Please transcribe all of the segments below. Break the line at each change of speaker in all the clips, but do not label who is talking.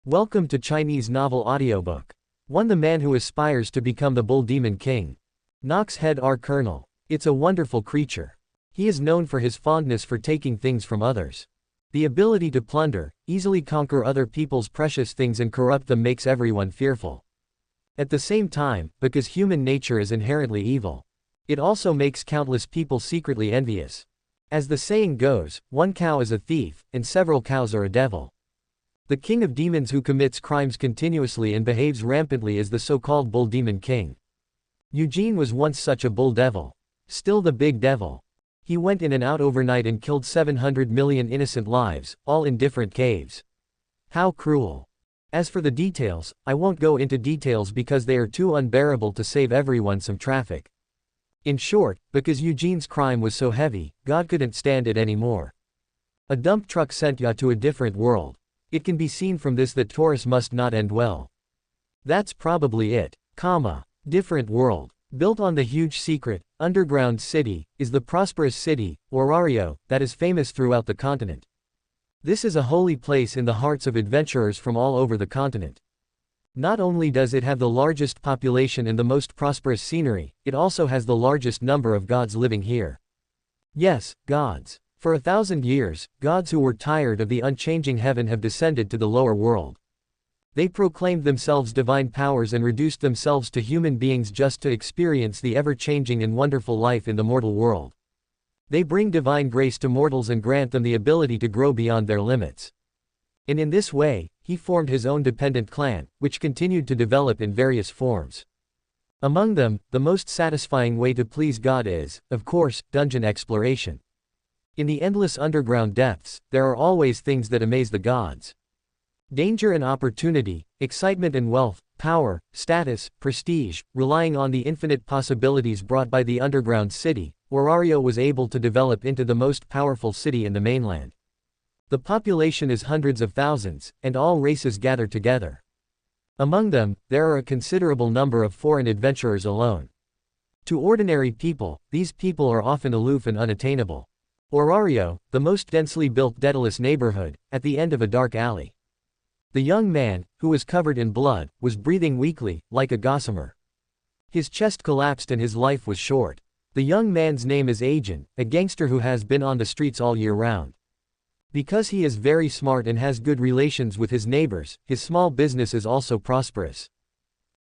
Welcome to Chinese novel audiobook. 1. The man who aspires to become the bull demon king. Knox head R. Colonel. It's a wonderful creature. He is known for his fondness for taking things from others. The ability to plunder, easily conquer other people's precious things and corrupt them makes everyone fearful. At the same time, because human nature is inherently evil, it also makes countless people secretly envious. As the saying goes, one cow is a thief, and several cows are a devil. The king of demons who commits crimes continuously and behaves rampantly is the so-called bull demon king. Eugene was once such a bull devil. Still the big devil. He went in and out overnight and killed 700 million innocent lives, all in different caves. How cruel. As for the details, I won't go into details because they are too unbearable to save everyone some traffic. In short, because Eugene's crime was so heavy, God couldn't stand it anymore. A dump truck sent Ya to a different world. It can be seen from this that Taurus must not end well. That's probably it. Different world. Built on the huge secret, underground city, is the prosperous city, Orario, that is famous throughout the continent. This is a holy place in the hearts of adventurers from all over the continent. Not only does it have the largest population and the most prosperous scenery, it also has the largest number of gods living here. Yes, gods. For 1,000 years, gods who were tired of the unchanging heaven have descended to the lower world. They proclaimed themselves divine powers and reduced themselves to human beings just to experience the ever-changing and wonderful life in the mortal world. They bring divine grace to mortals and grant them the ability to grow beyond their limits. And in this way, he formed his own dependent clan, which continued to develop in various forms. Among them, the most satisfying way to please God is, of course, dungeon exploration. In the endless underground depths, there are always things that amaze the gods. Danger and opportunity, excitement and wealth, power, status, prestige, relying on the infinite possibilities brought by the underground city, Orario was able to develop into the most powerful city in the mainland. The population is hundreds of thousands, and all races gather together. Among them, there are a considerable number of foreign adventurers alone. To ordinary people, these people are often aloof and unattainable. Orario, the most densely built Daedalus neighborhood, at the end of a dark alley. The young man, who was covered in blood, was breathing weakly, like a gossamer. His chest collapsed and his life was short. The young man's name is Ajin, a gangster who has been on the streets all year round. Because he is very smart and has good relations with his neighbors, his small business is also prosperous.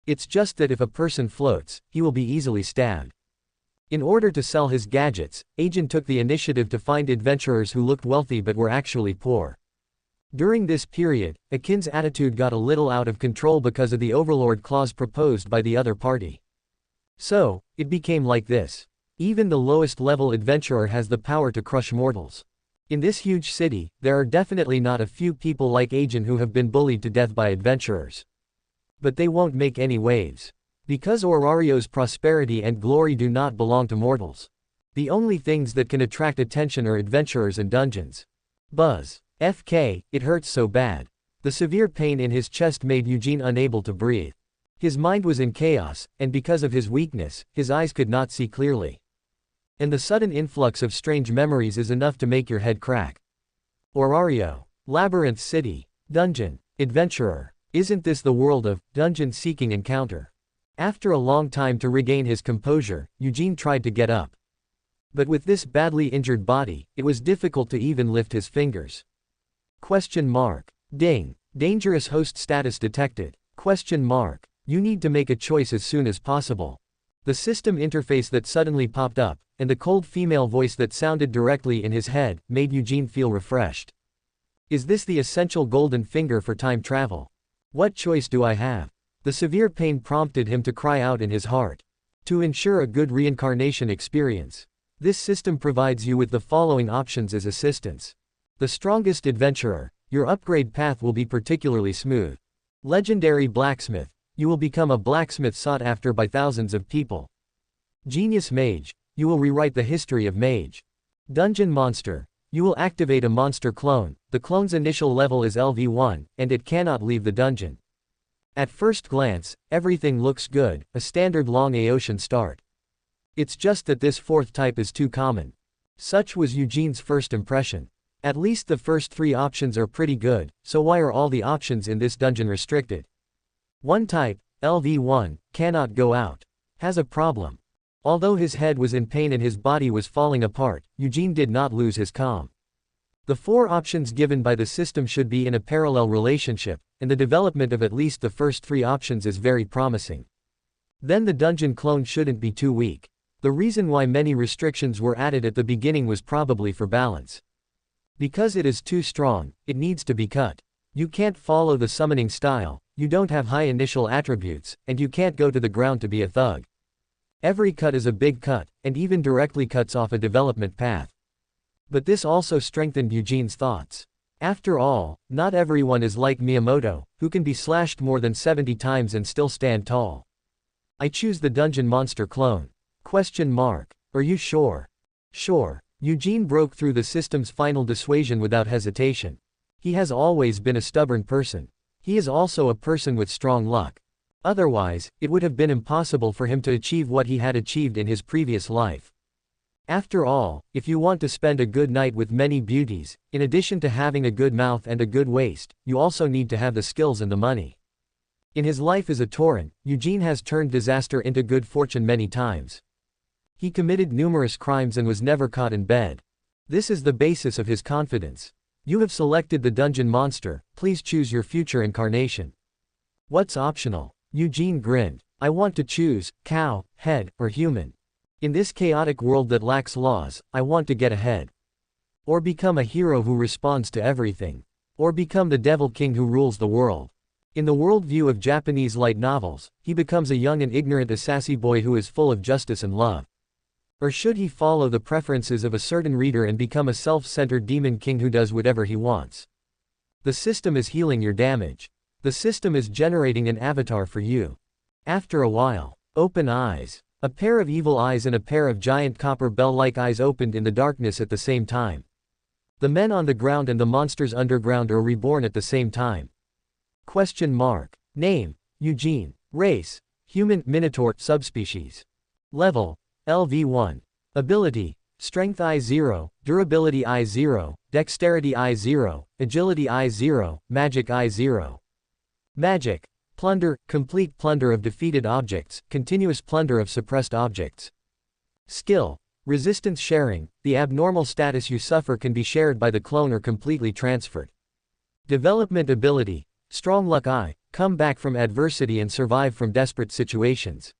It's just that if a person floats, he will be easily stabbed. In order to sell his gadgets, Ajin took the initiative to find adventurers who looked wealthy but were actually poor. During this period, Akin's attitude got a little out of control because of the overlord clause proposed by the other party. So, it became like this. Even the lowest level adventurer has the power to crush mortals. In this huge city, there are definitely not a few people like Ajin who have been bullied to death by adventurers. But they won't make any waves. Because Orario's prosperity and glory do not belong to mortals. The only things that can attract attention are adventurers and dungeons. Buzz. FK, it hurts so bad. The severe pain in his chest made Eugene unable to breathe. His mind was in chaos, and because of his weakness, his eyes could not see clearly. And the sudden influx of strange memories is enough to make your head crack. Orario. Labyrinth City. Dungeon. Adventurer. Isn't this the world of dungeon-seeking encounter? After a long time to regain his composure, Eugene tried to get up. But with this badly injured body, it was difficult to even lift his fingers. Ding. Dangerous host status detected. You need to make a choice as soon as possible. The system interface that suddenly popped up, and the cold female voice that sounded directly in his head, made Eugene feel refreshed. Is this the essential golden finger for time travel? What choice do I have? The severe pain prompted him to cry out in his heart. To ensure a good reincarnation experience, this system provides you with the following options as assistance. The strongest adventurer, your upgrade path will be particularly smooth. Legendary blacksmith, you will become a blacksmith sought after by thousands of people. Genius mage, you will rewrite the history of mage. Dungeon monster, you will activate a monster clone. The clone's initial level is LV1, and it cannot leave the dungeon. At first glance, everything looks good, a standard long Aeotian start. It's just that this fourth type is too common. Such was Eugene's first impression. At least the first 3 options are pretty good, so why are all the options in this dungeon restricted? 1 type, LV1, cannot go out. Has a problem. Although his head was in pain and his body was falling apart, Eugene did not lose his calm. The 4 options given by the system should be in a parallel relationship, and the development of at least the first 3 options is very promising. Then the dungeon clone shouldn't be too weak. The reason why many restrictions were added at the beginning was probably for balance. Because it is too strong, it needs to be cut. You can't follow the summoning style, you don't have high initial attributes, and you can't go to the ground to be a thug. Every cut is a big cut, and even directly cuts off a development path. But this also strengthened Eugene's thoughts. After all, not everyone is like Miyamoto, who can be slashed more than 70 times and still stand tall. I choose the dungeon monster clone. Are you sure? Sure. Eugene broke through the system's final dissuasion without hesitation. He has always been a stubborn person. He is also a person with strong luck. Otherwise, it would have been impossible for him to achieve what he had achieved in his previous life. After all, if you want to spend a good night with many beauties, in addition to having a good mouth and a good waist, you also need to have the skills and the money. In his life as a torrent, Eugene has turned disaster into good fortune many times. He committed numerous crimes and was never caught in bed. This is the basis of his confidence. You have selected the dungeon monster, please choose your future incarnation. What's optional? Eugene grinned. I want to choose, cow, head, or human. In this chaotic world that lacks laws, I want to get ahead. Or become a hero who responds to everything. Or become the devil king who rules the world. In the worldview of Japanese light novels, he becomes a young and ignorant assassin boy who is full of justice and love. Or should he follow the preferences of a certain reader and become a self-centered demon king who does whatever he wants? The system is healing your damage. The system is generating an avatar for you. After a while, open eyes. A pair of evil eyes and a pair of giant copper bell-like eyes opened in the darkness at the same time. The men on the ground and the monsters underground are reborn at the same time. Name, Eugene. Race, human minotaur subspecies. Level, LV1. Ability, strength I0, durability I0, dexterity I0, agility I0, magic I0. Magic. Plunder, complete plunder of defeated objects, continuous plunder of suppressed objects. Skill, resistance sharing, the abnormal status you suffer can be shared by the clone or completely transferred. Development ability, strong luck I, come back from adversity and survive from desperate situations.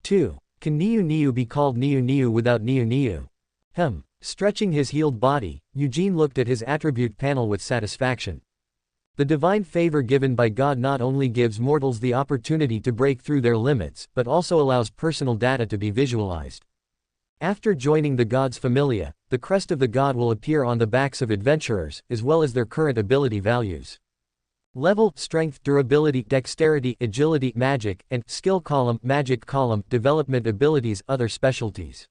2. Can Niu be called Niu without Niu? Stretching his healed body, Eugene looked at his attribute panel with satisfaction. The divine favor given by God not only gives mortals the opportunity to break through their limits, but also allows personal data to be visualized. After joining the god's familia, the crest of the god will appear on the backs of adventurers, as well as their current ability values. Level, strength, durability, dexterity, agility, magic, and skill column, magic column, development abilities, other specialties.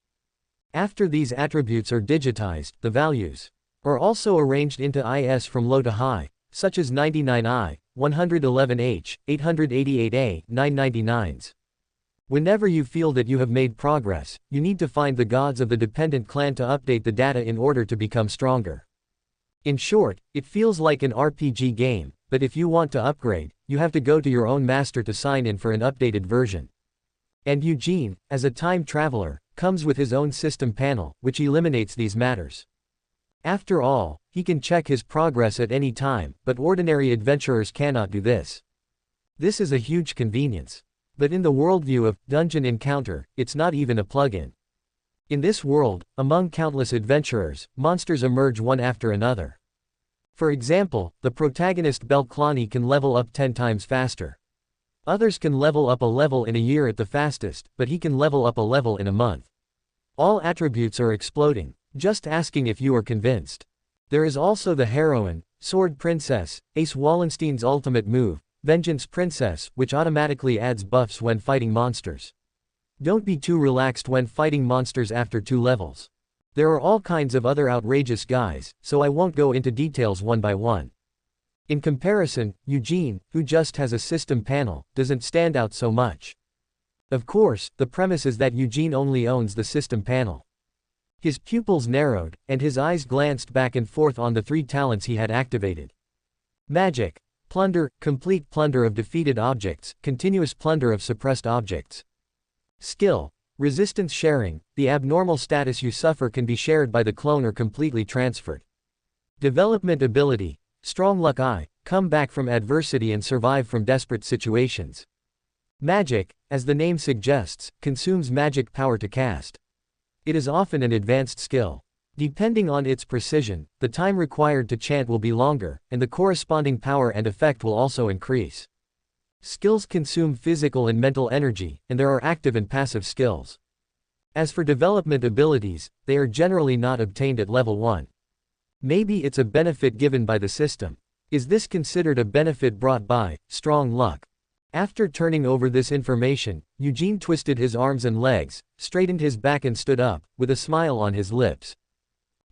After these attributes are digitized, the values are also arranged into IS from low to high, such as 99I, 111H, 888A, 999s. Whenever you feel that you have made progress, you need to find the gods of the dependent clan to update the data in order to become stronger. In short, it feels like an RPG game, but if you want to upgrade, you have to go to your own master to sign in for an updated version. And Eugene, as a time traveler, comes with his own system panel, which eliminates these matters. After all, he can check his progress at any time, but ordinary adventurers cannot do this. This is a huge convenience. But in the worldview of Dungeon Encounter, it's not even a plugin. In this world, among countless adventurers, monsters emerge one after another. For example, the protagonist Belklani can level up 10 times faster. Others can level up a level in a year at the fastest, but he can level up a level in a month. All attributes are exploding. Just asking if you are convinced. There is also the heroine, Sword Princess, Ace Wallenstein's ultimate move, Vengeance Princess, which automatically adds buffs when fighting monsters. Don't be too relaxed when fighting monsters after 2 levels. There are all kinds of other outrageous guys, so I won't go into details one by one. In comparison, Eugene, who just has a system panel, doesn't stand out so much. Of course, the premise is that Eugene only owns the system panel. His pupils narrowed, and his eyes glanced back and forth on the 3 talents he had activated. Magic. Plunder, complete plunder of defeated objects, continuous plunder of suppressed objects. Skill. Resistance sharing, the abnormal status you suffer can be shared by the clone or completely transferred. Development ability. Strong luck I, come back from adversity and survive from desperate situations. Magic, as the name suggests, consumes magic power to cast. It is often an advanced skill. Depending on its precision, the time required to chant will be longer, and the corresponding power and effect will also increase. Skills consume physical and mental energy, and there are active and passive skills. As for development abilities, they are generally not obtained at level 1. Maybe it's a benefit given by the system. Is this considered a benefit brought by strong luck? After turning over this information, Eugene twisted his arms and legs, straightened his back and stood up, with a smile on his lips.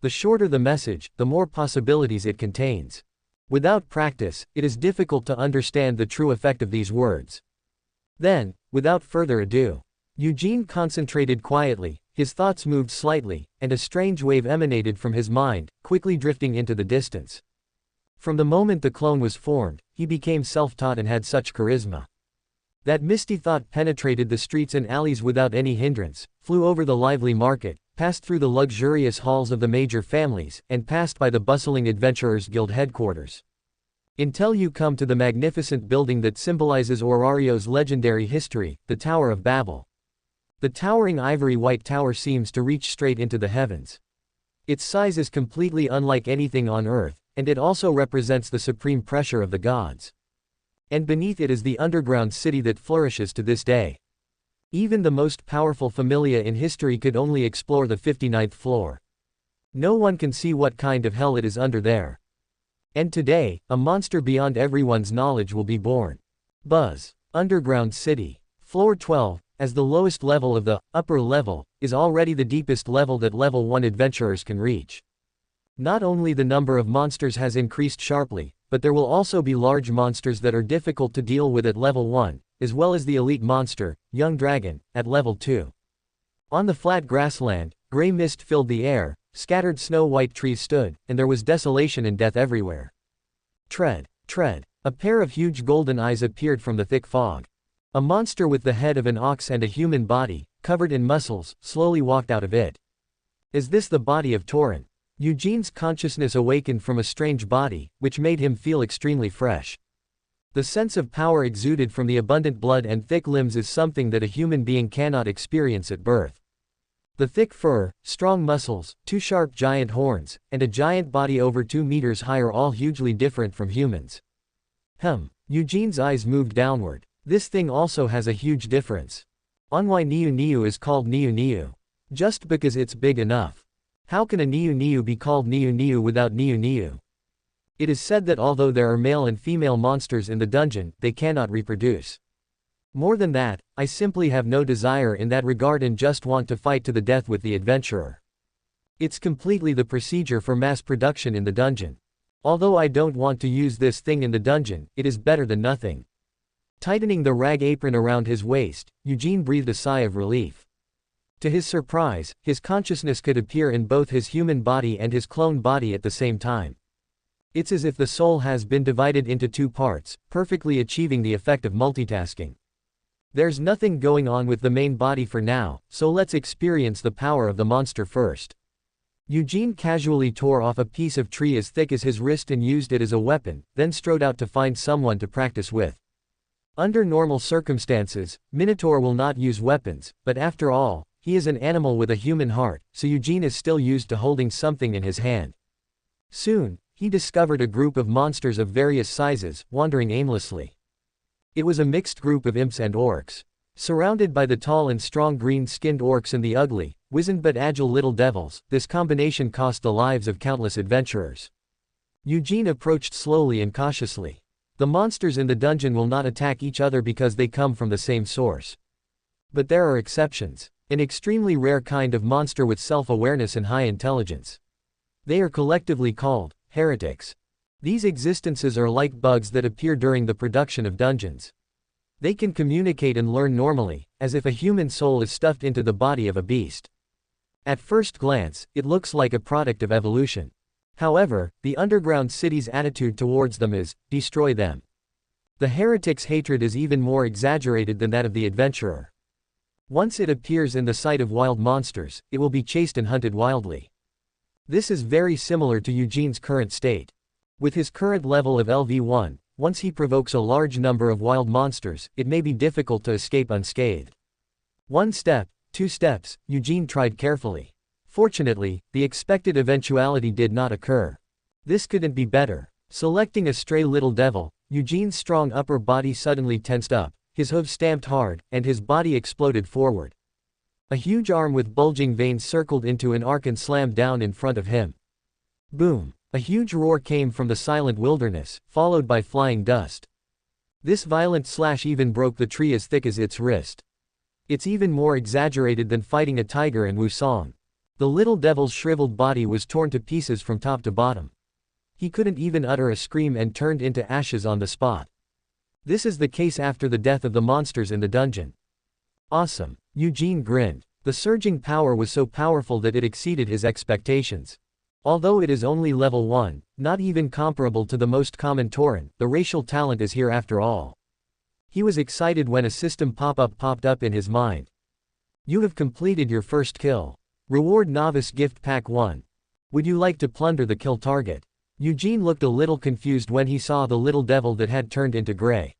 The shorter the message, the more possibilities it contains. Without practice, it is difficult to understand the true effect of these words. Then, without further ado, Eugene concentrated quietly, his thoughts moved slightly, and a strange wave emanated from his mind, quickly drifting into the distance. From the moment the clone was formed, he became self-taught and had such charisma. That misty thought penetrated the streets and alleys without any hindrance, flew over the lively market, passed through the luxurious halls of the major families, and passed by the bustling Adventurers Guild headquarters. Until you come to the magnificent building that symbolizes Orario's legendary history, the Tower of Babel. The towering ivory-white tower seems to reach straight into the heavens. Its size is completely unlike anything on Earth, and it also represents the supreme pressure of the gods. And beneath it is the underground city that flourishes to this day. Even the most powerful familia in history could only explore the 59th floor. No one can see what kind of hell it is under there. And today, a monster beyond everyone's knowledge will be born. Buzz. Underground City. Floor 12, as the lowest level of the upper level, is already the deepest level that level 1 adventurers can reach. Not only the number of monsters has increased sharply, but there will also be large monsters that are difficult to deal with at level 1, as well as the elite monster, Young Dragon, at level 2. On the flat grassland, gray mist filled the air, scattered snow-white trees stood, and there was desolation and death everywhere. Tread, tread. A pair of huge golden eyes appeared from the thick fog. A monster with the head of an ox and a human body, covered in muscles, slowly walked out of it. Is this the body of Torin? Eugene's consciousness awakened from a strange body, which made him feel extremely fresh. The sense of power exuded from the abundant blood and thick limbs is something that a human being cannot experience at birth. The thick fur, strong muscles, 2 sharp giant horns, and a giant body over 2 meters high are all hugely different from humans. Eugene's eyes moved downward. This thing also has a huge difference. On why Niu Niu is called Niu Niu. Just because it's big enough. How can a Niu Niu be called Niu Niu without Niu Niu? It is said that although there are male and female monsters in the dungeon, they cannot reproduce. More than that, I simply have no desire in that regard and just want to fight to the death with the adventurer. It's completely the procedure for mass production in the dungeon. Although I don't want to use this thing in the dungeon, it is better than nothing. Tightening the rag apron around his waist, Eugene breathed a sigh of relief. To his surprise, his consciousness could appear in both his human body and his clone body at the same time. It's as if the soul has been divided into 2 parts, perfectly achieving the effect of multitasking. There's nothing going on with the main body for now, so let's experience the power of the monster first. Eugene casually tore off a piece of tree as thick as his wrist and used it as a weapon, then strode out to find someone to practice with. Under normal circumstances, Minotaur will not use weapons, but after all, he is an animal with a human heart, so Eugene is still used to holding something in his hand. Soon, he discovered a group of monsters of various sizes, wandering aimlessly. It was a mixed group of imps and orcs. Surrounded by the tall and strong green-skinned orcs and the ugly, wizened but agile little devils, this combination cost the lives of countless adventurers. Eugene approached slowly and cautiously. The monsters in the dungeon will not attack each other because they come from the same source. But there are exceptions. An extremely rare kind of monster with self-awareness and high intelligence. They are collectively called heretics. These existences are like bugs that appear during the production of dungeons. They can communicate and learn normally, as if a human soul is stuffed into the body of a beast. At first glance, it looks like a product of evolution. However, the underground city's attitude towards them is, destroy them. The heretics' hatred is even more exaggerated than that of the adventurer. Once it appears in the sight of wild monsters, it will be chased and hunted wildly. This is very similar to Eugene's current state. With his current level of LV1, once he provokes a large number of wild monsters, it may be difficult to escape unscathed. 1 step, 2 steps, Eugene tried carefully. Fortunately, the expected eventuality did not occur. This couldn't be better. Selecting a stray little devil, Eugene's strong upper body suddenly tensed up, his hooves stamped hard, and his body exploded forward. A huge arm with bulging veins circled into an arc and slammed down in front of him. Boom! A huge roar came from the silent wilderness, followed by flying dust. This violent slash even broke the tree as thick as its wrist. It's even more exaggerated than fighting a tiger in Wusong. The little devil's shriveled body was torn to pieces from top to bottom. He couldn't even utter a scream and turned into ashes on the spot. This is the case after the death of the monsters in the dungeon. Awesome. Eugene grinned. The surging power was so powerful that it exceeded his expectations. Although it is only level 1, not even comparable to the most common Tauren, the racial talent is here after all. He was excited when a system pop-up popped up in his mind. You have completed your first kill. Reward Novice Gift Pack 1. Would you like to plunder the kill target? Eugene looked a little confused when he saw the little devil that had turned into gray.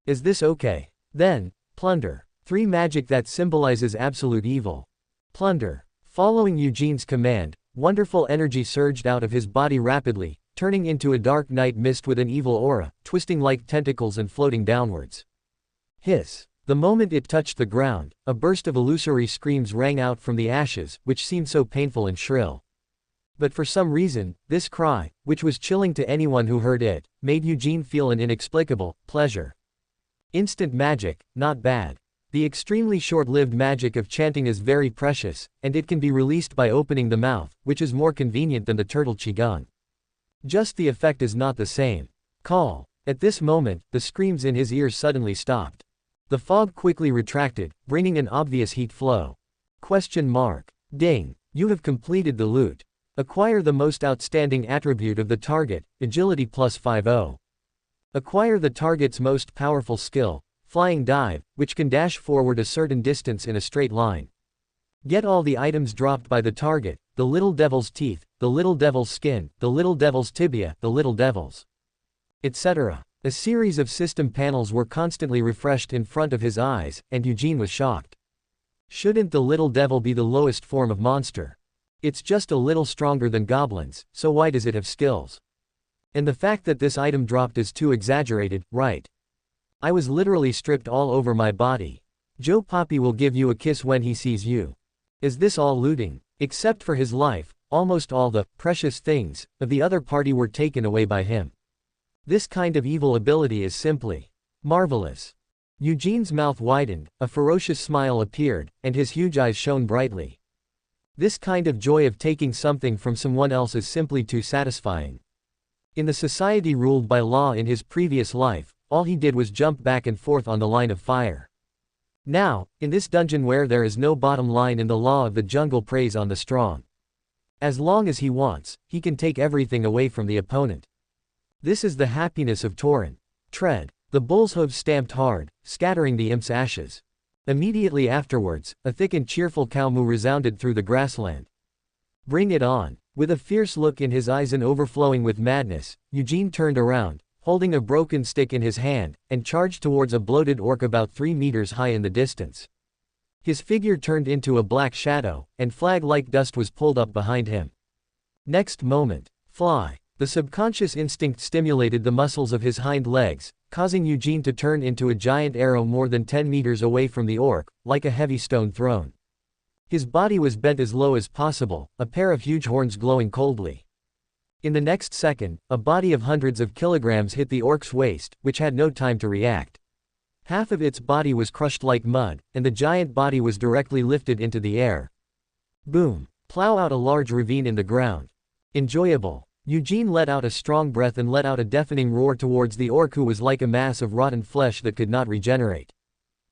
Is this okay? Then, plunder. 3 magic that symbolizes absolute evil. Plunder. Following Eugene's command, wonderful energy surged out of his body rapidly, turning into a dark night mist with an evil aura, twisting like tentacles and floating downwards. Hiss. The moment it touched the ground, a burst of illusory screams rang out from the ashes, which seemed so painful and shrill. But for some reason, this cry, which was chilling to anyone who heard it, made Eugene feel an inexplicable pleasure. Instant magic, not bad. The extremely short-lived magic of chanting is very precious, and it can be released by opening the mouth, which is more convenient than the turtle qigong. Just the effect is not the same. Call. At this moment, the screams in his ears suddenly stopped. The fog quickly retracted, bringing an obvious heat flow. Question mark. Ding. You have completed the loot. Acquire the most outstanding attribute of the target, agility plus 50. Acquire the target's most powerful skill, flying dive, which can dash forward a certain distance in a straight line. Get all the items dropped by the target, the little devil's teeth, the little devil's skin, the little devil's tibia, the little devil's, etc. A series of system panels were constantly refreshed in front of his eyes, and Eugene was shocked. Shouldn't the little devil be the lowest form of monster? It's just a little stronger than goblins, so why does it have skills? And the fact that this item dropped is too exaggerated, right? I was literally stripped all over my body. Joe Poppy will give you a kiss when he sees you. Is this all looting? Except for his life, almost all the precious things of the other party were taken away by him. This kind of evil ability is simply marvelous. Eugene's mouth widened, a ferocious smile appeared, and his huge eyes shone brightly. This kind of joy of taking something from someone else is simply too satisfying. In the society ruled by law in his previous life, all he did was jump back and forth on the line of fire. Now, in this dungeon where there is no bottom line and the law of the jungle preys on the strong. As long as he wants, he can take everything away from the opponent. This is the happiness of Tauren. Tread. The bull's hooves stamped hard, scattering the imp's ashes. Immediately afterwards, a thick and cheerful cow moo resounded through the grassland. Bring it on. With a fierce look in his eyes and overflowing with madness, Eugene turned around, holding a broken stick in his hand, and charged towards a bloated orc about 3 meters high in the distance. His figure turned into a black shadow, and flag-like dust was pulled up behind him. Next moment, fly. The subconscious instinct stimulated the muscles of his hind legs, causing Eugene to turn into a giant arrow more than 10 meters away from the orc, like a heavy stone thrown. His body was bent as low as possible, a pair of huge horns glowing coldly. In the next second, a body of hundreds of kilograms hit the orc's waist, which had no time to react. Half of its body was crushed like mud, and the giant body was directly lifted into the air. Boom! Plow out a large ravine in the ground. Enjoyable. Eugene let out a strong breath and let out a deafening roar towards the orc who was like a mass of rotten flesh that could not regenerate.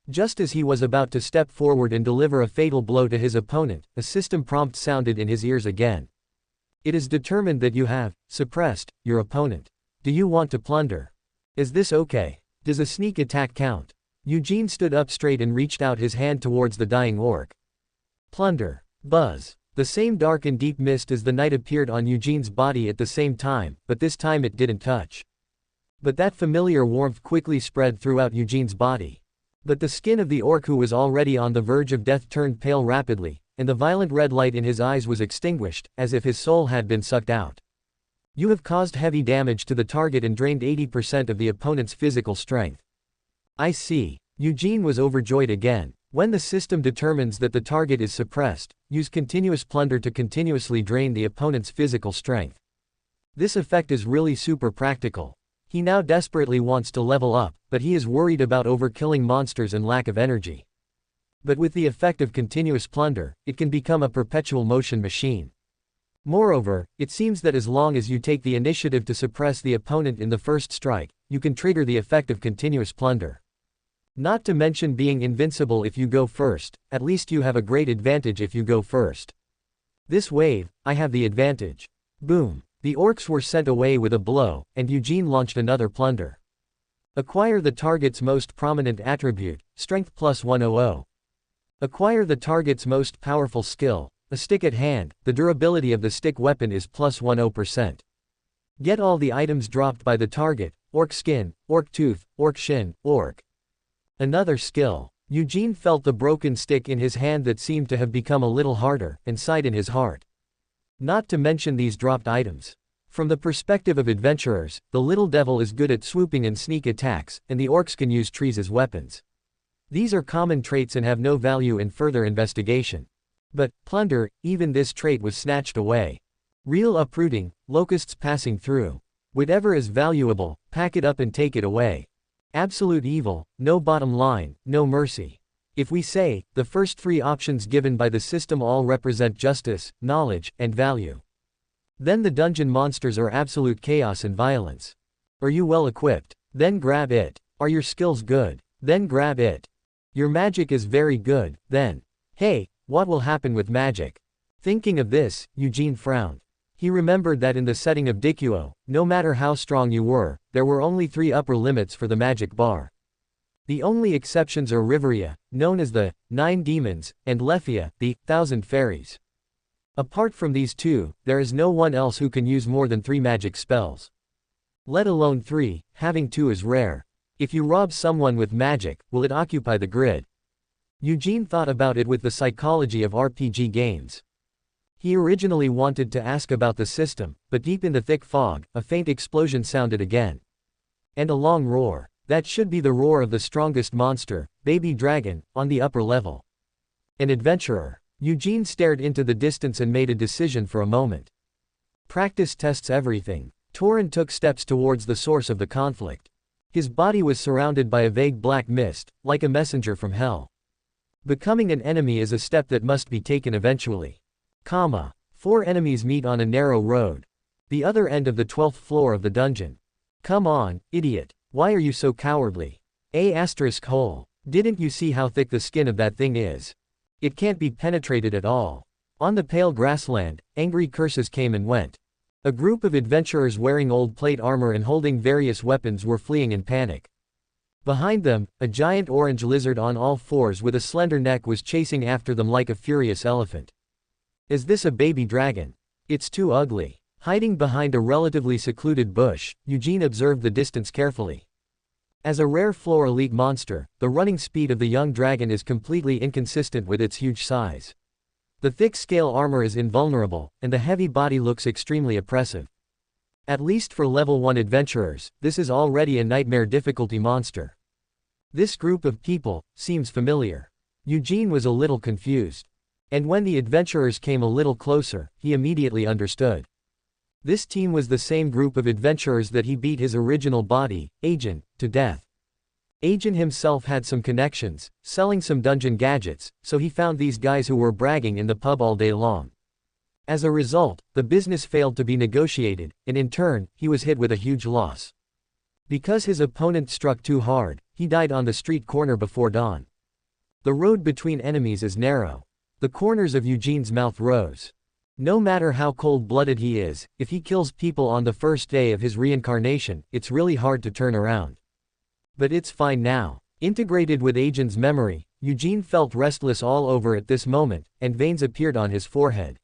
Just as he was about to step forward and deliver a fatal blow to his opponent, a system prompt sounded in his ears again. It is determined that you have suppressed your opponent. Do you want to plunder? Is this okay? Does a sneak attack count? Eugene stood up straight and reached out his hand towards the dying orc. Plunder. Buzz. The same dark and deep mist as the night appeared on Eugene's body at the same time, but this time it didn't touch. But that familiar warmth quickly spread throughout Eugene's body. But the skin of the orc, who was already on the verge of death, turned pale rapidly, and the violent red light in his eyes was extinguished, as if his soul had been sucked out. You have caused heavy damage to the target and drained 80% of the opponent's physical strength. I see. Eugene was overjoyed again. When the system determines that the target is suppressed, use continuous plunder to continuously drain the opponent's physical strength. This effect is really super practical. He now desperately wants to level up, but he is worried about overkilling monsters and lack of energy. But with the effect of continuous plunder, it can become a perpetual motion machine. Moreover, it seems that as long as you take the initiative to suppress the opponent in the first strike, you can trigger the effect of continuous plunder. Not to mention being invincible if you go first, at least you have a great advantage if you go first. This wave, I have the advantage. Boom. The orcs were sent away with a blow, and Eugene launched another plunder. Acquire the target's most prominent attribute, strength plus 100. Acquire the target's most powerful skill, a stick at hand. The durability of the stick weapon is plus 10%. Get all the items dropped by the target: orc skin, orc tooth, orc shin, orc. Another skill. Eugene felt the broken stick in his hand that seemed to have become a little harder, and sighed in his heart. Not to mention these dropped items. From the perspective of adventurers, the little devil is good at swooping and sneak attacks, and the orcs can use trees as weapons. These are common traits and have no value in further investigation. But, plunder, even this trait was snatched away. Real uprooting, locusts passing through. Whatever is valuable, pack it up and take it away. Absolute evil, no bottom line, no mercy. If we say, the first three options given by the system all represent justice, knowledge, and value. Then the dungeon monsters are absolute chaos and violence. Are you well equipped? Then grab it. Are your skills good? Then grab it. Your magic is very good, then. Hey, what will happen with magic? Thinking of this, Eugene frowned. He remembered that in the setting of Dikuo, no matter how strong you were, there were only 3 upper limits for the magic bar. The only exceptions are Livilia, known as the 9 demons, and Lefiya, the 1,000 fairies. Apart from these 2, there is no one else who can use more than 3 magic spells. Let alone 3, having 2 is rare. If you rob someone with magic, will it occupy the grid? Eugene thought about it with the psychology of RPG games. He originally wanted to ask about the system, but deep in the thick fog, a faint explosion sounded again. And a long roar. That should be the roar of the strongest monster, baby dragon, on the upper level. An adventurer. Eugene stared into the distance and made a decision for a moment. Practice tests everything. Torin took steps towards the source of the conflict. His body was surrounded by a vague black mist, like a messenger from hell. Becoming an enemy is a step that must be taken eventually. 4 enemies meet on a narrow road. The other end of the 12th floor of the dungeon. Come on, idiot. Why are you so cowardly? Hole. Didn't you see how thick the skin of that thing is? It can't be penetrated at all. On the pale grassland, angry curses came and went. A group of adventurers wearing old plate armor and holding various weapons were fleeing in panic. Behind them, a giant orange lizard on all 4s with a slender neck was chasing after them like a furious elephant. Is this a baby dragon? It's too ugly. Hiding behind a relatively secluded bush, Eugene observed the distance carefully. As a rare floor elite monster, the running speed of the young dragon is completely inconsistent with its huge size. The thick scale armor is invulnerable, and the heavy body looks extremely oppressive. At least for level 1 adventurers, this is already a nightmare difficulty monster. This group of people seems familiar. Eugene was a little confused. And when the adventurers came a little closer, he immediately understood. This team was the same group of adventurers that he beat his original body, Ajin, to death. Ajin himself had some connections, selling some dungeon gadgets, so he found these guys who were bragging in the pub all day long. As a result, the business failed to be negotiated, and in turn, he was hit with a huge loss. Because his opponent struck too hard, he died on the street corner before dawn. The road between enemies is narrow. The corners of Eugene's mouth rose. No matter how cold-blooded he is, if he kills people on the first day of his reincarnation, it's really hard to turn around. But it's fine now. Integrated with Ajin's memory, Eugene felt restless all over at this moment, and veins appeared on his forehead.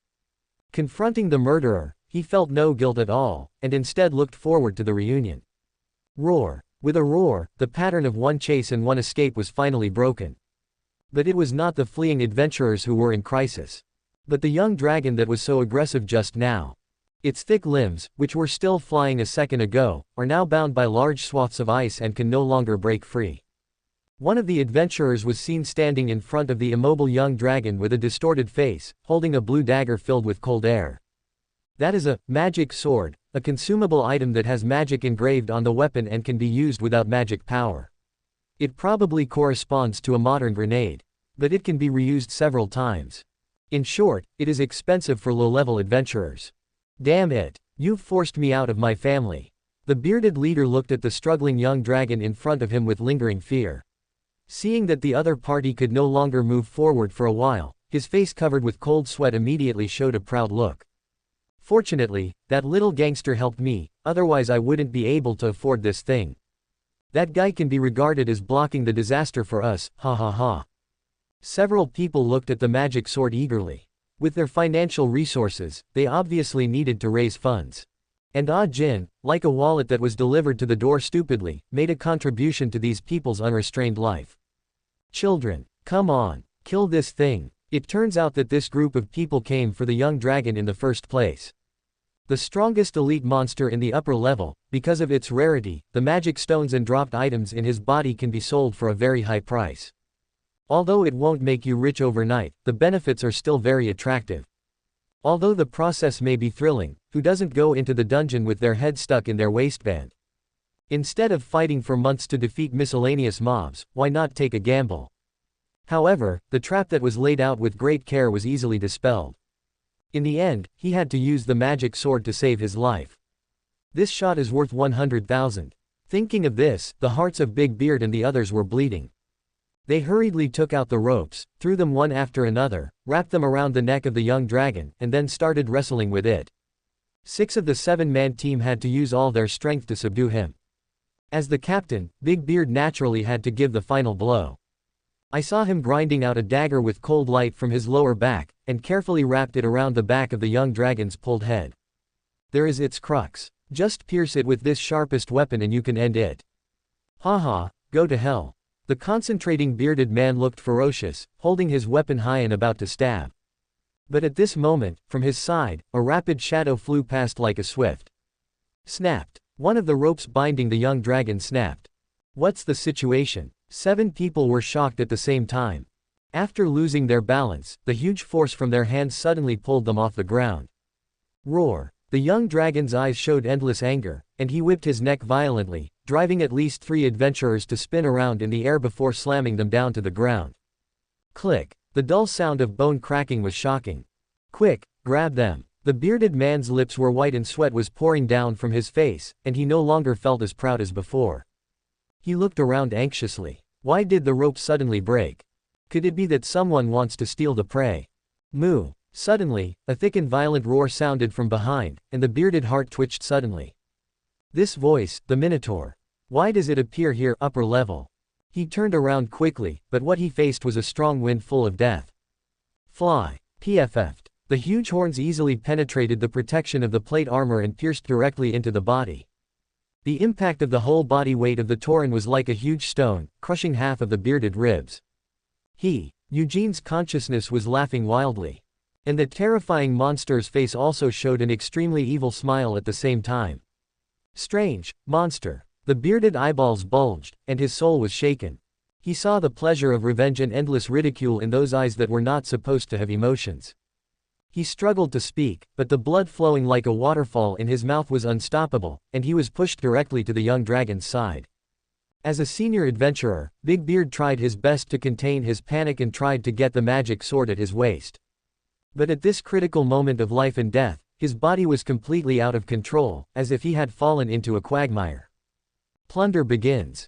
Confronting the murderer, he felt no guilt at all, and instead looked forward to the reunion. Roar. With a roar, the pattern of one chase and one escape was finally broken. But it was not the fleeing adventurers who were in crisis, but the young dragon that was so aggressive just now. Its thick limbs, which were still flying a second ago, are now bound by large swaths of ice and can no longer break free. One of the adventurers was seen standing in front of the immobile young dragon with a distorted face, holding a blue dagger filled with cold air. That is a magic sword, a consumable item that has magic engraved on the weapon and can be used without magic power. It probably corresponds to a modern grenade, but it can be reused several times. In short, it is expensive for low-level adventurers. Damn it, you've forced me out of my family. The bearded leader looked at the struggling young dragon in front of him with lingering fear. Seeing that the other party could no longer move forward for a while, his face covered with cold sweat immediately showed a proud look. Fortunately, that little gangster helped me, otherwise I wouldn't be able to afford this thing. That guy can be regarded as blocking the disaster for us, ha ha ha. Several people looked at the magic sword eagerly. With their financial resources, they obviously needed to raise funds. And Ajin, like a wallet that was delivered to the door stupidly, made a contribution to these people's unrestrained life. Children, come on, kill this thing. It turns out that this group of people came for the young dragon in the first place. The strongest elite monster in the upper level, because of its rarity, the magic stones and dropped items in his body can be sold for a very high price. Although it won't make you rich overnight, the benefits are still very attractive. Although the process may be thrilling, who doesn't go into the dungeon with their head stuck in their waistband? Instead of fighting for months to defeat miscellaneous mobs, why not take a gamble? However, the trap that was laid out with great care was easily dispelled. In the end, he had to use the magic sword to save his life. This shot is worth 100,000. Thinking of this, the hearts of Big Beard and the others were bleeding. They hurriedly took out the ropes, threw them one after another, wrapped them around the neck of the young dragon, and then started wrestling with it. 6 of the 7-man team had to use all their strength to subdue him. As the captain, Big Beard naturally had to give the final blow. I saw him grinding out a dagger with cold light from his lower back, and carefully wrapped it around the back of the young dragon's pulled head. There is its crux. Just pierce it with this sharpest weapon and you can end it. Haha, go to hell. The concentrating bearded man looked ferocious, holding his weapon high and about to stab. But at this moment, from his side, a rapid shadow flew past like a swift. Snapped. One of the ropes binding the young dragon snapped. What's the situation? 7 people were shocked at the same time. After losing their balance, the huge force from their hands suddenly pulled them off the ground. Roar. The young dragon's eyes showed endless anger, and he whipped his neck violently, driving at least 3 adventurers to spin around in the air before slamming them down to the ground. Click. The dull sound of bone cracking was shocking. Quick, grab them. The bearded man's lips were white and sweat was pouring down from his face, and he no longer felt as proud as before. He looked around anxiously. Why did the rope suddenly break? Could it be that someone wants to steal the prey? Moo. Suddenly, a thick and violent roar sounded from behind, and the bearded heart twitched suddenly. This voice, the Minotaur. Why does it appear here, upper level? He turned around quickly, but what he faced was a strong wind full of death. Fly. PFF'd. The huge horns easily penetrated the protection of the plate armor and pierced directly into the body. The impact of the whole body weight of the Tauren was like a huge stone, crushing half of the bearded ribs. Eugene's consciousness was laughing wildly. And the terrifying monster's face also showed an extremely evil smile at the same time. Strange, monster. The bearded eyeballs bulged, and his soul was shaken. He saw the pleasure of revenge and endless ridicule in those eyes that were not supposed to have emotions. He struggled to speak, but the blood flowing like a waterfall in his mouth was unstoppable, and he was pushed directly to the young dragon's side. As a senior adventurer, Big Beard tried his best to contain his panic and tried to get the magic sword at his waist. But at this critical moment of life and death, his body was completely out of control, as if he had fallen into a quagmire. Plunder begins.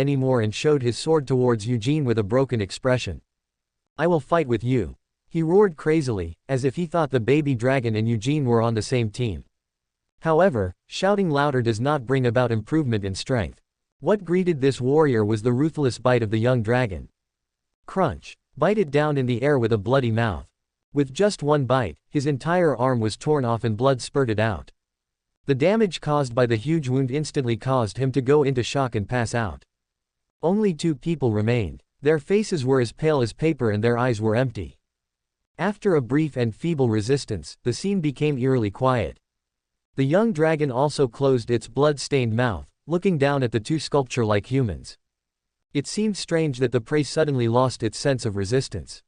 anymore and showed his sword towards Eugene with a broken expression. "I will fight with you," he roared crazily, as if he thought the baby dragon and Eugene were on the same team. However, shouting louder does not bring about improvement in strength. What greeted this warrior was the ruthless bite of the young dragon. Crunch. Bite it down in the air with a bloody mouth. With just one bite, his entire arm was torn off and blood spurted out. The damage caused by the huge wound instantly caused him to go into shock and pass out. Only 2 people remained. Their faces were as pale as paper and their eyes were empty. After a brief and feeble resistance, the scene became eerily quiet. The young dragon also closed its blood-stained mouth, looking down at the 2 sculpture-like humans. It seemed strange that the prey suddenly lost its sense of resistance.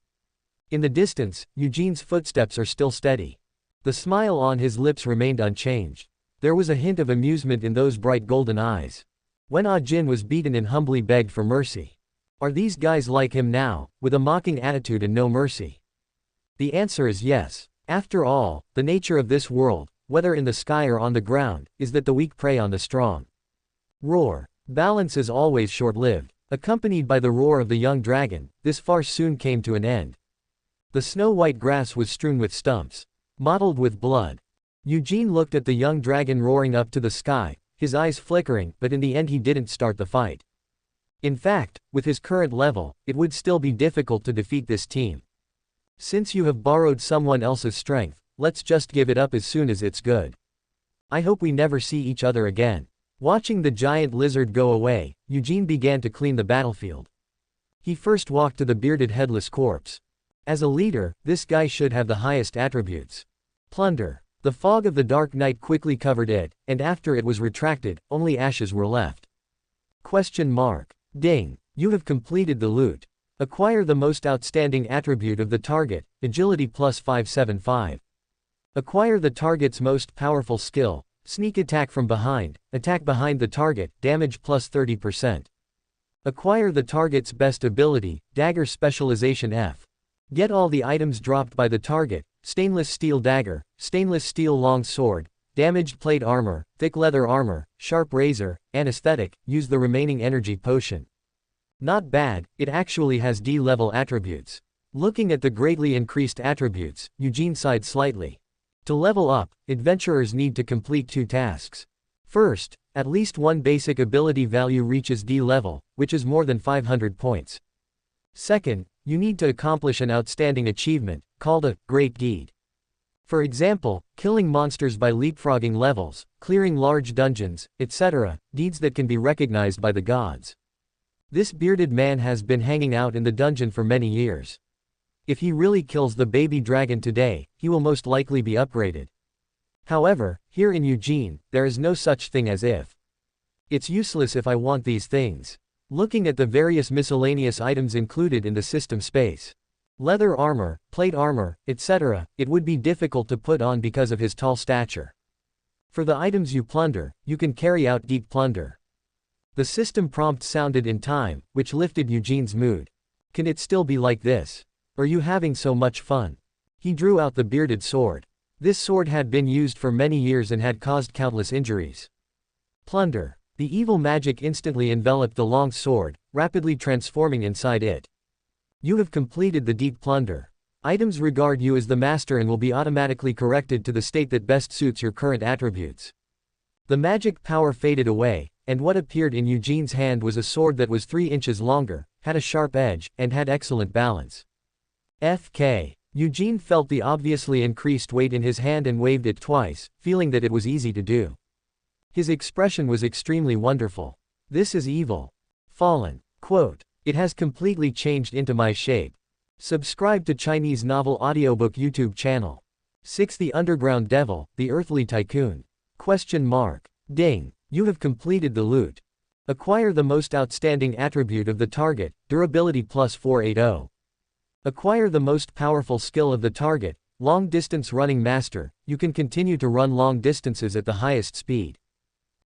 In the distance, Eugene's footsteps are still steady. The smile on his lips remained unchanged. There was a hint of amusement in those bright golden eyes. When Ajin was beaten and humbly begged for mercy. Are these guys like him now, with a mocking attitude and no mercy? The answer is yes. After all, the nature of this world, whether in the sky or on the ground, is that the weak prey on the strong. Roar. Balance is always short-lived. Accompanied by the roar of the young dragon, this farce soon came to an end. The snow-white grass was strewn with stumps, mottled with blood. Eugene looked at the young dragon roaring up to the sky, his eyes flickering, but in the end he didn't start the fight. In fact, with his current level, it would still be difficult to defeat this team. Since you have borrowed someone else's strength, let's just give it up as soon as it's good. I hope we never see each other again. Watching the giant lizard go away, Eugene began to clean the battlefield. He first walked to the bearded headless corpse. As a leader, this guy should have the highest attributes. Plunder. The fog of the dark night quickly covered it, and after it was retracted, only ashes were left. Question mark. Ding. You have completed the loot. Acquire the most outstanding attribute of the target, agility plus 575. Acquire the target's most powerful skill, sneak attack from behind, attack behind the target, damage plus 30%. Acquire the target's best ability, dagger specialization F. Get all the items dropped by the target, stainless steel dagger, stainless steel long sword, damaged plate armor, thick leather armor, sharp razor, anesthetic, use the remaining energy potion. Not bad, it actually has D-level attributes. Looking at the greatly increased attributes, Eugene sighed slightly. To level up, adventurers need to complete 2 tasks. First, at least one basic ability value reaches D level, which is more than 500 points. Second, you need to accomplish an outstanding achievement, called a Great Deed. For example, killing monsters by leapfrogging levels, clearing large dungeons, etc., deeds that can be recognized by the gods. This bearded man has been hanging out in the dungeon for many years. If he really kills the baby dragon today, he will most likely be upgraded. However, here in Eugene, there is no such thing as if. It's useless if I want these things. Looking at the various miscellaneous items included in the system space. Leather armor, plate armor, etc., it would be difficult to put on because of his tall stature. For the items you plunder, you can carry out deep plunder. The system prompt sounded in time, which lifted Eugene's mood. Can it still be like this? Are you having so much fun? He drew out the bearded sword. This sword had been used for many years and had caused countless injuries. Plunder. The evil magic instantly enveloped the long sword, rapidly transforming inside it. You have completed the deep plunder. Items regard you as the master and will be automatically corrected to the state that best suits your current attributes. The magic power faded away, and what appeared in Eugene's hand was a sword that was 3 inches longer, had a sharp edge, and had excellent balance. FK. Eugene felt the obviously increased weight in his hand and waved it twice, feeling that it was easy to do. His expression was extremely wonderful. This is evil. Fallen. Quote. It has completely changed into my shape. Subscribe to Chinese Novel Audiobook YouTube channel. 6. The Underground Devil, the Earthly Tycoon. Question mark. Ding. You have completed the loot. Acquire the most outstanding attribute of the target, durability plus 480. Acquire the most powerful skill of the target, long distance running master, you can continue to run long distances at the highest speed.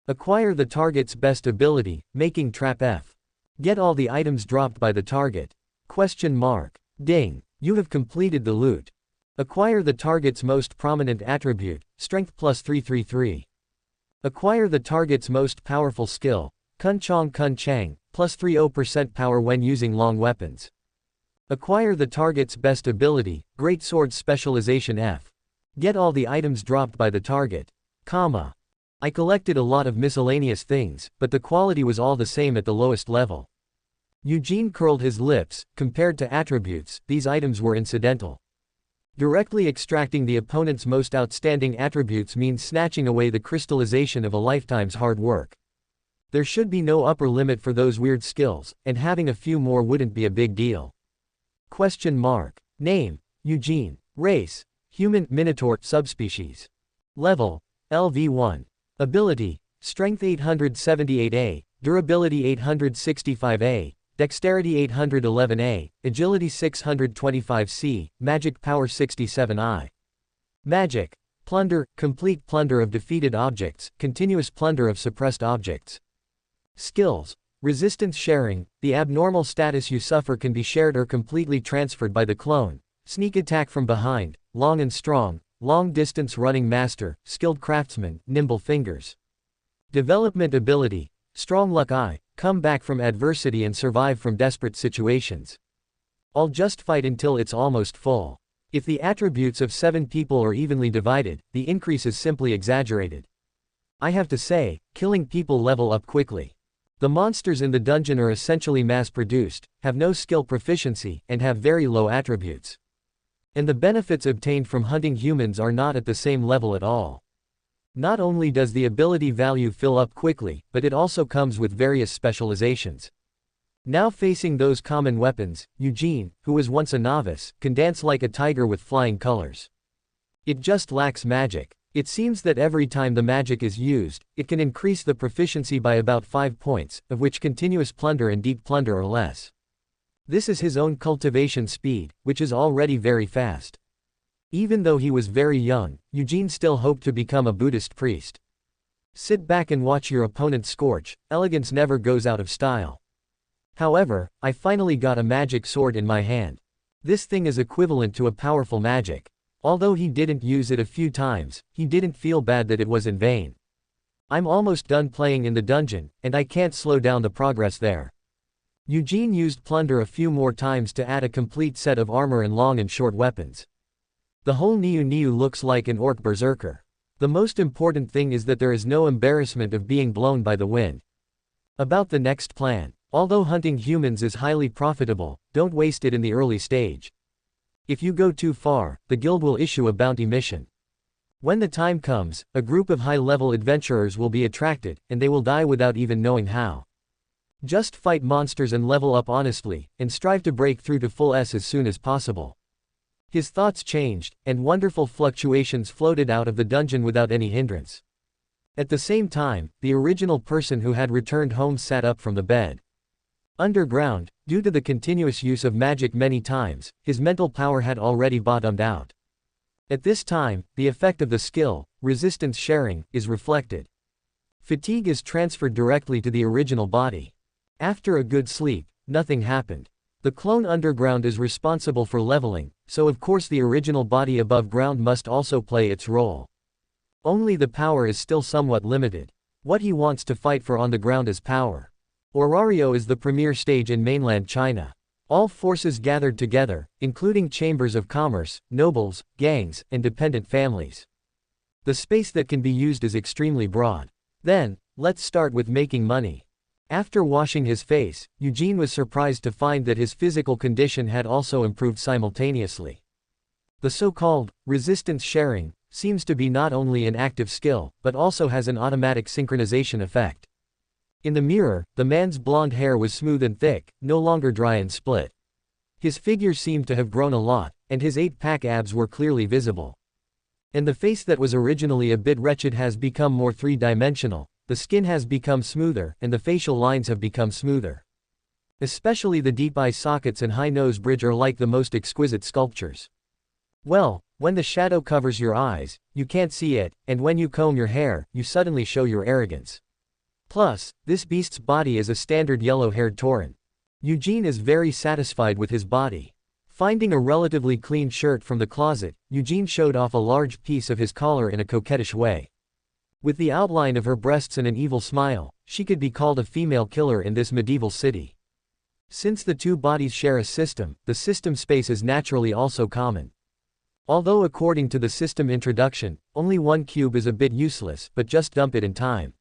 Acquire the target's best ability, making trap F. Get all the items dropped by the target. Question mark. Ding. You have completed the loot. Acquire the target's most prominent attribute, strength plus 333. Acquire the target's most powerful skill, Kun Chang, plus 30% power when using long weapons. Acquire the target's best ability, Great Sword Specialization F. Get all the items dropped by the target. Comma. I collected a lot of miscellaneous things, but the quality was all the same at the lowest level. Eugene curled his lips. Compared to attributes, these items were incidental. Directly extracting the opponent's most outstanding attributes means snatching away the crystallization of a lifetime's hard work. There should be no upper limit for those weird skills, and having a few more wouldn't be a big deal. Question mark. Name, Eugene. Race, human, minotaur, subspecies. Level, LV1. Ability, strength 878A, durability 865A, dexterity 811A, agility 625C, magic power 67I. Magic, plunder, complete plunder of defeated objects, continuous plunder of suppressed objects. Skills, Resistance sharing, the abnormal status you suffer can be shared or completely transferred by the clone. Sneak attack from behind, long and strong, long distance running master, skilled craftsman, nimble fingers. Development ability, strong luck eye, come back from adversity and survive from desperate situations. I'll just fight until it's almost full. If the attributes of 7 people are evenly divided, the increase is simply exaggerated. I have to say, killing people level up quickly. The monsters in the dungeon are essentially mass-produced, have no skill proficiency, and have very low attributes. And the benefits obtained from hunting humans are not at the same level at all. Not only does the ability value fill up quickly, but it also comes with various specializations. Now facing those common weapons, Eugene, who was once a novice, can dance like a tiger with flying colors. It just lacks magic. It seems that every time the magic is used, it can increase the proficiency by about 5 points, of which continuous plunder and deep plunder are less. This is his own cultivation speed, which is already very fast. Even though he was very young, Eugene still hoped to become a Buddhist priest. Sit back and watch your opponent scorch, elegance never goes out of style. However, I finally got a magic sword in my hand. This thing is equivalent to a powerful magic. Although he didn't use it a few times, he didn't feel bad that it was in vain. I'm almost done playing in the dungeon, and I can't slow down the progress there. Eugene used plunder a few more times to add a complete set of armor and long and short weapons. The whole Niu looks like an orc berserker. The most important thing is that there is no embarrassment of being blown by the wind. About the next plan. Although hunting humans is highly profitable, don't waste it in the early stage. If you go too far, the guild will issue a bounty mission. When the time comes, a group of high-level adventurers will be attracted, and they will die without even knowing how. Just fight monsters and level up honestly, and strive to break through to full S as soon as possible. His thoughts changed, and wonderful fluctuations floated out of the dungeon without any hindrance. At the same time, the original person who had returned home sat up from the bed. Underground, due to the continuous use of magic many times, his mental power had already bottomed out. At this time, the effect of the skill, resistance sharing, is reflected. Fatigue is transferred directly to the original body. After a good sleep, nothing happened. The clone underground is responsible for leveling, so of course the original body above ground must also play its role. Only the power is still somewhat limited. What he wants to fight for on the ground is power. Orario is the premier stage in mainland China. All forces gathered together, including chambers of commerce, nobles, gangs, and dependent families. The space that can be used is extremely broad. Then, let's start with making money. After washing his face, Eugene was surprised to find that his physical condition had also improved simultaneously. The so-called resistance sharing seems to be not only an active skill, but also has an automatic synchronization effect. In the mirror, the man's blonde hair was smooth and thick, no longer dry and split. His figure seemed to have grown a lot, and his 8-pack abs were clearly visible. And the face that was originally a bit wretched has become more three-dimensional, the skin has become smoother, and the facial lines have become smoother. Especially the deep eye sockets and high nose bridge are like the most exquisite sculptures. Well, when the shadow covers your eyes, you can't see it, and when you comb your hair, you suddenly show your arrogance. Plus, this beast's body is a standard yellow-haired Tauren. Eugene is very satisfied with his body. Finding a relatively clean shirt from the closet, Eugene showed off a large piece of his collar in a coquettish way. With the outline of her breasts and an evil smile, she could be called a female killer in this medieval city. Since the two bodies share a system, the system space is naturally also common. Although according to the system introduction, only one cube is a bit useless, but just dump it in time.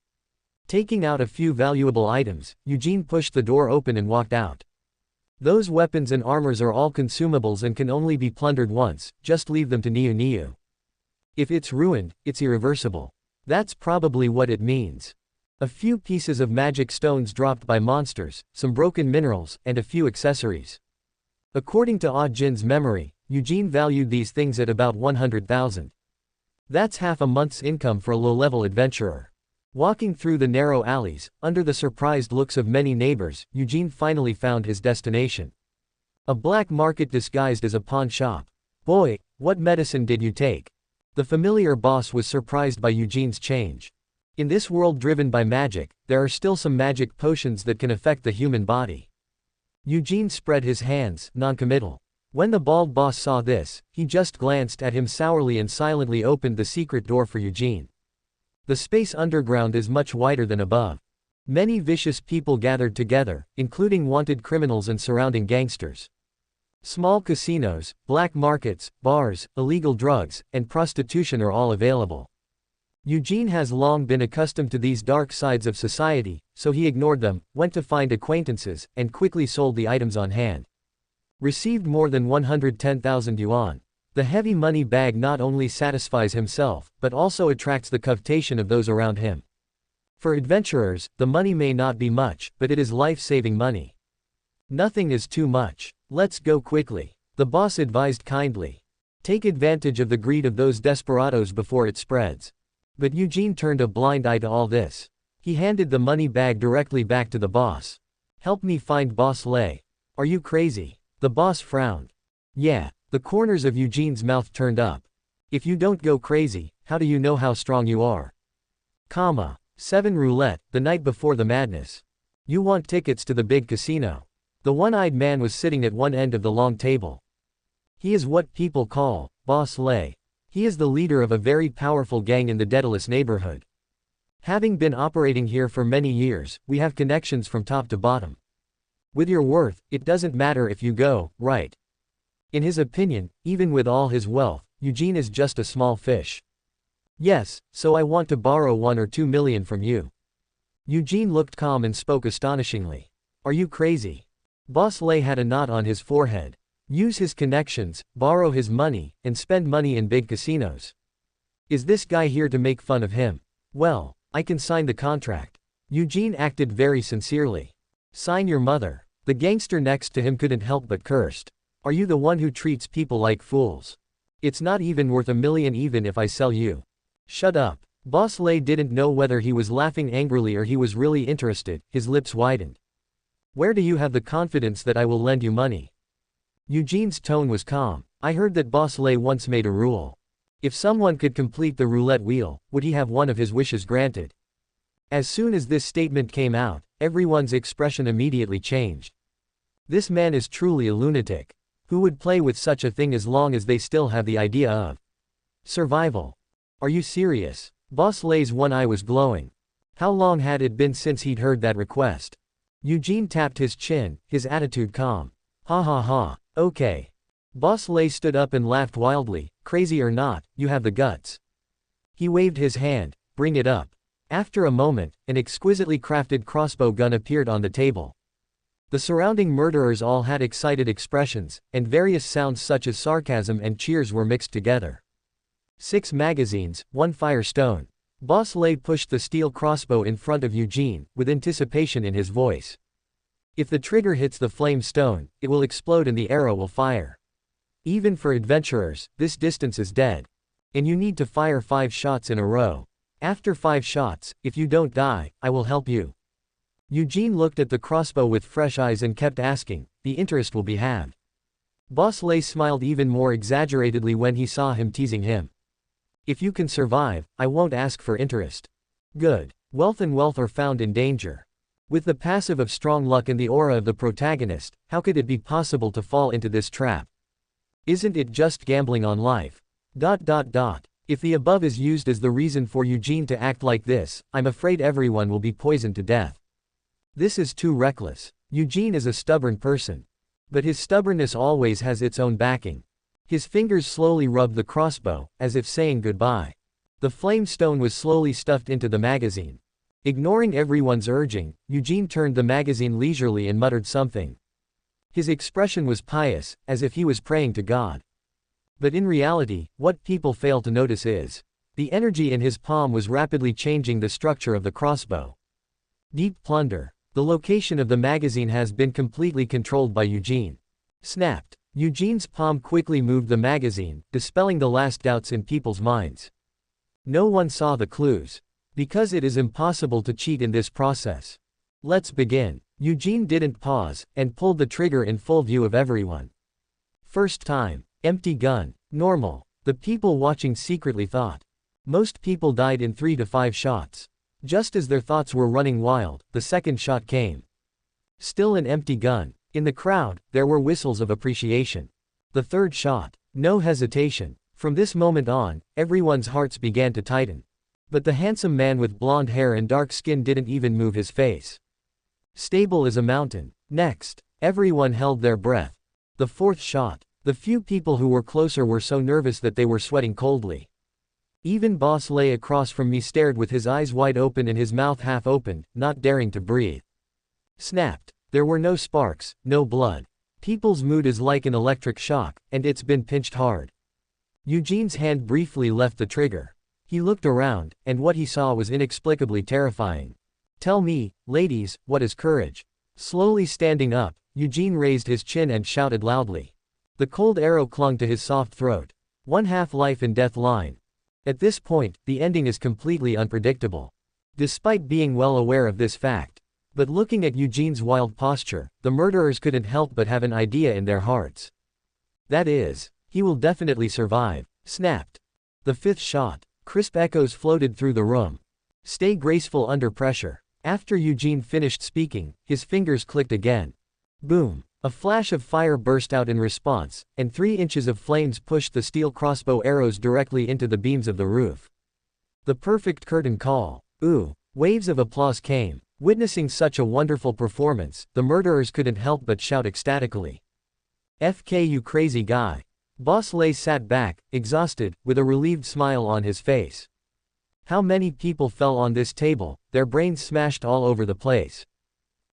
Taking out a few valuable items, Eugene pushed the door open and walked out. Those weapons and armors are all consumables and can only be plundered once, just leave them to Niu. If it's ruined, it's irreversible. That's probably what it means. A few pieces of magic stones dropped by monsters, some broken minerals, and a few accessories. According to Ajin's memory, Eugene valued these things at about 100,000. That's half a month's income for a low-level adventurer. Walking through the narrow alleys, under the surprised looks of many neighbors, Eugene finally found his destination. A black market disguised as a pawn shop. Boy, what medicine did you take? The familiar boss was surprised by Eugene's change. In this world driven by magic, there are still some magic potions that can affect the human body. Eugene spread his hands, non-committal. When the bald boss saw this, he just glanced at him sourly and silently opened the secret door for Eugene. The space underground is much wider than above. Many vicious people gathered together, including wanted criminals and surrounding gangsters. Small casinos, black markets, bars, illegal drugs, and prostitution are all available. Eugene has long been accustomed to these dark sides of society, so he ignored them, went to find acquaintances, and quickly sold the items on hand. Received more than 110,000 yuan. The heavy money bag not only satisfies himself, but also attracts the covetation of those around him. For adventurers, the money may not be much, but it is life-saving money. Nothing is too much. Let's go quickly. The boss advised kindly. Take advantage of the greed of those desperados before it spreads. But Eugene turned a blind eye to all this. He handed the money bag directly back to the boss. Help me find Boss Lei. Are you crazy? The boss frowned. Yeah. The corners of Eugene's mouth turned up. If you don't go crazy, how do you know how strong you are? 7 roulette, the night before the madness. You want tickets to the big casino. The one-eyed man was sitting at one end of the long table. He is what people call Boss Lei. He is the leader of a very powerful gang in the Daedalus neighborhood. Having been operating here for many years, we have connections from top to bottom. With your worth, it doesn't matter if you go, right? In his opinion, even with all his wealth, Eugene is just a small fish. Yes, so I want to borrow 1 or 2 million from you. Eugene looked calm and spoke astonishingly. Are you crazy? Boss Lei had a knot on his forehead. Use his connections, borrow his money, and spend money in big casinos. Is this guy here to make fun of him? Well, I can sign the contract. Eugene acted very sincerely. Sign your mother. The gangster next to him couldn't help but cursed. Are you the one who treats people like fools? It's not even worth 1 million even if I sell you. Shut up. Boss Lei didn't know whether he was laughing angrily or he was really interested, his lips widened. Where do you have the confidence that I will lend you money? Eugene's tone was calm. I heard that Boss Lei once made a rule. If someone could complete the roulette wheel, would he have one of his wishes granted? As soon as this statement came out, everyone's expression immediately changed. This man is truly a lunatic. Who would play with such a thing as long as they still have the idea of survival? Are you serious? Boss Lei's one eye was glowing. How long had it been since he'd heard that request? Eugene tapped his chin, his attitude calm. Ha ha ha. Okay. Boss Lei stood up and laughed wildly. Crazy or not, you have the guts. He waved his hand. Bring it up. After a moment, an exquisitely crafted crossbow gun appeared on the table. The surrounding murderers all had excited expressions, and various sounds such as sarcasm and cheers were mixed together. 6 magazines, 1 firestone. Boss Lei pushed the steel crossbow in front of Eugene, with anticipation in his voice. If the trigger hits the flame stone, it will explode and the arrow will fire. Even for adventurers, this distance is dead. And you need to fire 5 shots in a row. After 5 shots, if you don't die, I will help you. Eugene looked at the crossbow with fresh eyes and kept asking, the interest will be halved. Boss Lei smiled even more exaggeratedly when he saw him teasing him. If you can survive, I won't ask for interest. Good. Wealth and wealth are found in danger. With the passive of strong luck and the aura of the protagonist, how could it be possible to fall into this trap? Isn't it just gambling on life? If the above is used as the reason for Eugene to act like this, I'm afraid everyone will be poisoned to death. This is too reckless. Eugene is a stubborn person. But his stubbornness always has its own backing. His fingers slowly rubbed the crossbow, as if saying goodbye. The flame stone was slowly stuffed into the magazine. Ignoring everyone's urging, Eugene turned the magazine leisurely and muttered something. His expression was pious, as if he was praying to God. But in reality, what people fail to notice is, the energy in his palm was rapidly changing the structure of the crossbow. Deep plunder. The location of the magazine has been completely controlled by Eugene. Snapped. Eugene's palm quickly moved the magazine, dispelling the last doubts in people's minds. No one saw the clues. Because it is impossible to cheat in this process. Let's begin. Eugene didn't pause, and pulled the trigger in full view of everyone. First time. Empty gun. Normal. The people watching secretly thought. Most people died in 3 to 5 shots. Just as their thoughts were running wild, the second shot came. Still an empty gun. In the crowd, there were whistles of appreciation. The third shot. No hesitation. From this moment on, everyone's hearts began to tighten. But the handsome man with blonde hair and dark skin didn't even move his face. Stable as a mountain. Next. Everyone held their breath. The fourth shot. The few people who were closer were so nervous that they were sweating coldly. Even Boss lay across from me stared with his eyes wide open and his mouth half opened, not daring to breathe. Snapped. There were no sparks, no blood. People's mood is like an electric shock, and it's been pinched hard. Eugene's hand briefly left the trigger. He looked around, and what he saw was inexplicably terrifying. Tell me, ladies, what is courage? Slowly standing up, Eugene raised his chin and shouted loudly. The cold arrow clung to his soft throat. One half life and death line. At this point, the ending is completely unpredictable. Despite being well aware of this fact. But looking at Eugene's wild posture, the murderers couldn't help but have an idea in their hearts. That is, he will definitely survive. Snapped. The fifth shot. Crisp echoes floated through the room. Stay graceful under pressure. After Eugene finished speaking, his fingers clicked again. Boom. A flash of fire burst out in response, and 3 inches of flames pushed the steel crossbow arrows directly into the beams of the roof. The perfect curtain call. Ooh. Waves of applause came. Witnessing such a wonderful performance, the murderers couldn't help but shout ecstatically. FK you crazy guy. Boss Lay sat back, exhausted, with a relieved smile on his face. How many people fell on this table, their brains smashed all over the place.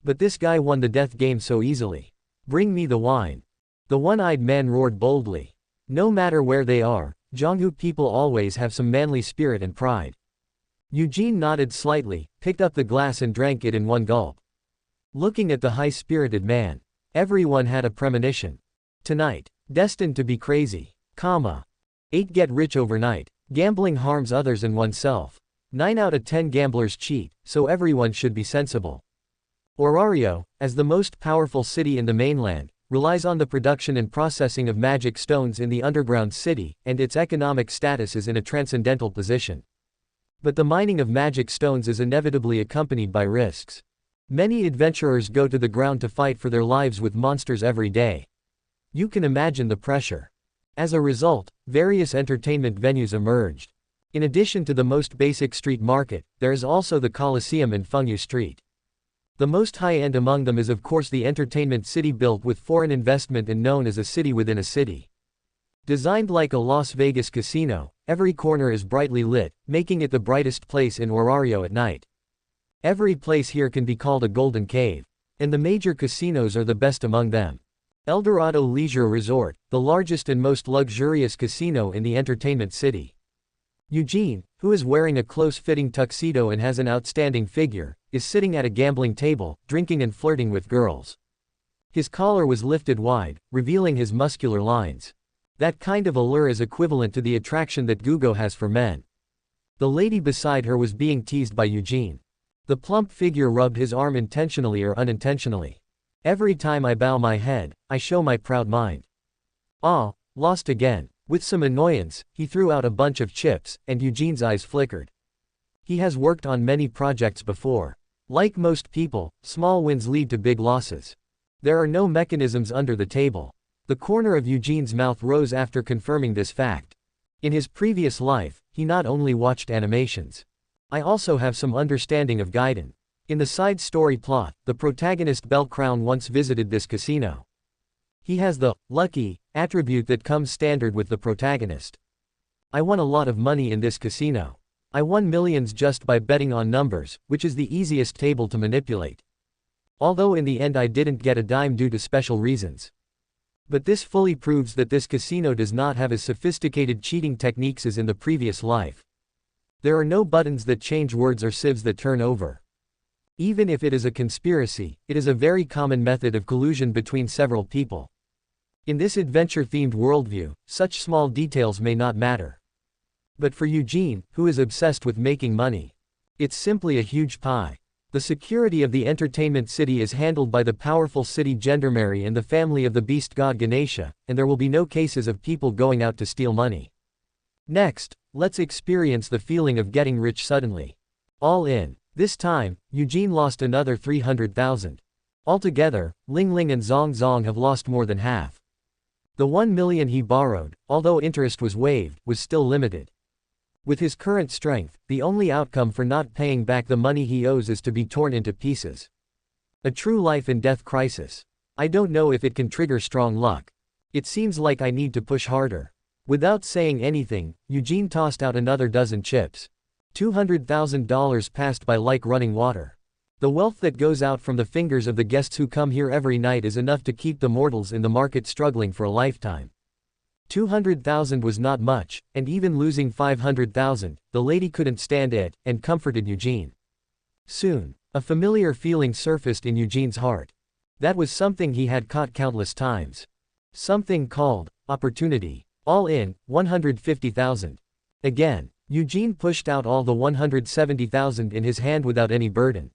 But this guy won the death game so easily. Bring me the wine. The one-eyed man roared boldly. No matter where they are, Jianghu people always have some manly spirit and pride. Eugene nodded slightly, picked up the glass and drank it in one gulp. Looking at the high-spirited man, everyone had a premonition. Tonight, destined to be crazy. 8 get rich overnight. Gambling harms others and oneself. 9 out of 10 gamblers cheat, so everyone should be sensible. Orario, as the most powerful city in the mainland, relies on the production and processing of magic stones in the underground city, and its economic status is in a transcendental position. But the mining of magic stones is inevitably accompanied by risks. Many adventurers go to the ground to fight for their lives with monsters every day. You can imagine the pressure. As a result, various entertainment venues emerged. In addition to the most basic street market, there is also the Colosseum in Fengyu Street. The most high-end among them is of course the entertainment city built with foreign investment and known as a city within a city. Designed like a Las Vegas casino, every corner is brightly lit, making it the brightest place in Orario at night. Every place here can be called a golden cave. And the major casinos are the best among them. Eldorado Leisure Resort, the largest and most luxurious casino in the entertainment city. Eugene, who is wearing a close-fitting tuxedo and has an outstanding figure, is sitting at a gambling table, drinking and flirting with girls. His collar was lifted wide, revealing his muscular lines. That kind of allure is equivalent to the attraction that Gugo has for men. The lady beside her was being teased by Eugene. The plump figure rubbed his arm intentionally or unintentionally. Every time I bow my head, I show my proud mind. Ah, lost again. With some annoyance, he threw out a bunch of chips, and Eugene's eyes flickered. He has worked on many projects before. Like most people, small wins lead to big losses. There are no mechanisms under the table. The corner of Eugene's mouth rose after confirming this fact. In his previous life, he not only watched animations. I also have some understanding of Gaiden. In the side story plot, the protagonist Belcrown once visited this casino. He has the lucky attribute that comes standard with the protagonist. I won a lot of money in this casino. I won millions just by betting on numbers, which is the easiest table to manipulate. Although in the end I didn't get a dime due to special reasons. But this fully proves that this casino does not have as sophisticated cheating techniques as in the previous life. There are no buttons that change words or sieves that turn over. Even if it is a conspiracy, it is a very common method of collusion between several people. In this adventure-themed worldview, such small details may not matter. But for Eugene, who is obsessed with making money, it's simply a huge pie. The security of the entertainment city is handled by the powerful city gendarmerie and the family of the beast god Ganesha, and there will be no cases of people going out to steal money. Next, let's experience the feeling of getting rich suddenly. All in. This time, Eugene lost another 300,000. Altogether, Ling Ling and Zong Zong have lost more than half. The 1 million he borrowed, although interest was waived, was still limited. With his current strength, the only outcome for not paying back the money he owes is to be torn into pieces. A true life and death crisis. I don't know if it can trigger strong luck. It seems like I need to push harder. Without saying anything, Eugene tossed out another dozen chips. $200,000 passed by like running water. The wealth that goes out from the fingers of the guests who come here every night is enough to keep the mortals in the market struggling for a lifetime. 200,000 was not much, and even losing 500,000, the lady couldn't stand it, and comforted Eugene. Soon, a familiar feeling surfaced in Eugene's heart. That was something he had caught countless times. Something called opportunity. All in, 150,000. Again, Eugene pushed out all the 170,000 in his hand without any burden.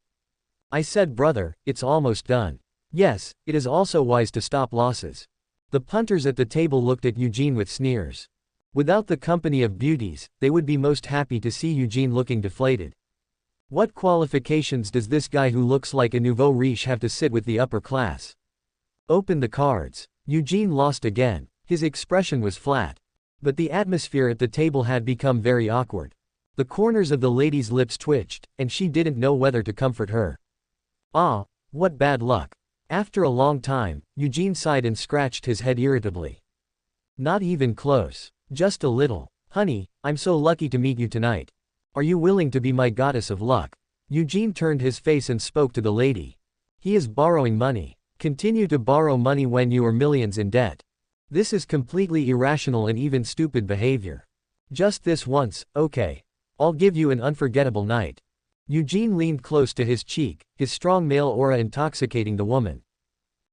I said, brother, it's almost done. Yes, it is also wise to stop losses. The punters at the table looked at Eugene with sneers. Without the company of beauties, they would be most happy to see Eugene looking deflated. What qualifications does this guy who looks like a nouveau riche have to sit with the upper class? Open the cards. Eugene lost again. His expression was flat. But the atmosphere at the table had become very awkward. The corners of the lady's lips twitched, and she didn't know whether to comfort her. Ah, what bad luck. After a long time, Eugene sighed and scratched his head irritably. Not even close. Just a little. Honey, I'm so lucky to meet you tonight. Are you willing to be my goddess of luck? Eugene turned his face and spoke to the lady. He is borrowing money. Continue to borrow money when you are millions in debt. This is completely irrational and even stupid behavior. Just this once, okay. I'll give you an unforgettable night. Eugene leaned close to his cheek, his strong male aura intoxicating the woman.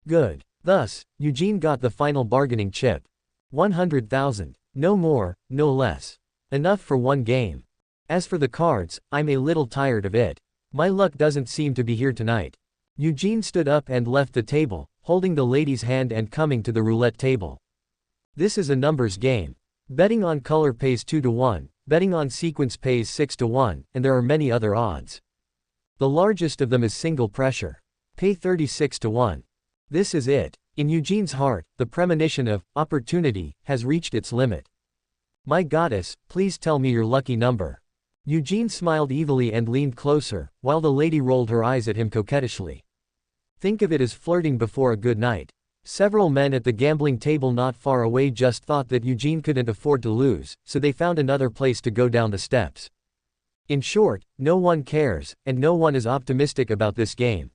Good. Thus, Eugene got the final bargaining chip. 100,000. No more, no less. Enough for one game. As for the cards, I'm a little tired of it. My luck doesn't seem to be here tonight. Eugene stood up and left the table, holding the lady's hand and coming to the roulette table. This is a numbers game. Betting on color pays 2 to 1, betting on sequence pays 6 to 1, and there are many other odds. The largest of them is single pressure. Pay 36 to 1. This is it. In Eugene's heart, the premonition of opportunity has reached its limit. My goddess, please tell me your lucky number. Eugene smiled evilly and leaned closer, while the lady rolled her eyes at him coquettishly. Think of it as flirting before a good night. Several men at the gambling table not far away just thought that Eugene couldn't afford to lose, so they found another place to go down the steps. In short, no one cares, and no one is optimistic about this game.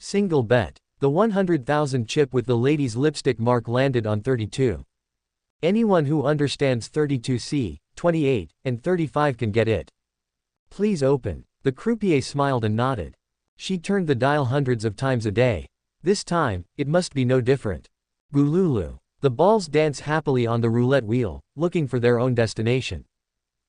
Single bet. The 100,000 chip with the lady's lipstick mark landed on 32. Anyone who understands 32C, 28, and 35 can get it. Please open. The croupier smiled and nodded. She turned the dial hundreds of times a day. This time, it must be no different. Gululu. The balls dance happily on the roulette wheel, looking for their own destination.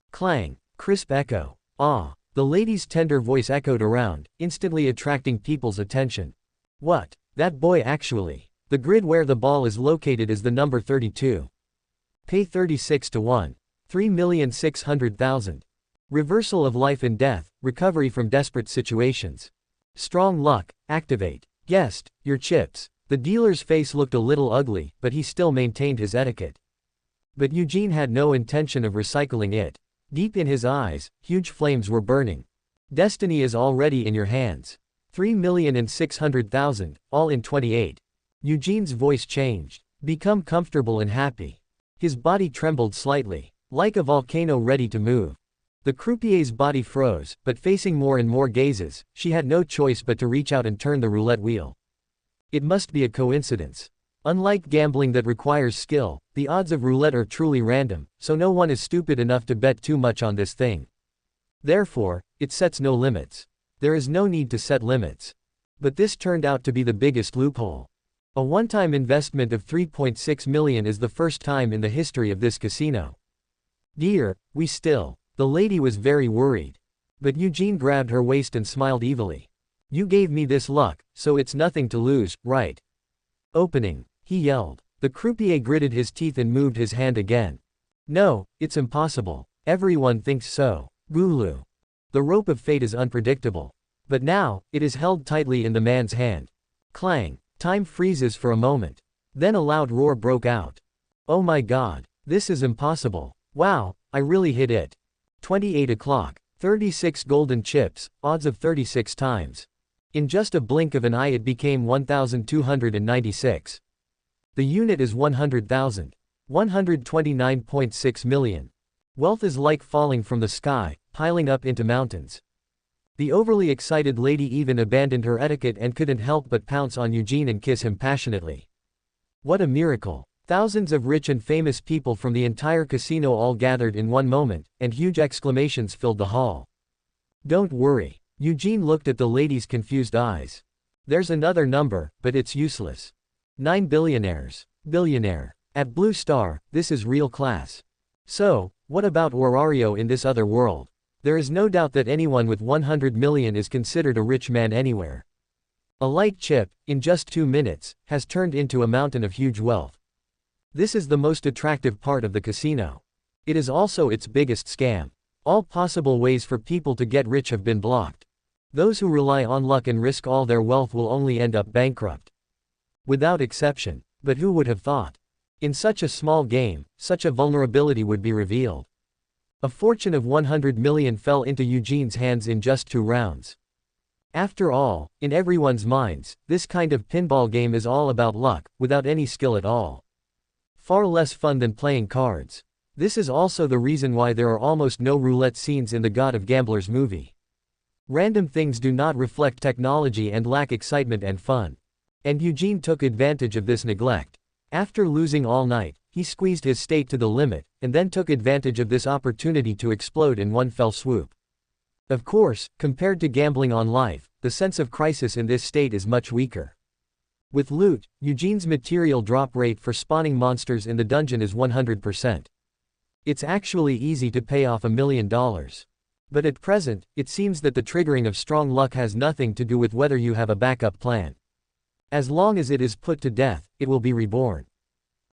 Clang. Crisp echo. Ah. The lady's tender voice echoed around, instantly attracting people's attention. What? That boy actually. The grid where the ball is located is the number 32. Pay 36 to 1. 3,600,000. Reversal of life and death, recovery from desperate situations. Strong luck, activate. Guessed, your chips. The dealer's face looked a little ugly, but he still maintained his etiquette. But Eugene had no intention of recycling it. Deep in his eyes, huge flames were burning. Destiny is already in your hands. 3,600,000, all in 28. Eugene's voice changed. Become comfortable and happy. His body trembled slightly, like a volcano ready to move. The croupier's body froze, but facing more and more gazes, she had no choice but to reach out and turn the roulette wheel. It must be a coincidence. Unlike gambling that requires skill, the odds of roulette are truly random, so no one is stupid enough to bet too much on this thing. Therefore, it sets no limits. There is no need to set limits. But this turned out to be the biggest loophole. A one-time investment of 3.6 million is the first time in the history of this casino. Dear, we still. The lady was very worried. But Eugene grabbed her waist and smiled evilly. You gave me this luck, so it's nothing to lose, right? Opening, he yelled. The croupier gritted his teeth and moved his hand again. No, it's impossible. Everyone thinks so. Gulu. The rope of fate is unpredictable. But now, it is held tightly in the man's hand. Clang. Time freezes for a moment. Then a loud roar broke out. Oh my god. This is impossible. Wow, I really hit it. 28 o'clock. 36 golden chips, odds of 36 times. In just a blink of an eye it became 1,296. The unit is 100,000. 129.6 million. Wealth is like falling from the sky, piling up into mountains. The overly excited lady even abandoned her etiquette and couldn't help but pounce on Eugene and kiss him passionately. What a miracle. Thousands of rich and famous people from the entire casino all gathered in one moment, and huge exclamations filled the hall. Don't worry. Eugene looked at the lady's confused eyes. There's another number, but it's useless. 9 billionaires. Billionaire. At Blue Star, this is real class. So, what about Warario in this other world? There is no doubt that anyone with 100 million is considered a rich man anywhere. A light chip, in just 2 minutes, has turned into a mountain of huge wealth. This is the most attractive part of the casino. It is also its biggest scam. All possible ways for people to get rich have been blocked. Those who rely on luck and risk all their wealth will only end up bankrupt. Without exception. But who would have thought? In such a small game, such a vulnerability would be revealed. A fortune of 100 million fell into Eugene's hands in just 2 rounds. After all, in everyone's minds, this kind of pinball game is all about luck, without any skill at all. Far less fun than playing cards. This is also the reason why there are almost no roulette scenes in the God of Gamblers movie. Random things do not reflect technology and lack excitement and fun. And Eugene took advantage of this neglect. After losing all night, he squeezed his state to the limit, and then took advantage of this opportunity to explode in one fell swoop. Of course, compared to gambling on life, the sense of crisis in this state is much weaker. With loot, Eugene's material drop rate for spawning monsters in the dungeon is 100%. It's actually easy to pay off $1 million. But at present, it seems that the triggering of strong luck has nothing to do with whether you have a backup plan. As long as it is put to death, it will be reborn.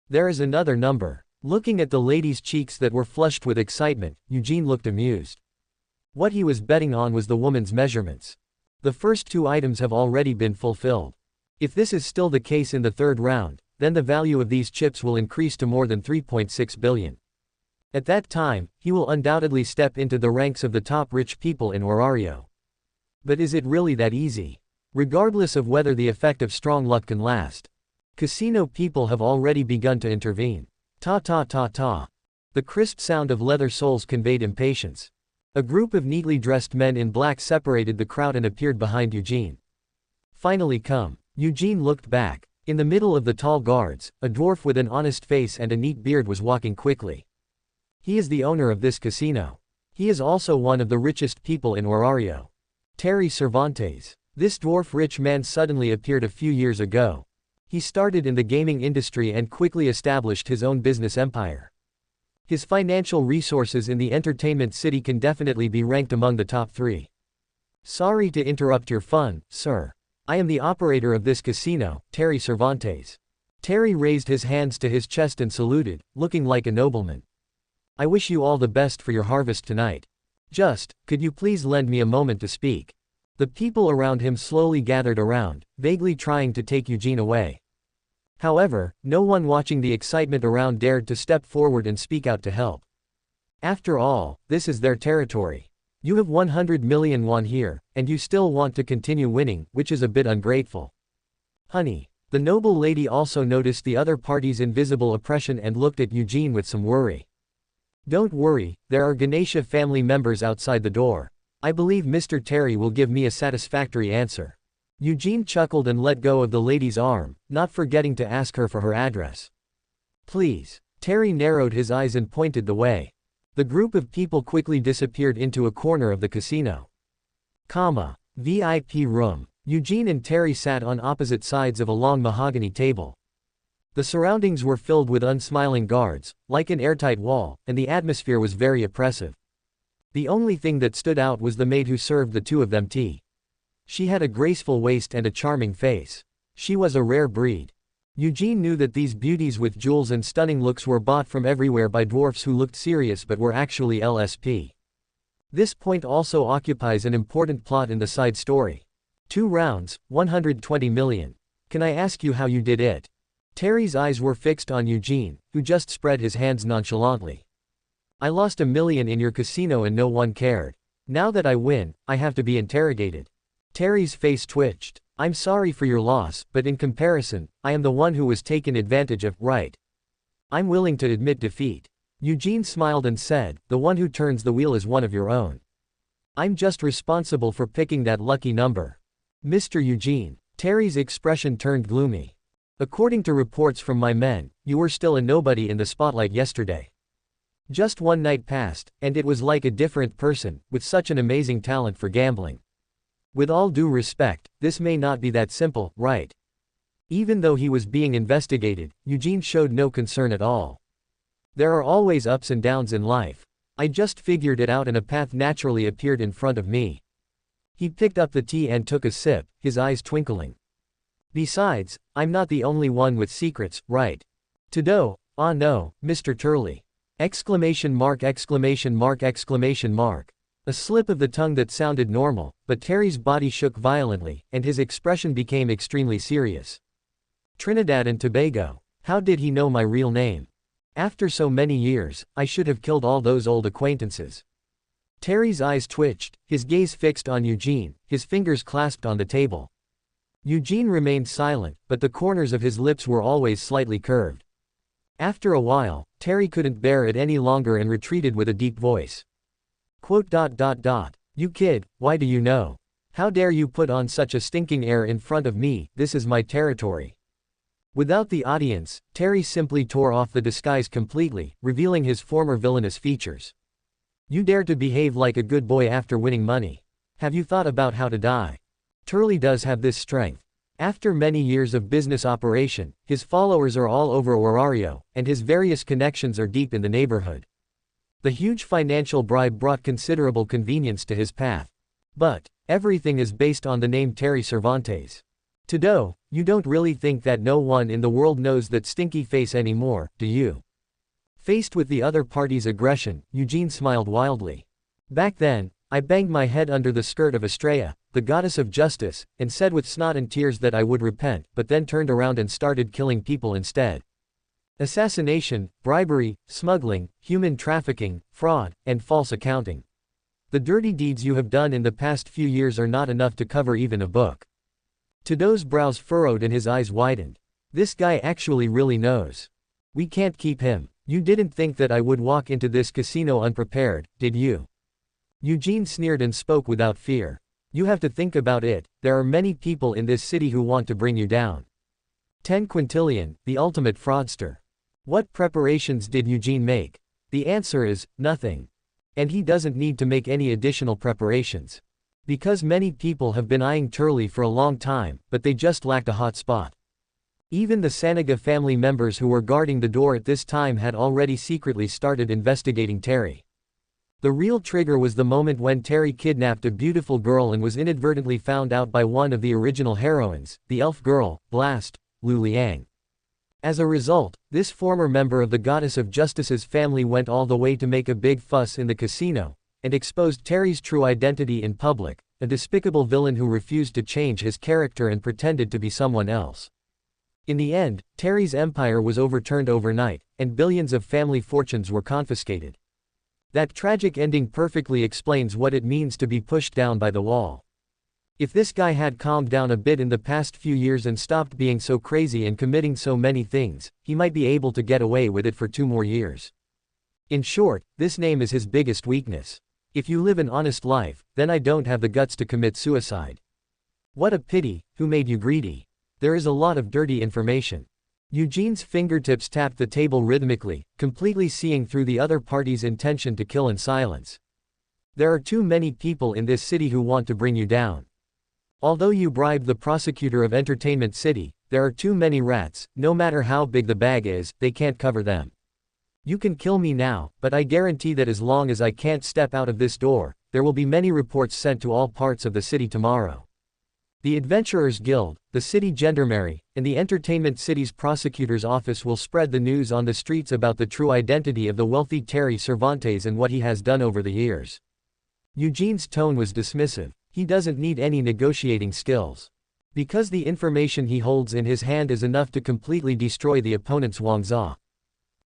There is another number. Looking at the lady's cheeks that were flushed with excitement, Eugene looked amused. What he was betting on was the woman's measurements. The first 2 items have already been fulfilled. If this is still the case in the 3rd round, then the value of these chips will increase to more than 3.6 billion. At that time, he will undoubtedly step into the ranks of the top rich people in Warario. But is it really that easy? Regardless of whether the effect of strong luck can last. Casino people have already begun to intervene. Ta ta ta ta. The crisp sound of leather soles conveyed impatience. A group of neatly dressed men in black separated the crowd and appeared behind Eugene. Finally come. Eugene looked back. In the middle of the tall guards, a dwarf with an honest face and a neat beard was walking quickly. He is the owner of this casino. He is also one of the richest people in Warario. Terry Cervantes. This dwarf rich man suddenly appeared a few years ago. He started in the gaming industry and quickly established his own business empire. His financial resources in the entertainment city can definitely be ranked among the top 3. Sorry to interrupt your fun, sir. I am the operator of this casino, Terry Cervantes. Terry raised his hands to his chest and saluted, looking like a nobleman. I wish you all the best for your harvest tonight. Could you please lend me a moment to speak? The people around him slowly gathered around, vaguely trying to take Eugene away. However, no one watching the excitement around dared to step forward and speak out to help. After all, this is their territory. You have 100 million won here, and you still want to continue winning, which is a bit ungrateful. Honey. The noble lady also noticed the other party's invisible oppression and looked at Eugene with some worry. Don't worry, there are Ganesha family members outside the door. I believe Mr. Terry will give me a satisfactory answer. Eugene chuckled and let go of the lady's arm, not forgetting to ask her for her address. Please. Terry narrowed his eyes and pointed the way. The group of people quickly disappeared into a corner of the casino. VIP room. Eugene and Terry sat on opposite sides of a long mahogany table. The surroundings were filled with unsmiling guards, like an airtight wall, and the atmosphere was very oppressive. The only thing that stood out was the maid who served the 2 of them tea. She had a graceful waist and a charming face. She was a rare breed. Eugene knew that these beauties with jewels and stunning looks were bought from everywhere by dwarfs who looked serious but were actually LSP. This point also occupies an important plot in the side story. 2 rounds, 120 million. Can I ask you how you did it? Terry's eyes were fixed on Eugene, who just spread his hands nonchalantly. I lost $1 million in your casino and no one cared. Now that I win, I have to be interrogated. Terry's face twitched. I'm sorry for your loss, but in comparison, I am the one who was taken advantage of, right? I'm willing to admit defeat. Eugene smiled and said, the one who turns the wheel is one of your own. I'm just responsible for picking that lucky number. Mr. Eugene. Terry's expression turned gloomy. According to reports from my men, you were still a nobody in the spotlight yesterday. Just one night passed, and it was like a different person, with such an amazing talent for gambling. With all due respect, this may not be that simple, right? Even though he was being investigated, Eugene showed no concern at all. There are always ups and downs in life. I just figured it out and a path naturally appeared in front of me. He picked up the tea and took a sip, his eyes twinkling. Besides, I'm not the only one with secrets, right? Todo, ah no, Mr. Turley! Exclamation mark exclamation mark exclamation mark. A slip of the tongue that sounded normal, but Terry's body shook violently, and his expression became extremely serious. Trinidad and Tobago. How did he know my real name? After so many years, I should have killed all those old acquaintances. Terry's eyes twitched, his gaze fixed on Eugene, his fingers clasped on the table. Eugene remained silent, but the corners of his lips were always slightly curved. After a while, Terry couldn't bear it any longer and retreated with a deep voice. You kid, why do you know? How dare you put on such a stinking air in front of me, this is my territory. Without the audience, Terry simply tore off the disguise completely, revealing his former villainous features. You dare to behave like a good boy after winning money. Have you thought about how to die? Turley does have this strength. After many years of business operation, his followers are all over Orario, and his various connections are deep in the neighborhood. The huge financial bribe brought considerable convenience to his path. But everything is based on the name Terry Cervantes. Todo, you don't really think that no one in the world knows that stinky face anymore, do you? Faced with the other party's aggression, Eugene smiled wildly. Back then, I banged my head under the skirt of Estrella, the goddess of justice, and said with snot and tears that I would repent, but then turned around and started killing people instead. Assassination, bribery, smuggling, human trafficking, fraud, and false accounting. The dirty deeds you have done in the past few years are not enough to cover even a book. Todo's brows furrowed and his eyes widened. This guy actually really knows. We can't keep him. You didn't think that I would walk into this casino unprepared, did you? Eugene sneered and spoke without fear. You have to think about it, there are many people in this city who want to bring you down. 10 quintillion, the ultimate fraudster. What preparations did Eugene make? The answer is, nothing. And he doesn't need to make any additional preparations. Because many people have been eyeing Turley for a long time, but they just lacked a hot spot. Even the Sanaga family members who were guarding the door at this time had already secretly started investigating Terry. The real trigger was the moment when Terry kidnapped a beautiful girl and was inadvertently found out by one of the original heroines, the elf girl, Blast, Lu Liang. As a result, this former member of the Goddess of Justice's family went all the way to make a big fuss in the casino, and exposed Terry's true identity in public, a despicable villain who refused to change his character and pretended to be someone else. In the end, Terry's empire was overturned overnight, and billions of family fortunes were confiscated. That tragic ending perfectly explains what it means to be pushed down by the wall. If this guy had calmed down a bit in the past few years and stopped being so crazy and committing so many things, he might be able to get away with it for 2 more years. In short, this name is his biggest weakness. If you live an honest life, then I don't have the guts to commit suicide. What a pity, who made you greedy? There is a lot of dirty information. Eugene's fingertips tapped the table rhythmically, completely seeing through the other party's intention to kill in silence. There are too many people in this city who want to bring you down. Although you bribed the prosecutor of Entertainment City, there are too many rats, no matter how big the bag is, they can't cover them. You can kill me now, but I guarantee that as long as I can't step out of this door, there will be many reports sent to all parts of the city tomorrow. The Adventurers Guild, the city gendarmerie, and the Entertainment City's prosecutor's office will spread the news on the streets about the true identity of the wealthy Terry Cervantes and what he has done over the years. Eugene's tone was dismissive. He doesn't need any negotiating skills. Because the information he holds in his hand is enough to completely destroy the opponent's Wangzhou.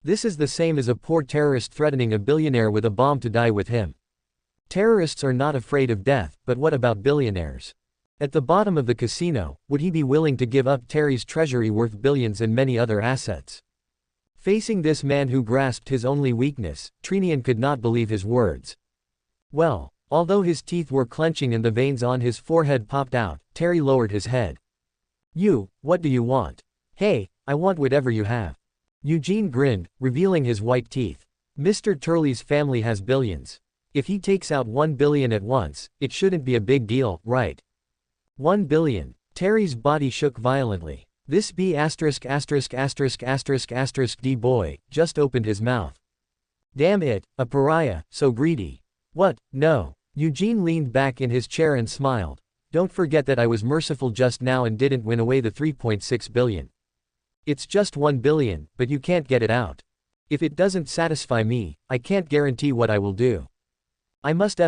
This is the same as a poor terrorist threatening a billionaire with a bomb to die with him. Terrorists are not afraid of death, but what about billionaires? At the bottom of the casino, would he be willing to give up Terry's treasury worth billions and many other assets? Facing this man who grasped his only weakness, Trinian could not believe his words. Well, although his teeth were clenching and the veins on his forehead popped out, Terry lowered his head. What do you want? Hey, I want whatever you have. Eugene grinned, revealing his white teeth. Mr. Turley's family has billions. If he takes out 1 billion at once, it shouldn't be a big deal, right? 1 billion. Terry's body shook violently. This B************ D boy just opened his mouth. Damn it, a pariah, so greedy. What, no. Eugene leaned back in his chair and smiled. Don't forget that I was merciful just now and didn't win away the 3.6 billion. It's just 1 billion, but you can't get it out. If it doesn't satisfy me, I can't guarantee what I will do. I must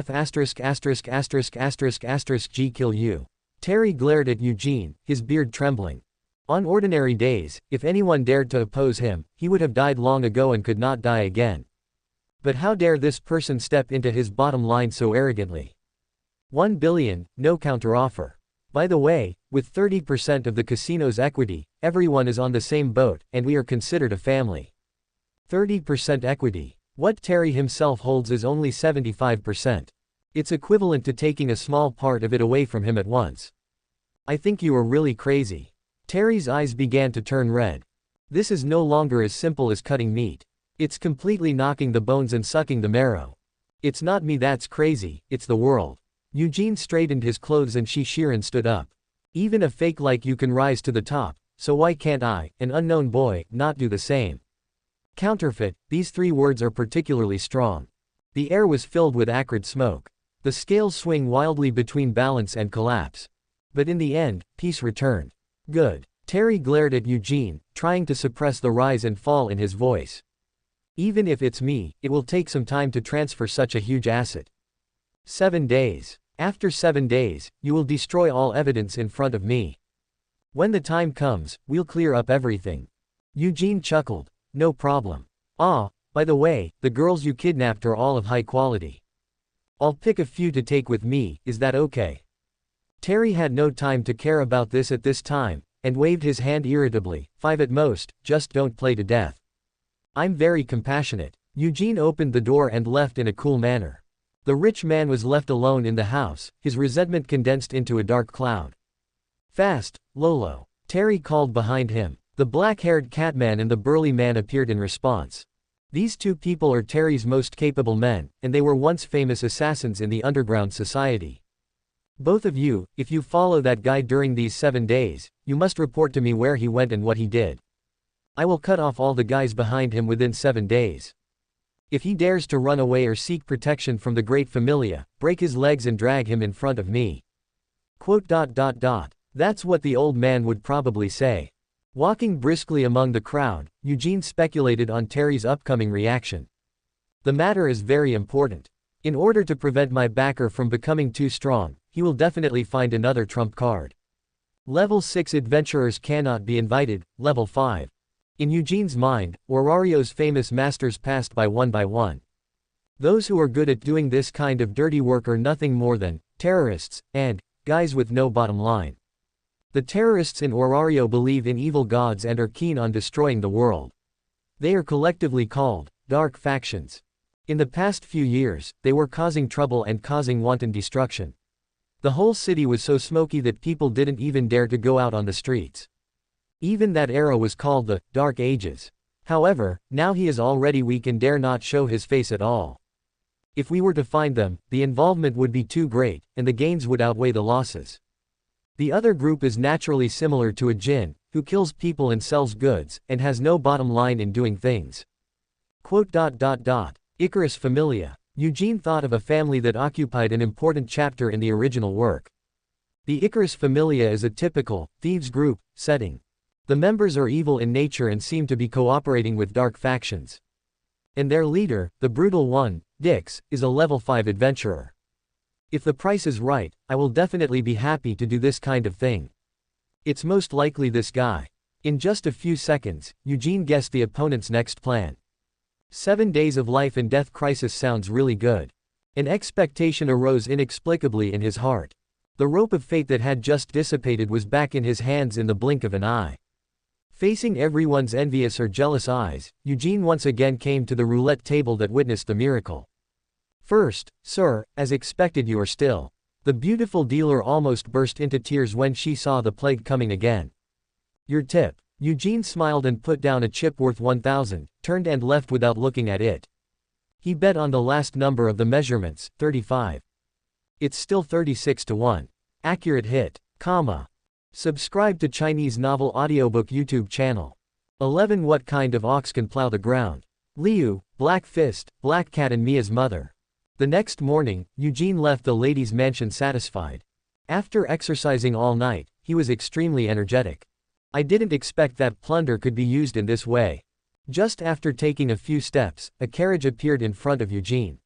G kill you. Terry glared at Eugene, his beard trembling. On ordinary days, if anyone dared to oppose him, he would have died long ago and could not die again. But how dare this person step into his bottom line so arrogantly? 1 billion, no counteroffer. By the way, with 30% of the casino's equity, everyone is on the same boat, and we are considered a family. 30% equity. What Terry himself holds is only 75%. It's equivalent to taking a small part of it away from him at once. I think you are really crazy. Terry's eyes began to turn red. This is no longer as simple as cutting meat. It's completely knocking the bones and sucking the marrow. It's not me that's crazy, it's the world. Eugene straightened his clothes and Shirin stood up. Even a fake like you can rise to the top, so why can't I, an unknown boy, not do the same? Counterfeit, these 3 words are particularly strong. The air was filled with acrid smoke. The scales swing wildly between balance and collapse. But in the end, peace returned. Good. Terry glared at Eugene, trying to suppress the rise and fall in his voice. Even if it's me, it will take some time to transfer such a huge asset. 7 days. After 7 days, you will destroy all evidence in front of me. When the time comes, we'll clear up everything. Eugene chuckled. No problem. By the way, the girls you kidnapped are all of high quality. I'll pick a few to take with me, is that okay? Terry had no time to care about this at this time, and waved his hand irritably. 5 at most, just don't play to death. I'm very compassionate. Eugene opened the door and left in a cool manner. The rich man was left alone in the house, his resentment condensed into a dark cloud. Fast, Lolo. Terry called behind him. The black-haired catman and the burly man appeared in response. These 2 people are Terry's most capable men, and they were once famous assassins in the underground society. Both of you, if you follow that guy during these 7 days, you must report to me where he went and what he did. I will cut off all the guys behind him within 7 days. If he dares to run away or seek protection from the great Familia, break his legs and drag him in front of me. ... That's what the old man would probably say. Walking briskly among the crowd, Eugene speculated on Terry's upcoming reaction. The matter is very important. In order to prevent my backer from becoming too strong, he will definitely find another trump card. Level 6 adventurers cannot be invited, level 5. In Eugene's mind, Orario's famous masters passed by one. Those who are good at doing this kind of dirty work are nothing more than terrorists, and guys with no bottom line. The terrorists in Orario believe in evil gods and are keen on destroying the world. They are collectively called dark factions. In the past few years, they were causing trouble and causing wanton destruction. The whole city was so smoky that people didn't even dare to go out on the streets. Even that era was called the Dark Ages. However, now he is already weak and dare not show his face at all. If we were to find them, the involvement would be too great, and the gains would outweigh the losses. The other group is naturally similar to Ajin, who kills people and sells goods, and has no bottom line in doing things. ... Icarus Familia. Eugene thought of a family that occupied an important chapter in the original work. The Icarus Familia is a typical, thieves group, setting. The members are evil in nature and seem to be cooperating with dark factions. And their leader, the brutal one, Dix, is a level 5 adventurer. If the price is right, I will definitely be happy to do this kind of thing. It's most likely this guy. In just a few seconds, Eugene guessed the opponent's next plan. 7 days of life and death crisis sounds really good. An expectation arose inexplicably in his heart. The rope of fate that had just dissipated was back in his hands in the blink of an eye. Facing everyone's envious or jealous eyes, Eugene once again came to the roulette table that witnessed the miracle. First, sir, as expected you are still. The beautiful dealer almost burst into tears when she saw the plague coming again. Your tip. Eugene smiled and put down a chip worth 1,000, turned and left without looking at it. He bet on the last number of the measurements, 35. It's still 36 to 1. Accurate hit. Subscribe to Chinese Novel Audiobook YouTube channel. 11. What kind of ox can plow the ground? Liu, Black Fist, Black Cat and Mia's mother. The next morning, Eugene left the lady's mansion satisfied. After exercising all night, he was extremely energetic. I didn't expect that plunder could be used in this way. Just after taking a few steps, a carriage appeared in front of Eugene.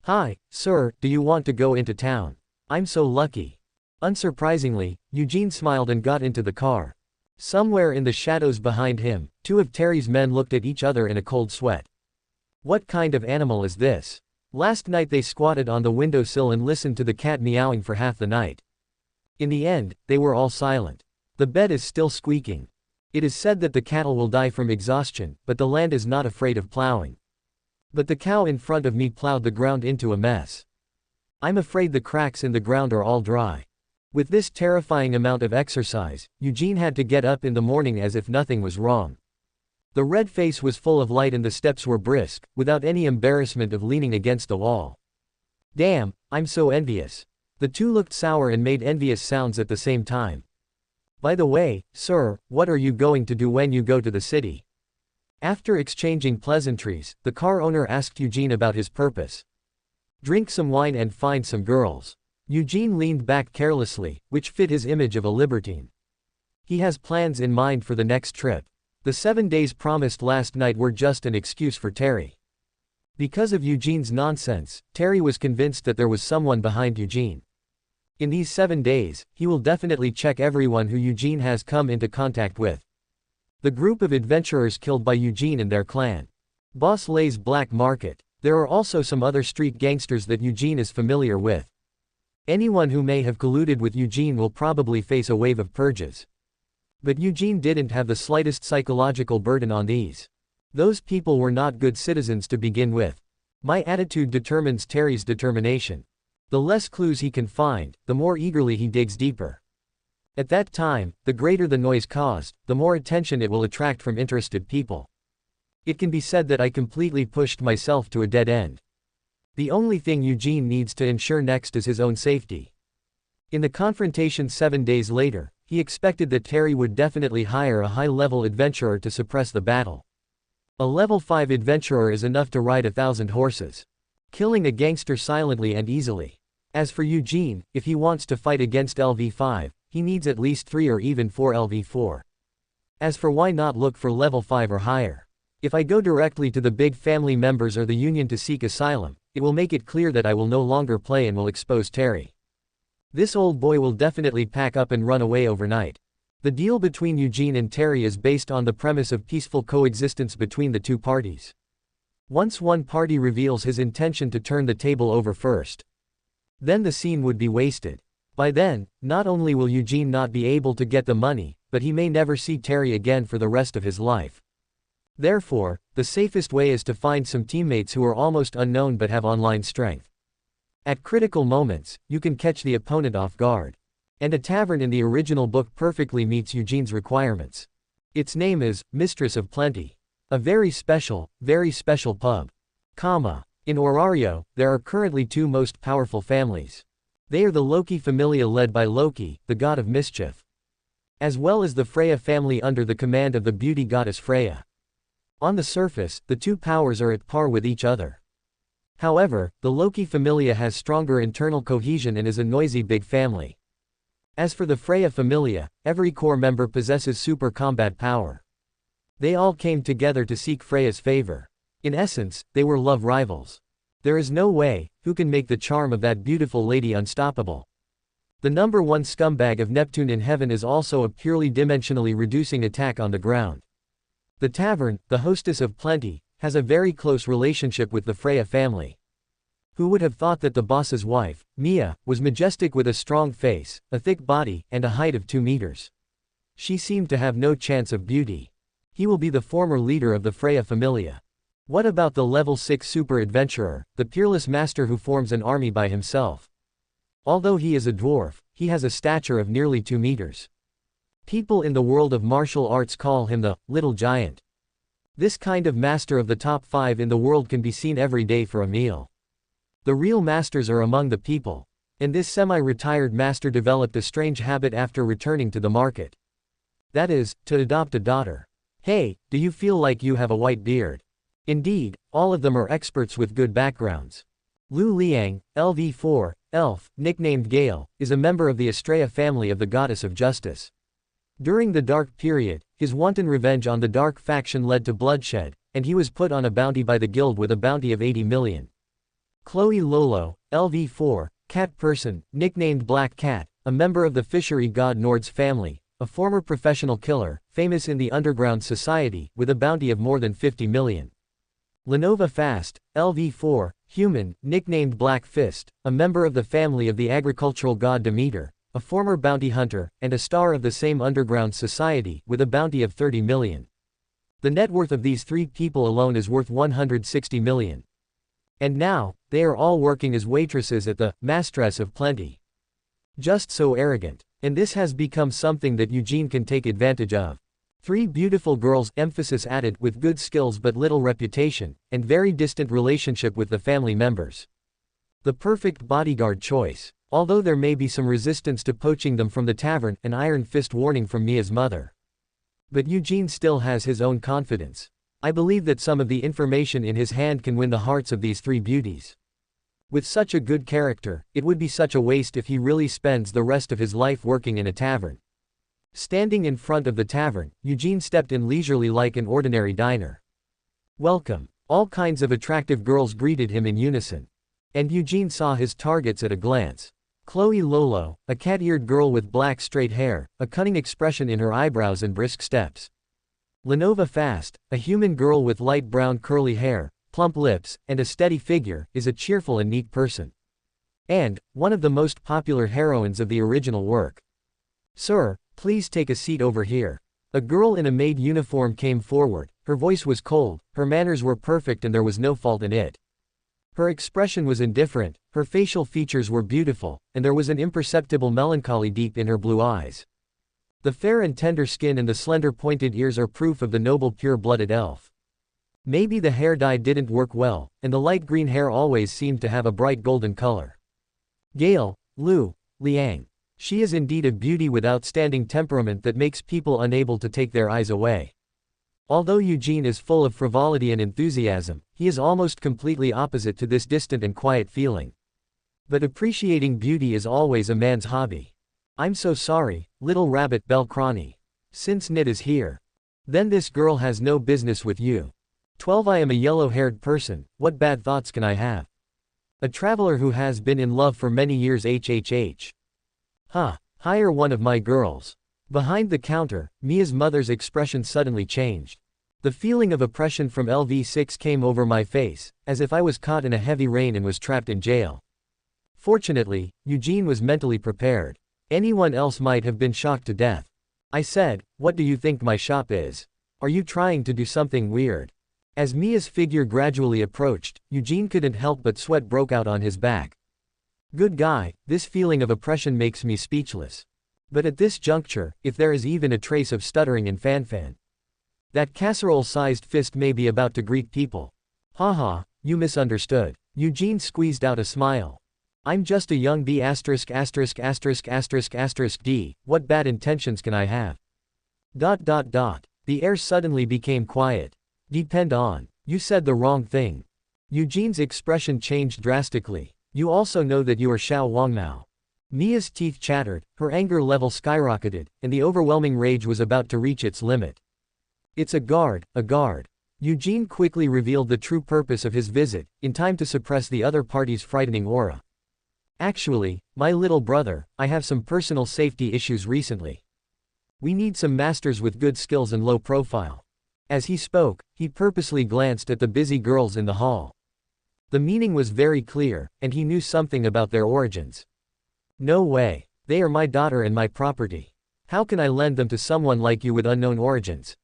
Hi, sir, do you want to go into town? I'm so lucky. Unsurprisingly, Eugene smiled and got into the car. Somewhere in the shadows behind him, two of Terry's men looked at each other in a cold sweat. What kind of animal is this? Last night they squatted on the windowsill and listened to the cat meowing for half the night. In the end, they were all silent. The bed is still squeaking. It is said that the cattle will die from exhaustion, but the land is not afraid of plowing. But the cow in front of me plowed the ground into a mess. I'm afraid the cracks in the ground are all dry. With this terrifying amount of exercise, Eugene had to get up in the morning as if nothing was wrong. The red face was full of light and the steps were brisk, without any embarrassment of leaning against the wall. Damn, I'm so envious. The two looked sour and made envious sounds at the same time. By the way, sir, what are you going to do when you go to the city? After exchanging pleasantries, the car owner asked Eugene about his purpose. Drink some wine and find some girls. Eugene leaned back carelessly, which fit his image of a libertine. He has plans in mind for the next trip. The 7 days promised last night were just an excuse for Terry. Because of Eugene's nonsense, Terry was convinced that there was someone behind Eugene. In these 7 days, he will definitely check everyone who Eugene has come into contact with. The group of adventurers killed by Eugene and their clan. Boss Lay's black market. There are also some other street gangsters that Eugene is familiar with. Anyone who may have colluded with Eugene will probably face a wave of purges. But Eugene didn't have the slightest psychological burden on these. Those people were not good citizens to begin with. My attitude determines Terry's determination. The less clues he can find, the more eagerly he digs deeper. At that time, the greater the noise caused, the more attention it will attract from interested people. It can be said that I completely pushed myself to a dead end. The only thing Eugene needs to ensure next is his own safety. In the confrontation 7 days later, he expected that Terry would definitely hire a high-level adventurer to suppress the battle. A level 5 adventurer is enough to ride 1,000 horses, killing a gangster silently and easily. As for Eugene, if he wants to fight against LV5, he needs at least 3 or even 4 LV4. As for why not look for level 5 or higher? If I go directly to the big family members or the Union to seek asylum, it will make it clear that I will no longer play and will expose Terry. This old boy will definitely pack up and run away overnight. The deal between Eugene and Terry is based on the premise of peaceful coexistence between the two parties. Once one party reveals his intention to turn the table over first, then the scene would be wasted. By then, not only will Eugene not be able to get the money, but he may never see Terry again for the rest of his life. Therefore, the safest way is to find some teammates who are almost unknown but have online strength. At critical moments, you can catch the opponent off guard. And a tavern in the original book perfectly meets Eugene's requirements. Its name is Mistress of Plenty. A very special pub. In Orario, there are currently 2 most powerful families. They are the Loki familia led by Loki, the god of mischief, as well as the Freya family under the command of the beauty goddess Freya. On the surface, the two powers are at par with each other. However, the Loki familia has stronger internal cohesion and is a noisy big family. As for the Freya familia, every core member possesses super combat power. They all came together to seek Freya's favor. In essence, they were love rivals. There is no way, who can make the charm of that beautiful lady unstoppable? The number one scumbag of Neptune in heaven is also a purely dimensionally reducing attack on the ground. The tavern, the hostess of plenty, has a very close relationship with the Freya family. Who would have thought that the boss's wife, Mia, was majestic with a strong face, a thick body, and a height of 2 meters? She seemed to have no chance of beauty. He will be the former leader of the Freya familia. What about the level 6 super adventurer, the peerless master who forms an army by himself? Although he is a dwarf, he has a stature of nearly 2 meters. People in the world of martial arts call him the little giant. This kind of master of the top 5 in the world can be seen every day for a meal. The real masters are among the people. And this semi-retired master developed a strange habit after returning to the market. That is, to adopt a daughter. Hey, do you feel like you have a white beard? Indeed, all of them are experts with good backgrounds. Lu Liang, LV4, elf, nicknamed Gale, is a member of the Estrella family of the goddess of justice. During the Dark Period, his wanton revenge on the Dark faction led to bloodshed, and he was put on a bounty by the guild with a bounty of 80 million. Chloe Lolo, LV4, cat person, nicknamed Black Cat, a member of the fishery god Nord's family, a former professional killer, famous in the underground society, with a bounty of more than 50 million. Lenova Fast, LV4, human, nicknamed Black Fist, a member of the family of the agricultural god Demeter, a former bounty hunter, and a star of the same underground society, with a bounty of 30 million. The net worth of these 3 people alone is worth 160 million. And now, they are all working as waitresses at the Mistress of Plenty. Just so arrogant. And this has become something that Eugene can take advantage of. 3 beautiful girls, emphasis added, with good skills but little reputation, and very distant relationship with the family members. The perfect bodyguard choice. Although there may be some resistance to poaching them from the tavern, an iron fist warning from Mia's mother. But Eugene still has his own confidence. I believe that some of the information in his hand can win the hearts of these 3 beauties. With such a good character, it would be such a waste if he really spends the rest of his life working in a tavern. Standing in front of the tavern, Eugene stepped in leisurely like an ordinary diner. Welcome. All kinds of attractive girls greeted him in unison. And Eugene saw his targets at a glance. Chloe Lolo, a cat-eared girl with black straight hair, a cunning expression in her eyebrows and brisk steps. Lenova Fast, a human girl with light brown curly hair, plump lips, and a steady figure, is a cheerful and neat person. And, one of the most popular heroines of the original work. Sir, please take a seat over here. A girl in a maid uniform came forward, her voice was cold, her manners were perfect and there was no fault in it. Her expression was indifferent, her facial features were beautiful, and there was an imperceptible melancholy deep in her blue eyes. The fair and tender skin and the slender pointed ears are proof of the noble pure-blooded elf. Maybe the hair dye didn't work well, and the light green hair always seemed to have a bright golden color. Gale, Lu Liang. She is indeed a beauty with outstanding temperament that makes people unable to take their eyes away. Although Eugene is full of frivolity and enthusiasm, he is almost completely opposite to this distant and quiet feeling. But appreciating beauty is always a man's hobby. I'm so sorry, little rabbit Belcrani. Since Nit is here. Then this girl has no business with you. 12 I am a yellow-haired person, what bad thoughts can I have? A traveler who has been in love for many years hhh. Huh, hire one of my girls. Behind the counter, Mia's mother's expression suddenly changed. The feeling of oppression from LV6 came over my face, as if I was caught in a heavy rain and was trapped in jail. Fortunately, Eugene was mentally prepared. Anyone else might have been shocked to death. I said, what do you think my shop is? Are you trying to do something weird? As Mia's figure gradually approached, Eugene couldn't help but sweat broke out on his back. Good guy, this feeling of oppression makes me speechless. But at this juncture, if there is even a trace of stuttering in Fanfan, that casserole-sized fist may be about to greet people. Haha, you misunderstood. Eugene squeezed out a smile. I'm just a young D**************, what bad intentions can I have? ... The air suddenly became quiet. Depend on. You said the wrong thing. Eugene's expression changed drastically. You also know that you are Xiao Wangmao. Mia's teeth chattered, her anger level skyrocketed, and the overwhelming rage was about to reach its limit. It's a guard, a guard. Eugene quickly revealed the true purpose of his visit, in time to suppress the other party's frightening aura. Actually, my little brother, I have some personal safety issues recently. We need some masters with good skills and low profile. As he spoke, he purposely glanced at the busy girls in the hall. The meaning was very clear, and he knew something about their origins. No way. They are my daughter and my property. How can I lend them to someone like you with unknown origins?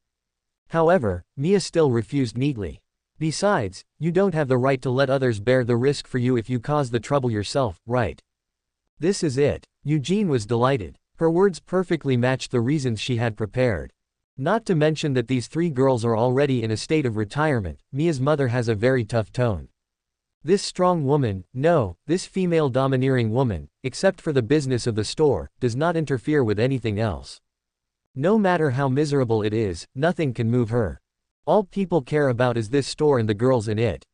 However, Mia still refused neatly. Besides, you don't have the right to let others bear the risk for you if you cause the trouble yourself, right? This is it. Eugene was delighted. Her words perfectly matched the reasons she had prepared. Not to mention that these three girls are already in a state of retirement. Mia's mother has a very tough tone. This strong woman, no, this female domineering woman, except for the business of the store, does not interfere with anything else. No matter how miserable it is, nothing can move her. All people care about is this store and the girls in it.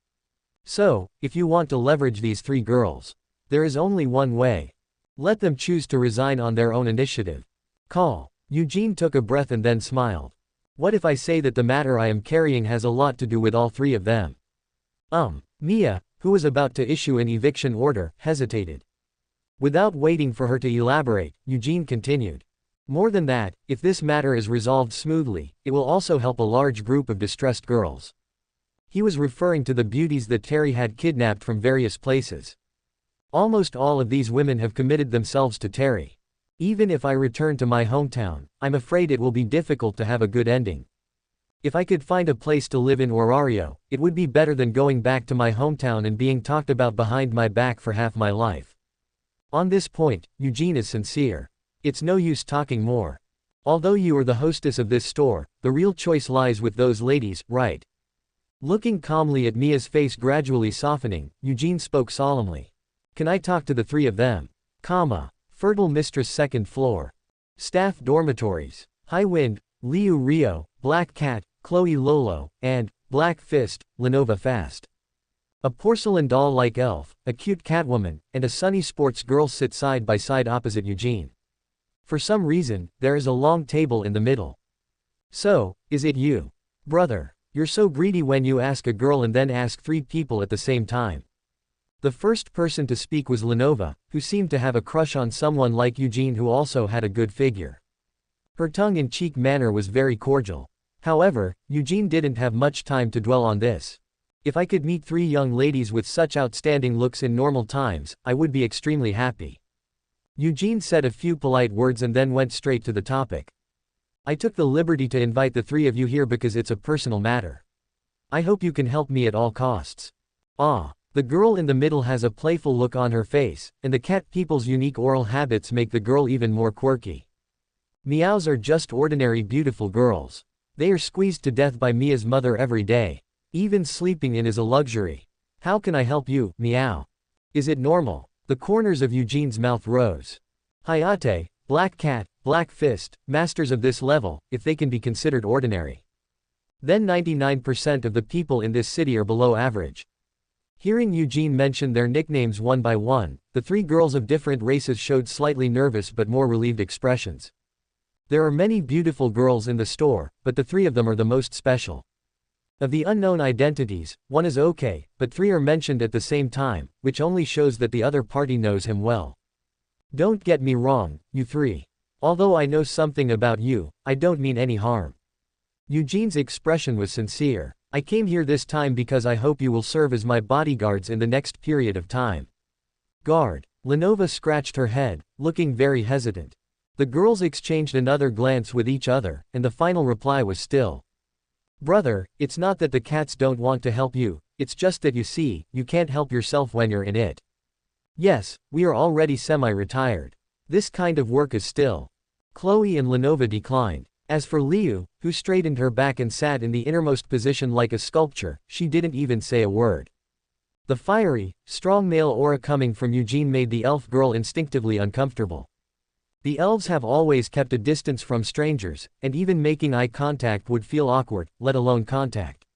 So, if you want to leverage these three girls, there is only one way. Let them choose to resign on their own initiative. Call. Eugene took a breath and then smiled. What if I say that the matter I am carrying has a lot to do with all three of them? Mia, who was about to issue an eviction order, hesitated. Without waiting for her to elaborate, Eugene continued. More than that, if this matter is resolved smoothly, it will also help a large group of distressed girls. He was referring to the beauties that Terry had kidnapped from various places. Almost all of these women have committed themselves to Terry. Even if I return to my hometown, I'm afraid it will be difficult to have a good ending. If I could find a place to live in Orario, it would be better than going back to my hometown and being talked about behind my back for half my life. On this point, Eugene is sincere. It's no use talking more. Although you are the hostess of this store, the real choice lies with those ladies, right? Looking calmly at Mia's face gradually softening, Eugene spoke solemnly. Can I talk to the three of them? Fertile Mistress second floor. Staff dormitories. High Wind, Liu Rio, Black Cat, Chloe Lolo, and Black Fist, Lenova Fast. A porcelain doll-like elf, a cute catwoman, and a sunny sports girl sit side by side opposite Eugene. For some reason, there is a long table in the middle. So, is it you? Brother, you're so greedy when you ask a girl and then ask three people at the same time. The first person to speak was Lenova, who seemed to have a crush on someone like Eugene who also had a good figure. Her tongue-in-cheek manner was very cordial. However, Eugene didn't have much time to dwell on this. If I could meet three young ladies with such outstanding looks in normal times, I would be extremely happy. Eugene said a few polite words and then went straight to the topic. I took the liberty to invite the three of you here because it's a personal matter. I hope you can help me at all costs. The girl in the middle has a playful look on her face, and the cat people's unique oral habits make the girl even more quirky. Meows are just ordinary beautiful girls. They are squeezed to death by Mia's mother every day. Even sleeping in is a luxury. How can I help you, Meow? Is it normal? The corners of Eugene's mouth rose. Hayate, Black Cat, Black Fist, masters of this level, if they can be considered ordinary. Then 99% of the people in this city are below average. Hearing Eugene mention their nicknames one by one, the three girls of different races showed slightly nervous but more relieved expressions. There are many beautiful girls in the store, but the three of them are the most special. Of the unknown identities, one is okay, but three are mentioned at the same time, which only shows that the other party knows him well. Don't get me wrong, you three. Although I know something about you, I don't mean any harm. Eugene's expression was sincere. I came here this time because I hope you will serve as my bodyguards in the next period of time. Guard. Lenova scratched her head, looking very hesitant. The girls exchanged another glance with each other, and the final reply was still. Brother, it's not that the cats don't want to help you, it's just that you see, you can't help yourself when you're in it. Yes, we are already semi-retired. This kind of work is still. Chloe and Lenova declined. As for Liu, who straightened her back and sat in the innermost position like a sculpture, she didn't even say a word. The fiery, strong male aura coming from Eugene made the elf girl instinctively uncomfortable. The elves have always kept a distance from strangers, and even making eye contact would feel awkward, let alone contact.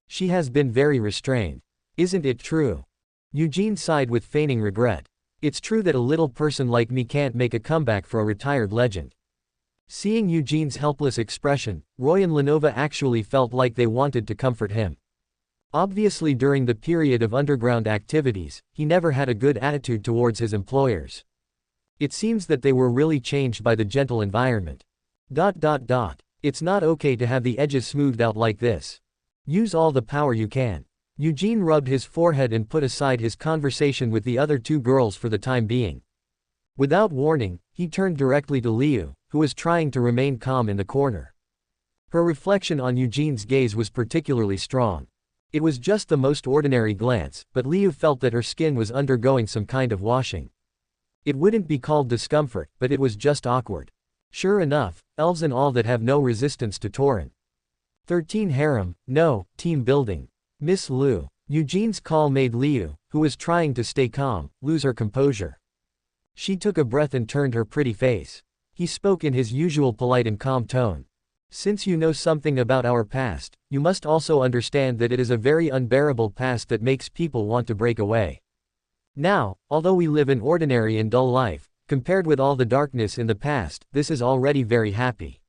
She has been very restrained. Isn't it true? Eugene sighed with feigning regret. It's true that a little person like me can't make a comeback for a retired legend. Seeing Eugene's helpless expression, Roy and Lenova actually felt like they wanted to comfort him. Obviously during the period of underground activities, he never had a good attitude towards his employers. It seems that they were really changed by the gentle environment. It's not okay to have the edges smoothed out like this. Use all the power you can. Eugene rubbed his forehead and put aside his conversation with the other two girls for the time being. Without warning, he turned directly to Liu, who was trying to remain calm in the corner. Her reflection on Eugene's gaze was particularly strong. It was just the most ordinary glance, but Liu felt that her skin was undergoing some kind of washing. It wouldn't be called discomfort, but it was just awkward. Sure enough, elves and all that have no resistance to Tauren. 13 harem, no, team building. Miss Liu. Eugene's call made Liu, who was trying to stay calm, lose her composure. She took a breath and turned her pretty face. He spoke in his usual polite and calm tone. Since you know something about our past, you must also understand that it is a very unbearable past that makes people want to break away. Now, although we live an ordinary and dull life, compared with all the darkness in the past, this is already very happy.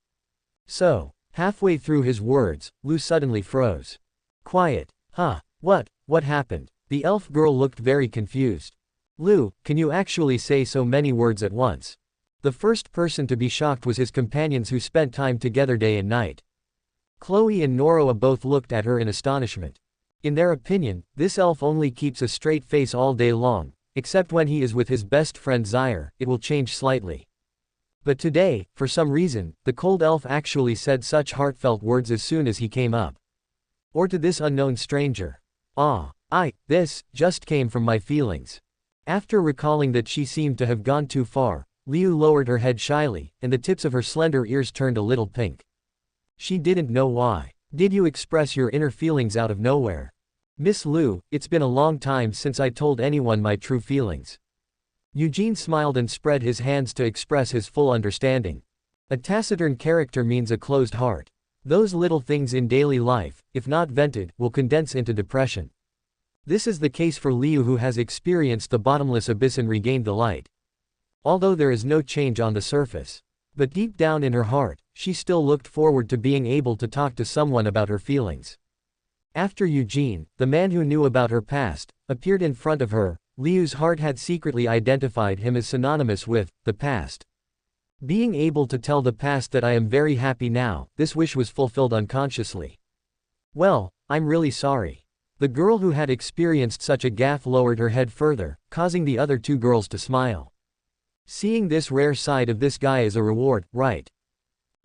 So, halfway through his words, Liu suddenly froze. Quiet. Huh, what happened? The elf girl looked very confused. Liu, can you actually say so many words at once? The first person to be shocked was his companions who spent time together day and night. Chloe and Noroa both looked at her in astonishment. In their opinion, this elf only keeps a straight face all day long, except when he is with his best friend Zaire, it will change slightly. But today, for some reason, the cold elf actually said such heartfelt words as soon as he came up. Or to this unknown stranger. This just came from my feelings. After recalling that she seemed to have gone too far, Liu lowered her head shyly, and the tips of her slender ears turned a little pink. She didn't know why. Did you express your inner feelings out of nowhere? Miss Liu, it's been a long time since I told anyone my true feelings. Eugene smiled and spread his hands to express his full understanding. A taciturn character means a closed heart. Those little things in daily life, if not vented, will condense into depression. This is the case for Liu, who has experienced the bottomless abyss and regained the light. Although there is no change on the surface. But deep down in her heart, she still looked forward to being able to talk to someone about her feelings. After Eugene, the man who knew about her past, appeared in front of her, Liu's heart had secretly identified him as synonymous with the past. Being able to tell the past that I am very happy now, this wish was fulfilled unconsciously. Well, I'm really sorry. The girl who had experienced such a gaffe lowered her head further, causing the other two girls to smile. Seeing this rare side of this guy is a reward, right?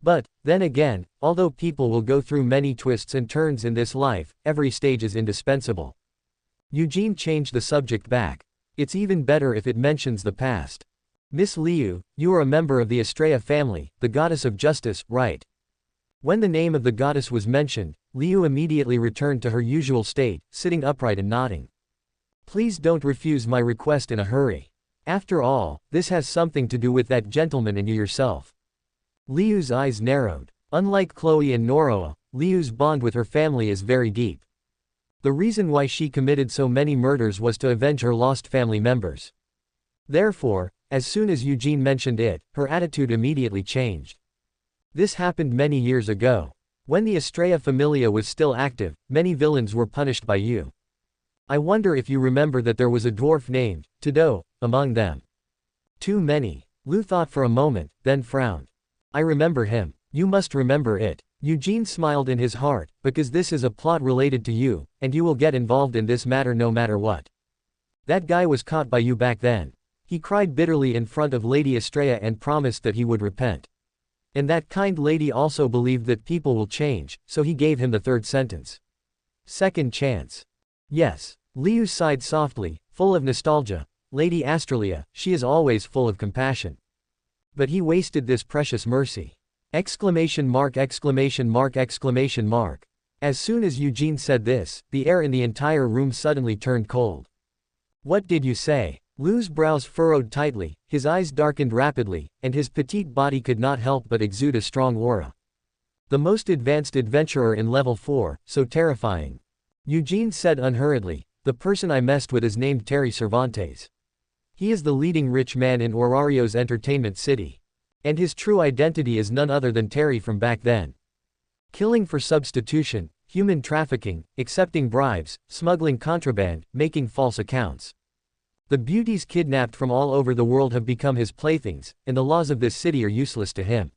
But, then again, although people will go through many twists and turns in this life, every stage is indispensable. Eugene changed the subject back. It's even better if it mentions the past. Miss Liu, you are a member of the Estrella family, the goddess of justice, right? When the name of the goddess was mentioned, Liu immediately returned to her usual state, sitting upright and nodding. Please don't refuse my request in a hurry. After all, this has something to do with that gentleman and you yourself. Liu's eyes narrowed. Unlike Chloe and Noroa, Liu's bond with her family is very deep. The reason why she committed so many murders was to avenge her lost family members. Therefore, as soon as Eugene mentioned it, her attitude immediately changed. This happened many years ago. When the Estrella Familia was still active, many villains were punished by you. I wonder if you remember that there was a dwarf named Tado among them. Too many. Liu thought for a moment, then frowned. I remember him. You must remember it. Eugene smiled in his heart, because this is a plot related to you, and you will get involved in this matter no matter what. That guy was caught by you back then. He cried bitterly in front of Lady Estrella and promised that he would repent. And that kind lady also believed that people will change, so he gave him the third sentence. Second chance. Yes. Liu sighed softly, full of nostalgia. Lady Australia, she is always full of compassion. But he wasted this precious mercy. Exclamation mark, exclamation mark, exclamation mark. As soon as Eugene said this, the air in the entire room suddenly turned cold. What did you say? Liu's brows furrowed tightly, his eyes darkened rapidly, and his petite body could not help but exude a strong aura. The most advanced adventurer in level 4, so terrifying. Eugene said unhurriedly, the person I messed with is named Terry Cervantes. He is the leading rich man in Horario's entertainment city. And his true identity is none other than Terry from back then. Killing for substitution, human trafficking, accepting bribes, smuggling contraband, making false accounts. The beauties kidnapped from all over the world have become his playthings, and the laws of this city are useless to him.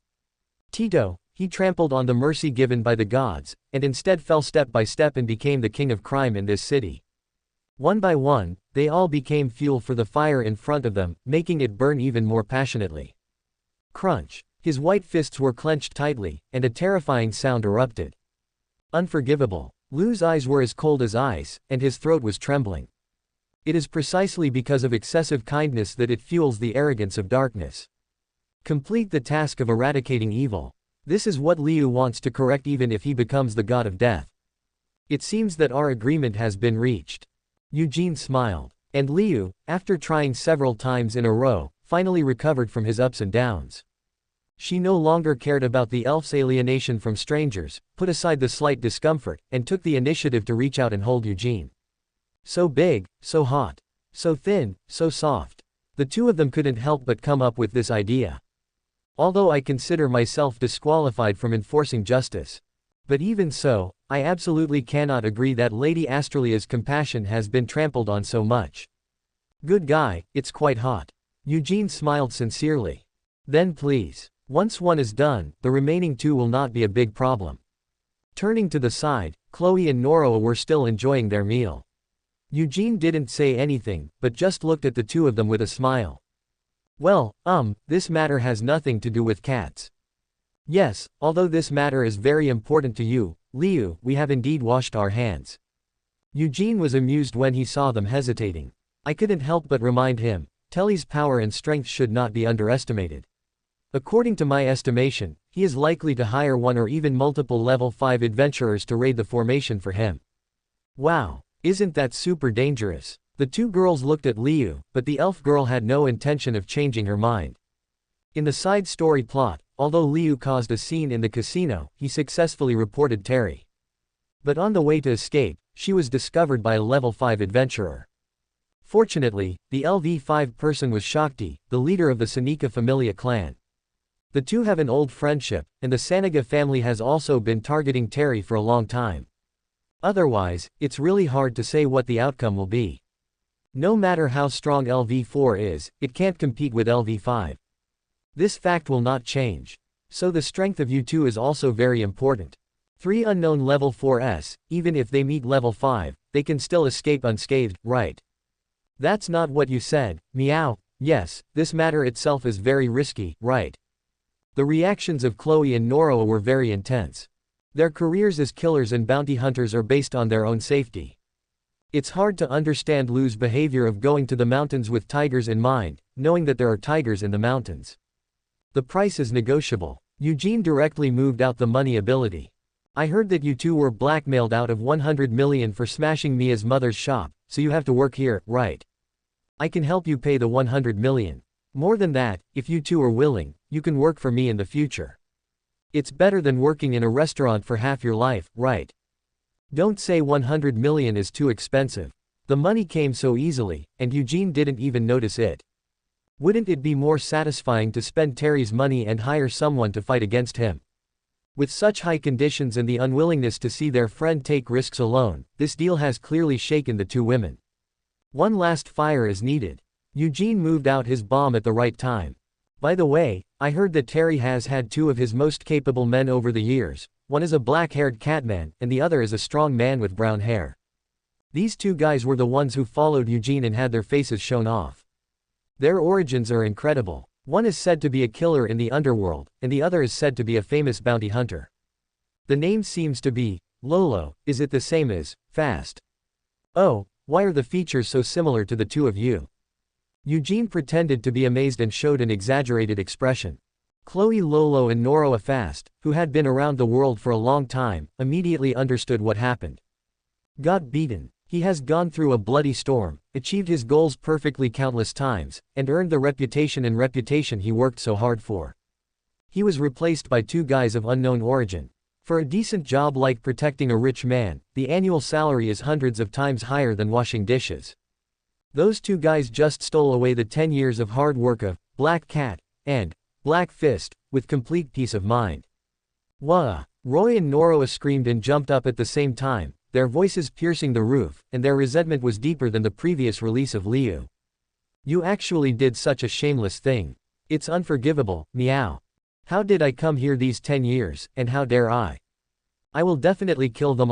Tito, he trampled on the mercy given by the gods, and instead fell step by step and became the king of crime in this city. One by one, they all became fuel for the fire in front of them, making it burn even more passionately. Crunch. His white fists were clenched tightly, and a terrifying sound erupted. Unforgivable. Lu's eyes were as cold as ice, and his throat was trembling. It is precisely because of excessive kindness that it fuels the arrogance of darkness. Complete the task of eradicating evil. This is what Liu wants to correct even if he becomes the god of death. It seems that our agreement has been reached. Eugene smiled. And Liu, after trying several times in a row, finally recovered from his ups and downs. She no longer cared about the elf's alienation from strangers, put aside the slight discomfort, and took the initiative to reach out and hold Eugene. So big, so hot. So thin, so soft. The two of them couldn't help but come up with this idea. Although I consider myself disqualified from enforcing justice. But even so, I absolutely cannot agree that Lady Astralia's compassion has been trampled on so much. Good guy, it's quite hot. Eugene smiled sincerely. Then please. Once one is done, the remaining two will not be a big problem. Turning to the side, Chloe and Nora were still enjoying their meal. Eugene didn't say anything, but just looked at the two of them with a smile. Well, this matter has nothing to do with cats. Yes, although this matter is very important to you, Liu, we have indeed washed our hands. Eugene was amused when he saw them hesitating. I couldn't help but remind him, Telly's power and strength should not be underestimated. According to my estimation, he is likely to hire one or even multiple level 5 adventurers to raid the formation for him. Wow. Isn't that super dangerous? The two girls looked at Liu, but the elf girl had no intention of changing her mind. In the side story plot, although Liu caused a scene in the casino, he successfully reported Terry. But on the way to escape, she was discovered by a level 5 adventurer. Fortunately, the LV5 person was Shakti, the leader of the Seneca Familia clan. The two have an old friendship, and the Sanaga family has also been targeting Terry for a long time. Otherwise, it's really hard to say what the outcome will be. No matter how strong LV4 is, it can't compete with LV5. This fact will not change. So the strength of U2 is also very important. 3 unknown level 4s, even if they meet level 5, they can still escape unscathed, right? That's not what you said, meow. Yes, this matter itself is very risky, right? The reactions of Chloe and Nora were very intense. Their careers as killers and bounty hunters are based on their own safety. It's hard to understand Lu's behavior of going to the mountains with tigers in mind, knowing that there are tigers in the mountains. The price is negotiable. Eugene directly moved out the money ability. I heard that you two were blackmailed out of 100 million for smashing Mia's mother's shop, so you have to work here, right? I can help you pay the 100 million. More than that, if you two are willing, you can work for me in the future. It's better than working in a restaurant for half your life, right? Don't say 100 million is too expensive. The money came so easily, and Eugene didn't even notice it. Wouldn't it be more satisfying to spend Terry's money and hire someone to fight against him? With such high conditions and the unwillingness to see their friend take risks alone, this deal has clearly shaken the two women. One last fire is needed. Eugene moved out his bomb at the right time. By the way, I heard that Terry has had 2 of his most capable men over the years. One is a black-haired catman, and the other is a strong man with brown hair. These 2 guys were the ones who followed Eugene and had their faces shown off. Their origins are incredible. One is said to be a killer in the underworld, and the other is said to be a famous bounty hunter. The name seems to be Lolo. Is it the same as Fast? Oh, why are the features so similar to the two of you? Eugene pretended to be amazed and showed an exaggerated expression. Chloe Lolo and Nora Fast, who had been around the world for a long time, immediately understood what happened. Got beaten. He has gone through a bloody storm, achieved his goals perfectly countless times, and earned the reputation he worked so hard for. He was replaced by 2 guys of unknown origin. For a decent job like protecting a rich man, the annual salary is hundreds of times higher than washing dishes. Those 2 guys just stole away the 10 years of hard work of Black Cat and Black Fist, with complete peace of mind. Wah! Roy and Noroa screamed and jumped up at the same time, their voices piercing the roof, and their resentment was deeper than the previous release of Liu. You actually did such a shameless thing. It's unforgivable, meow. How did I come here these 10 years, and how dare I? I will definitely kill them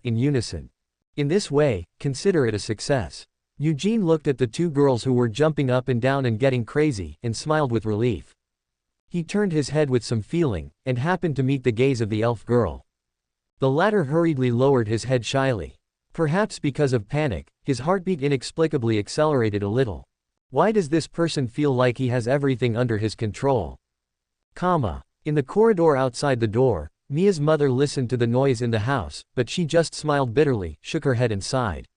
in unison. In this way, consider it a success. Eugene looked at the two girls who were jumping up and down and getting crazy, and smiled with relief. He turned his head with some feeling, and happened to meet the gaze of the elf girl. The latter hurriedly lowered his head shyly. Perhaps because of panic, his heartbeat inexplicably accelerated a little. Why does this person feel like he has everything under his control? In the corridor outside the door, Mia's mother listened to the noise in the house, but she just smiled bitterly, shook her head and sighed.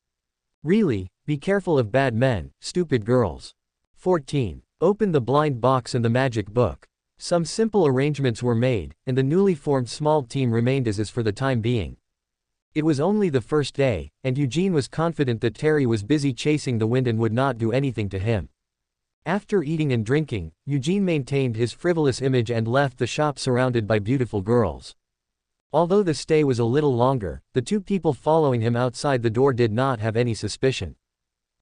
Really, be careful of bad men, stupid girls. 14. Open the blind box and the magic book. Some simple arrangements were made, and the newly formed small team remained as is for the time being. It was only the first day, and Eugene was confident that Terry was busy chasing the wind and would not do anything to him. After eating and drinking, Eugene maintained his frivolous image and left the shop surrounded by beautiful girls. Although the stay was a little longer, the two people following him outside the door did not have any suspicion.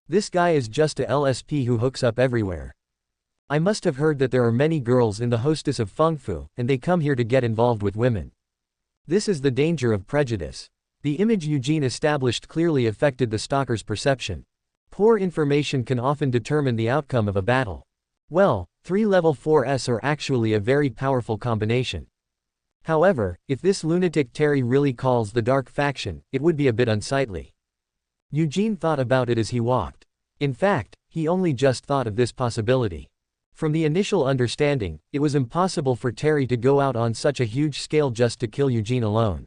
This guy is just a LSP who hooks up everywhere. I must have heard that there are many girls in the hostess of Feng Fu, and they come here to get involved with women. This is the danger of prejudice. The image Eugene established clearly affected the stalker's perception. Poor information can often determine the outcome of a battle. Well, 3 level 4s are actually a very powerful combination. However, if this lunatic Terry really calls the Dark Faction, it would be a bit unsightly. Eugene thought about it as he walked. In fact, he only just thought of this possibility. From the initial understanding, it was impossible for Terry to go out on such a huge scale just to kill Eugene alone.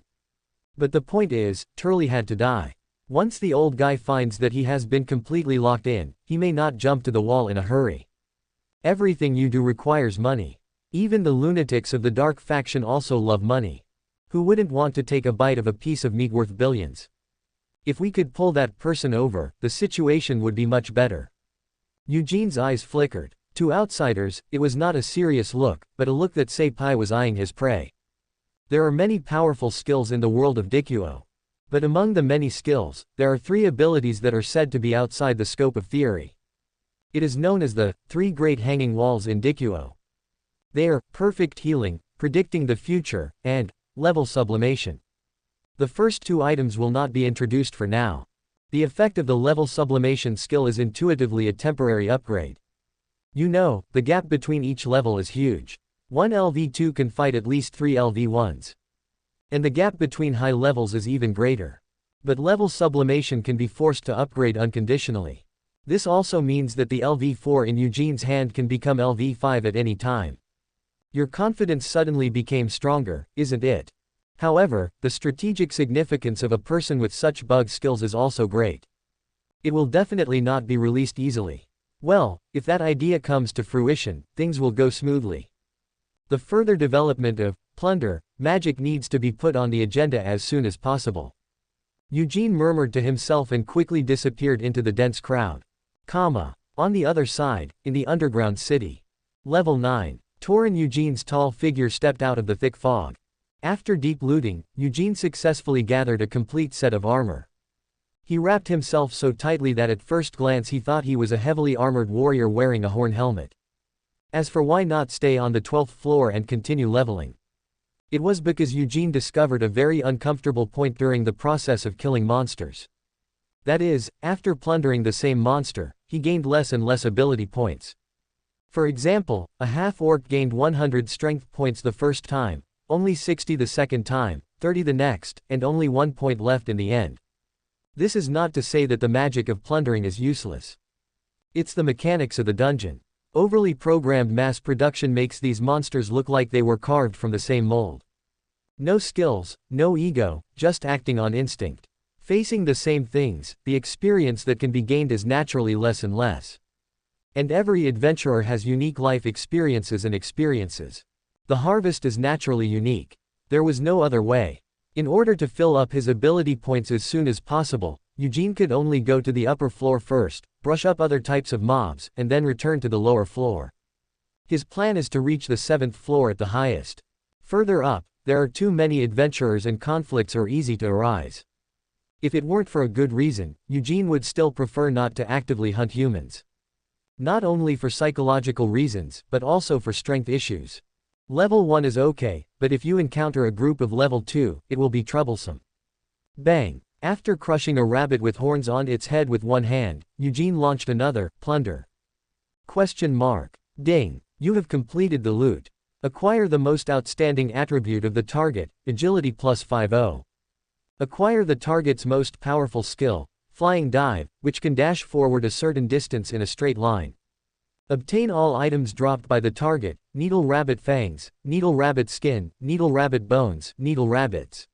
But the point is, Turley had to die. Once the old guy finds that he has been completely locked in, he may not jump to the wall in a hurry. Everything you do requires money. Even the lunatics of the Dark Faction also love money. Who wouldn't want to take a bite of a piece of meat worth billions? If we could pull that person over, the situation would be much better. Eugene's eyes flickered. To outsiders, it was not a serious look, but a look that Seipai was eyeing his prey. There are many powerful skills in the world of Dikuo. But among the many skills, there are 3 abilities that are said to be outside the scope of theory. It is known as the 3 Great Hanging Walls in Dikuo. They are perfect healing, predicting the future, and level sublimation. The first 2 items will not be introduced for now. The effect of the level sublimation skill is intuitively a temporary upgrade. You know, the gap between each level is huge. 1 LV2 can fight at least 3 LV1s. And the gap between high levels is even greater. But level sublimation can be forced to upgrade unconditionally. This also means that the LV4 in Eugene's hand can become LV5 at any time. Your confidence suddenly became stronger, isn't it? However, the strategic significance of a person with such bug skills is also great. It will definitely not be released easily. Well, if that idea comes to fruition, things will go smoothly. The further development of plunder magic needs to be put on the agenda as soon as possible. Eugene murmured to himself and quickly disappeared into the dense crowd. On the other side, in the underground city. Level 9. Tor and Eugene's tall figure stepped out of the thick fog. After deep looting, Eugene successfully gathered a complete set of armor. He wrapped himself so tightly that at first glance he thought he was a heavily armored warrior wearing a horn helmet. As for why not stay on the 12th floor and continue leveling? It was because Eugene discovered a very uncomfortable point during the process of killing monsters. That is, after plundering the same monster, he gained less and less ability points. For example, a half-orc gained 100 strength points the first time, only 60 the second time, 30 the next, and only 1 point left in the end. This is not to say that the magic of plundering is useless. It's the mechanics of the dungeon. Overly programmed mass production makes these monsters look like they were carved from the same mold. No skills, no ego, just acting on instinct. Facing the same things, the experience that can be gained is naturally less and less. And every adventurer has unique life experiences and experiences. The harvest is naturally unique. There was no other way. In order to fill up his ability points as soon as possible, Eugene could only go to the upper floor first, brush up other types of mobs, and then return to the lower floor. His plan is to reach the 7th floor at the highest. Further up, there are too many adventurers and conflicts are easy to arise. If it weren't for a good reason, Eugene would still prefer not to actively hunt humans. Not only for psychological reasons, but also for strength issues. Level 1 is okay, but if you encounter a group of level 2, it will be troublesome. Bang! After crushing a rabbit with horns on its head with one hand, Eugene launched another, plunder. Question mark. Ding! You have completed the loot. Acquire the most outstanding attribute of the target, agility plus 50. Acquire the target's most powerful skill, flying dive, which can dash forward a certain distance in a straight line. Obtain all items dropped by the target, needle rabbit fangs, needle rabbit skin, needle rabbit bones, needle rabbits.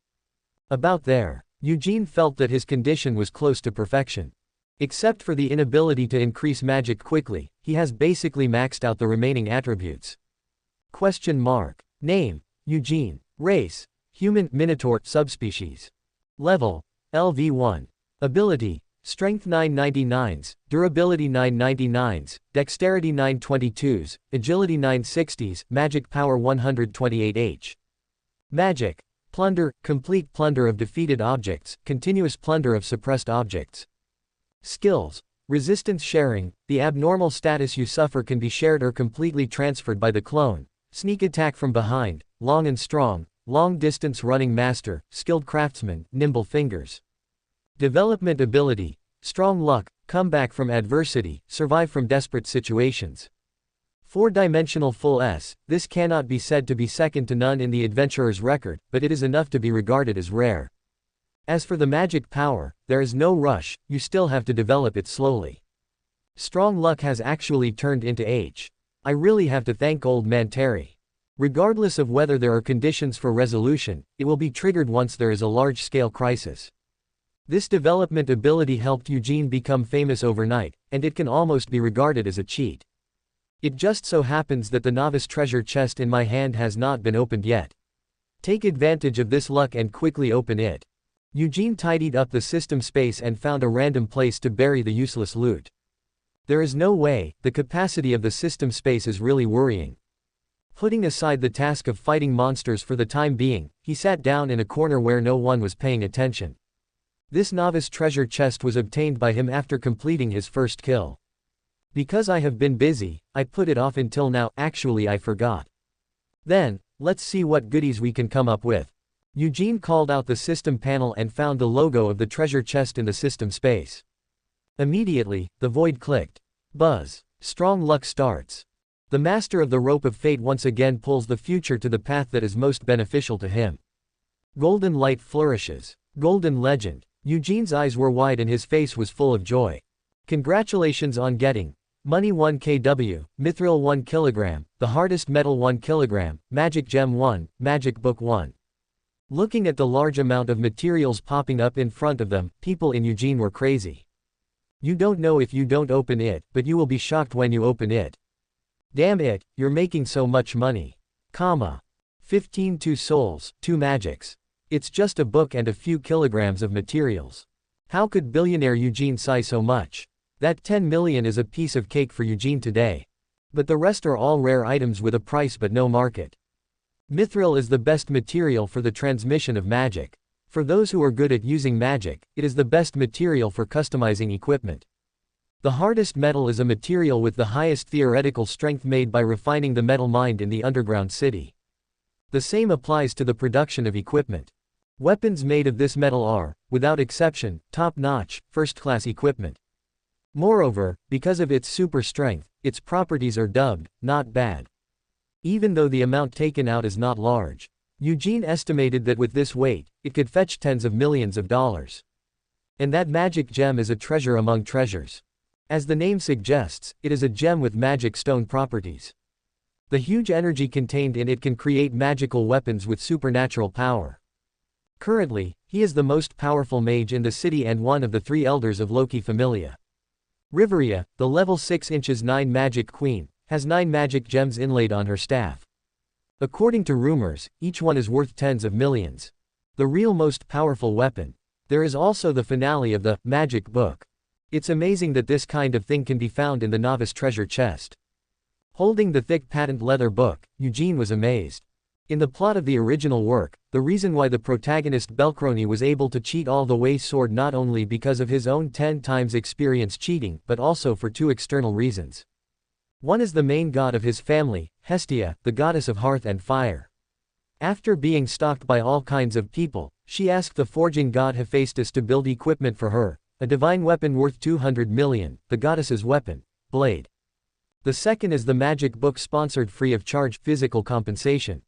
About there. Eugene felt that his condition was close to perfection. Except for the inability to increase magic quickly, he has basically maxed out the remaining attributes. Question mark. Name, Eugene. Race, human, minotaur, subspecies. Level, LV1. Ability, strength 999s, durability 999s, dexterity 922s, agility 960s, magic power 128h. Magic, plunder, complete plunder of defeated objects, continuous plunder of suppressed objects. Skills, resistance sharing, the abnormal status you suffer can be shared or completely transferred by the clone, sneak attack from behind, long and strong, long distance running master, skilled craftsman, nimble fingers. Development ability, strong luck, comeback from adversity, survive from desperate situations. 4-dimensional full S, this cannot be said to be second to none in the adventurer's record, but it is enough to be regarded as rare. As for the magic power, there is no rush, you still have to develop it slowly. Strong luck has actually turned into H. I really have to thank old man Terry. Regardless of whether there are conditions for resolution, it will be triggered once there is a large-scale crisis. This development ability helped Eugene become famous overnight, and it can almost be regarded as a cheat. It just so happens that the novice treasure chest in my hand has not been opened yet. Take advantage of this luck and quickly open it. Eugene tidied up the system space and found a random place to bury the useless loot. There is no way, the capacity of the system space is really worrying. Putting aside the task of fighting monsters for the time being, he sat down in a corner where no one was paying attention. This novice treasure chest was obtained by him after completing his first kill. Because I have been busy, I put it off until now, actually I forgot. Then, let's see what goodies we can come up with. Eugene called out the system panel and found the logo of the treasure chest in the system space. Immediately, the void clicked. Buzz. Strong luck starts. The master of the rope of fate once again pulls the future to the path that is most beneficial to him. Golden light flourishes. Golden legend. Eugene's eyes were wide and his face was full of joy. Congratulations on getting money 1 kW, mithril 1 kg, the hardest metal 1 kg, magic gem 1, magic book 1. Looking at the large amount of materials popping up in front of them, people in Eugene were crazy. You don't know if you don't open it, but you will be shocked when you open it. Damn it, you're making so much money. 15 2 souls, 2 magics. It's just a book and a few kilograms of materials. How could billionaire Eugene sigh so much? That 10 million is a piece of cake for Eugene today. But the rest are all rare items with a price but no market. Mithril is the best material for the transmission of magic. For those who are good at using magic, it is the best material for customizing equipment. The hardest metal is a material with the highest theoretical strength made by refining the metal mined in the underground city. The same applies to the production of equipment. Weapons made of this metal are, without exception, top-notch, first-class equipment. Moreover, because of its super strength, its properties are dubbed, not bad. Even though the amount taken out is not large. Eugene estimated that with this weight, it could fetch tens of millions of dollars. And that magic gem is a treasure among treasures. As the name suggests, it is a gem with magic stone properties. The huge energy contained in it can create magical weapons with supernatural power. Currently, he is the most powerful mage in the city and one of the 3 elders of Loki Familia. Livilia, the level 6 inches 9 magic queen, has 9 magic gems inlaid on her staff. According to rumors, each one is worth tens of millions. The real most powerful weapon. There is also the finale of the magic book. It's amazing that this kind of thing can be found in the novice treasure chest. Holding the thick patent leather book, Eugene was amazed. In the plot of the original work, the reason why the protagonist Belcroni was able to cheat all the way soared not only because of his own 10 times experience cheating but also for two external reasons. One is the main god of his family, Hestia, the goddess of hearth and fire. After being stalked by all kinds of people, she asked the forging god Hephaestus to build equipment for her, a divine weapon worth 200 million, the goddess's weapon, blade. The second is the magic book sponsored free of charge, physical compensation.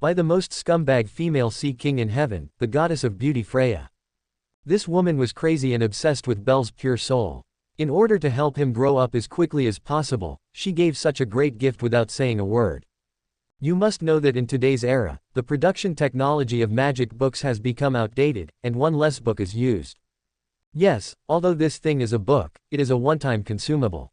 By the most scumbag female sea king in heaven, the goddess of beauty Freya. This woman was crazy and obsessed with Bel's pure soul. In order to help him grow up as quickly as possible, she gave such a great gift without saying a word. You must know that in today's era, the production technology of magic books has become outdated, and one less book is used. Yes, although this thing is a book, it is a one-time consumable.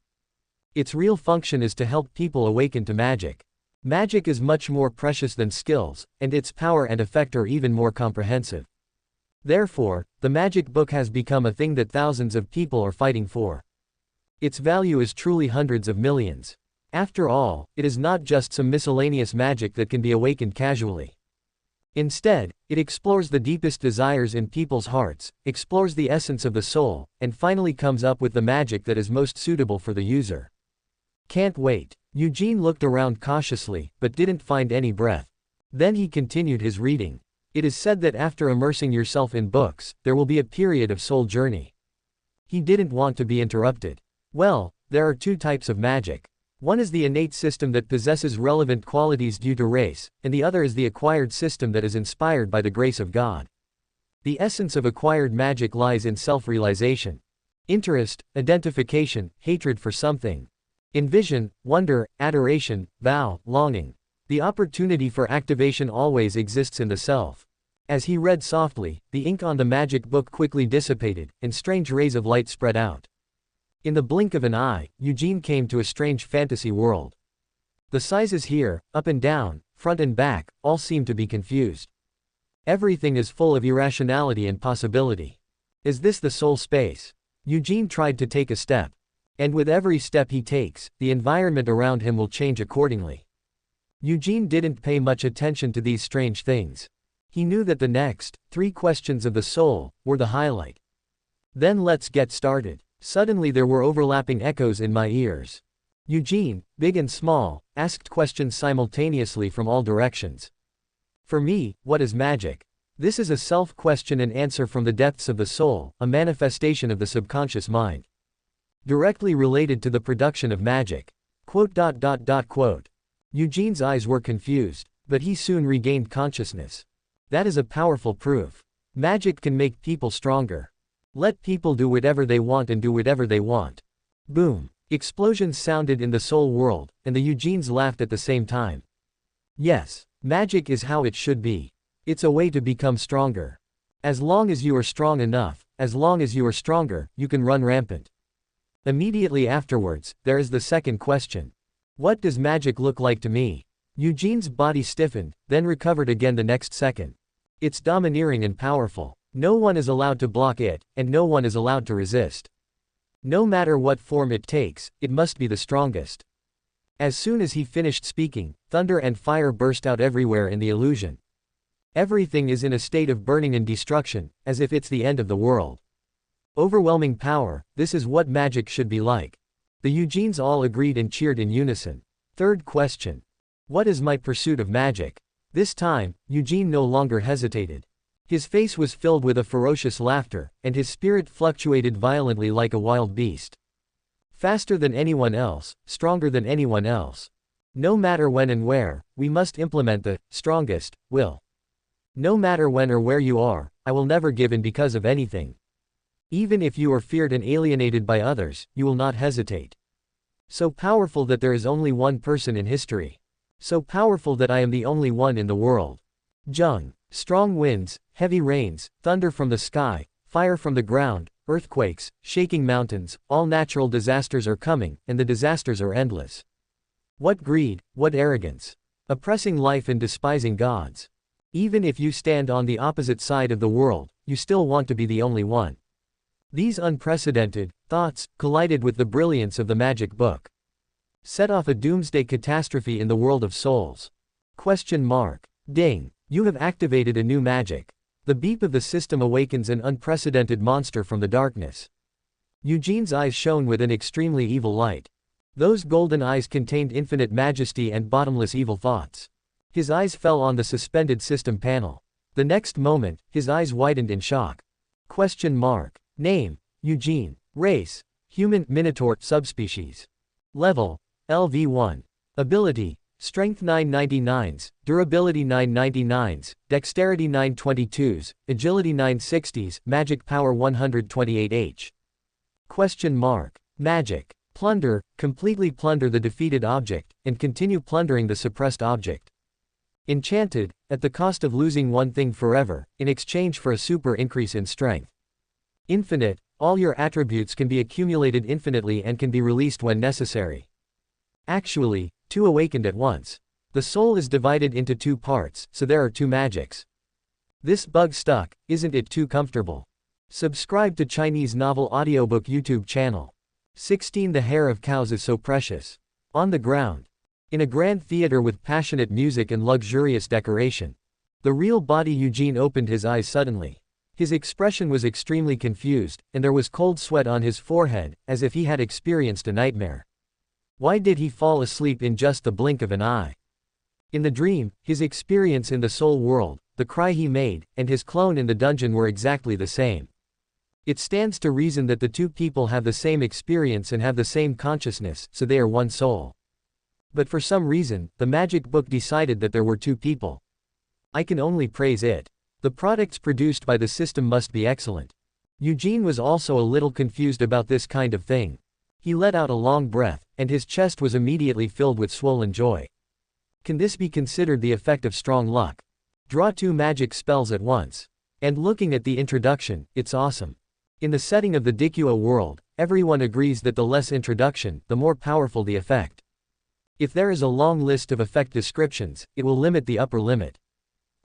Its real function is to help people awaken to magic. Magic is much more precious than skills, and its power and effect are even more comprehensive. Therefore, the magic book has become a thing that thousands of people are fighting for. Its value is truly hundreds of millions. After all, it is not just some miscellaneous magic that can be awakened casually. Instead, it explores the deepest desires in people's hearts, explores the essence of the soul, and finally comes up with the magic that is most suitable for the user. Can't wait. Eugene looked around cautiously, but didn't find any breath. Then he continued his reading. It is said that after immersing yourself in books, there will be a period of soul journey. He didn't want to be interrupted. Well, there are two types of magic. One is the innate system that possesses relevant qualities due to race, and the other is the acquired system that is inspired by the grace of God. The essence of acquired magic lies in self-realization. Interest, identification, hatred for something. In vision, wonder, adoration, vow, longing. The opportunity for activation always exists in the self. As he read softly, the ink on the magic book quickly dissipated, and strange rays of light spread out. In the blink of an eye, Eugene came to a strange fantasy world. The sizes here, up and down, front and back, all seem to be confused. Everything is full of irrationality and possibility. Is this the soul space? Eugene tried to take a step. And with every step he takes, the environment around him will change accordingly. Eugene didn't pay much attention to these strange things. He knew that the next 3 questions of the soul were the highlight. Then let's get started. Suddenly there were overlapping echoes in my ears. Eugene, big and small, asked questions simultaneously from all directions. For me, what is magic? This is a self-question and answer from the depths of the soul, a manifestation of the subconscious mind. Directly related to the production of magic. Quote. Eugene's eyes were confused, but he soon regained consciousness. That is a powerful proof. Magic can make people stronger. Let people do whatever they want and do whatever they want. Boom. Explosions sounded in the soul world, and the Eugenes laughed at the same time. Yes, magic is how it should be. It's a way to become stronger. As long as you are strong enough, as long as you are stronger, you can run rampant. Immediately afterwards, there is the second question. What does magic look like to me? Eugene's body stiffened, then recovered again the next second. It's domineering and powerful. No one is allowed to block it, and no one is allowed to resist. No matter what form it takes, it must be the strongest. As soon as he finished speaking, thunder and fire burst out everywhere in the illusion. Everything is in a state of burning and destruction, as if it's the end of the world. Overwhelming power, this is what magic should be like. The Eugenes all agreed and cheered in unison. Third question. What is my pursuit of magic? This time, Eugene no longer hesitated. His face was filled with a ferocious laughter, and his spirit fluctuated violently like a wild beast. Faster than anyone else, stronger than anyone else. No matter when and where, we must implement the strongest will. No matter when or where you are, I will never give in because of anything. Even if you are feared and alienated by others, you will not hesitate. So powerful that there is only one person in history. So powerful that I am the only one in the world. Jung. Strong winds, heavy rains, thunder from the sky, fire from the ground, earthquakes, shaking mountains, all natural disasters are coming, and the disasters are endless. What greed, what arrogance. Oppressing life and despising gods. Even if you stand on the opposite side of the world, you still want to be the only one. These unprecedented thoughts collided with the brilliance of the magic book. Set off a doomsday catastrophe in the world of souls. Question mark. Ding. You have activated a new magic. The beep of the system awakens an unprecedented monster from the darkness. Eugene's eyes shone with an extremely evil light. Those golden eyes contained infinite majesty and bottomless evil thoughts. His eyes fell on the suspended system panel. The next moment, his eyes widened in shock. Question mark. Name. Eugene. Race. Human Minotaur subspecies. Level. LV1. Ability. Strength 999s, Durability 999s, Dexterity 922s, Agility 960s, Magic Power 128H. Question mark. Magic. Plunder. Completely plunder the defeated object, and continue plundering the suppressed object. Enchanted. At the cost of losing one thing forever, in exchange for a super increase in strength. Infinite. All your attributes can be accumulated infinitely and can be released when necessary. Actually, two awakened at once. The soul is divided into two parts, so there are two magics. This bug stuck, isn't it too comfortable? Subscribe to Chinese Novel Audiobook YouTube channel. 16 The hair of cows is so precious. On the ground. In a grand theater with passionate music and luxurious decoration. The real body Eugene opened his eyes suddenly. His expression was extremely confused, and there was cold sweat on his forehead, as if he had experienced a nightmare. Why did he fall asleep in just the blink of an eye? In the dream, his experience in the soul world, the cry he made, and his clone in the dungeon were exactly the same. It stands to reason that the two people have the same experience and have the same consciousness, so they are one soul. But for some reason, the magic book decided that there were two people. I can only praise it. The products produced by the system must be excellent. Eugene was also a little confused about this kind of thing. He let out a long breath, and his chest was immediately filled with swollen joy. Can this be considered the effect of strong luck? Draw two magic spells at once. And looking at the introduction, it's awesome. In the setting of the Dikua world, everyone agrees that the less introduction, the more powerful the effect. If there is a long list of effect descriptions, it will limit the upper limit.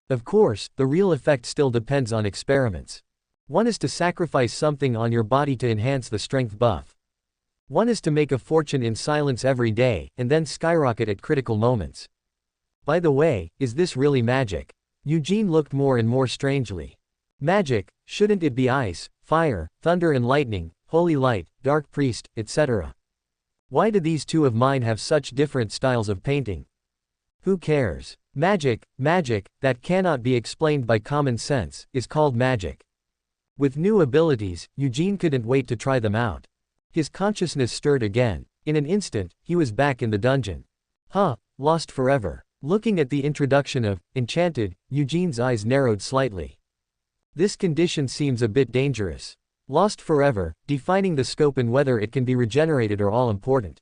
Of course, the real effect still depends on experiments. One is to sacrifice something on your body to enhance the strength buff. One is to make a fortune in silence every day, and then skyrocket at critical moments. By the way, is this really magic? Eugene looked more and more strangely. Magic, shouldn't it be ice, fire, thunder and lightning, holy light, dark priest, etc.? Why do these two of mine have such different styles of painting? Who cares? Magic, that cannot be explained by common sense, is called magic. With new abilities, Eugene couldn't wait to try them out. His consciousness stirred again. In an instant, he was back in the dungeon. Lost forever. Looking at the introduction of Enchanted, Eugene's eyes narrowed slightly. This condition seems a bit dangerous. Lost forever, defining the scope and whether it can be regenerated are all important.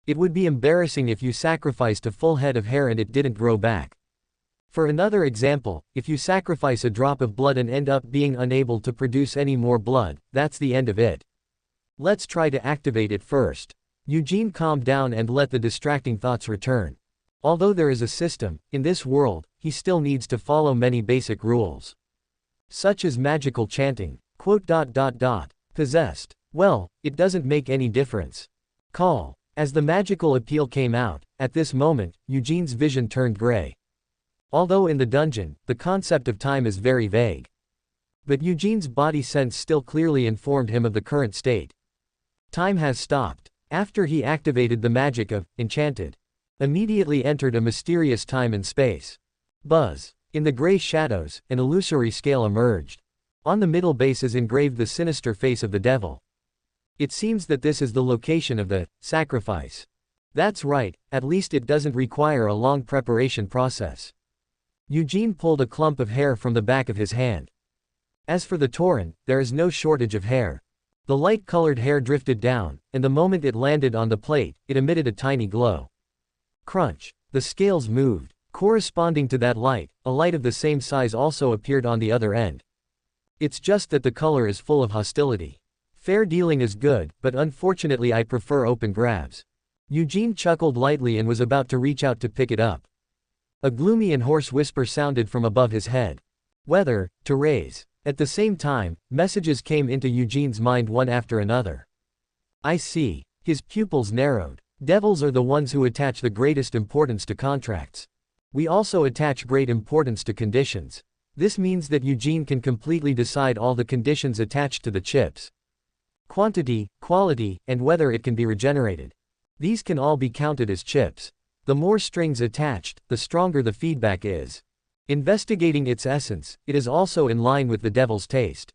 It would be embarrassing if you sacrificed a full head of hair and it didn't grow back. For another example, if you sacrifice a drop of blood and end up being unable to produce any more blood, that's the end of it. Let's try to activate it first. Eugene calmed down and let the distracting thoughts return. Although there is a system, in this world, he still needs to follow many basic rules. Such as magical chanting. ... Possessed. Well, it doesn't make any difference. Call. As the magical appeal came out, at this moment, Eugene's vision turned gray. Although in the dungeon, the concept of time is very vague. But Eugene's body sense still clearly informed him of the current state. Time has stopped. After he activated the magic of Enchanted. Immediately entered a mysterious time and space. Buzz. In the gray shadows, an illusory scale emerged. On the middle base is engraved the sinister face of the devil. It seems that this is the location of the sacrifice. That's right, at least it doesn't require a long preparation process. Eugene pulled a clump of hair from the back of his hand. As for the Tauren, there is no shortage of hair. The light-colored hair drifted down, and the moment it landed on the plate, it emitted a tiny glow. Crunch. The scales moved. Corresponding to that light, a light of the same size also appeared on the other end. It's just that the color is full of hostility. Fair dealing is good, but unfortunately I prefer open grabs. Eugene chuckled lightly and was about to reach out to pick it up. A gloomy and hoarse whisper sounded from above his head. Whether to raise. At the same time, messages came into Eugene's mind one after another. I see. His pupils narrowed. Devils are the ones who attach the greatest importance to contracts. We also attach great importance to conditions. This means that Eugene can completely decide all the conditions attached to the chips. Quantity, quality, and whether it can be regenerated. These can all be counted as chips. The more strings attached, the stronger the feedback is. Investigating its essence, it is also in line with the devil's taste.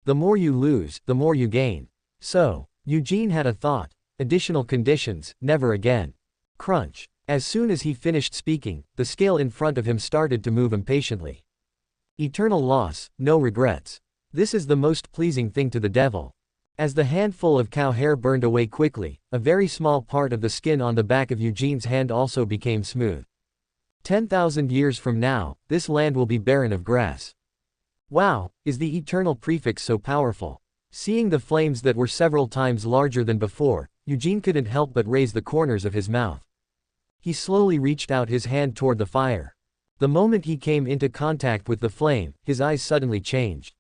The more you lose, the more you gain. So, Eugene had a thought. Additional conditions, never again. Crunch. As soon as he finished speaking, the scale in front of him started to move impatiently. Eternal loss, no regrets. This is the most pleasing thing to the devil. As the handful of cow hair burned away quickly, a very small part of the skin on the back of Eugene's hand also became smooth. 10,000 years from now, this land will be barren of grass. Wow, is the eternal prefix so powerful? Seeing the flames that were several times larger than before, Eugene couldn't help but raise the corners of his mouth. He slowly reached out his hand toward the fire. The moment he came into contact with the flame, his eyes suddenly changed.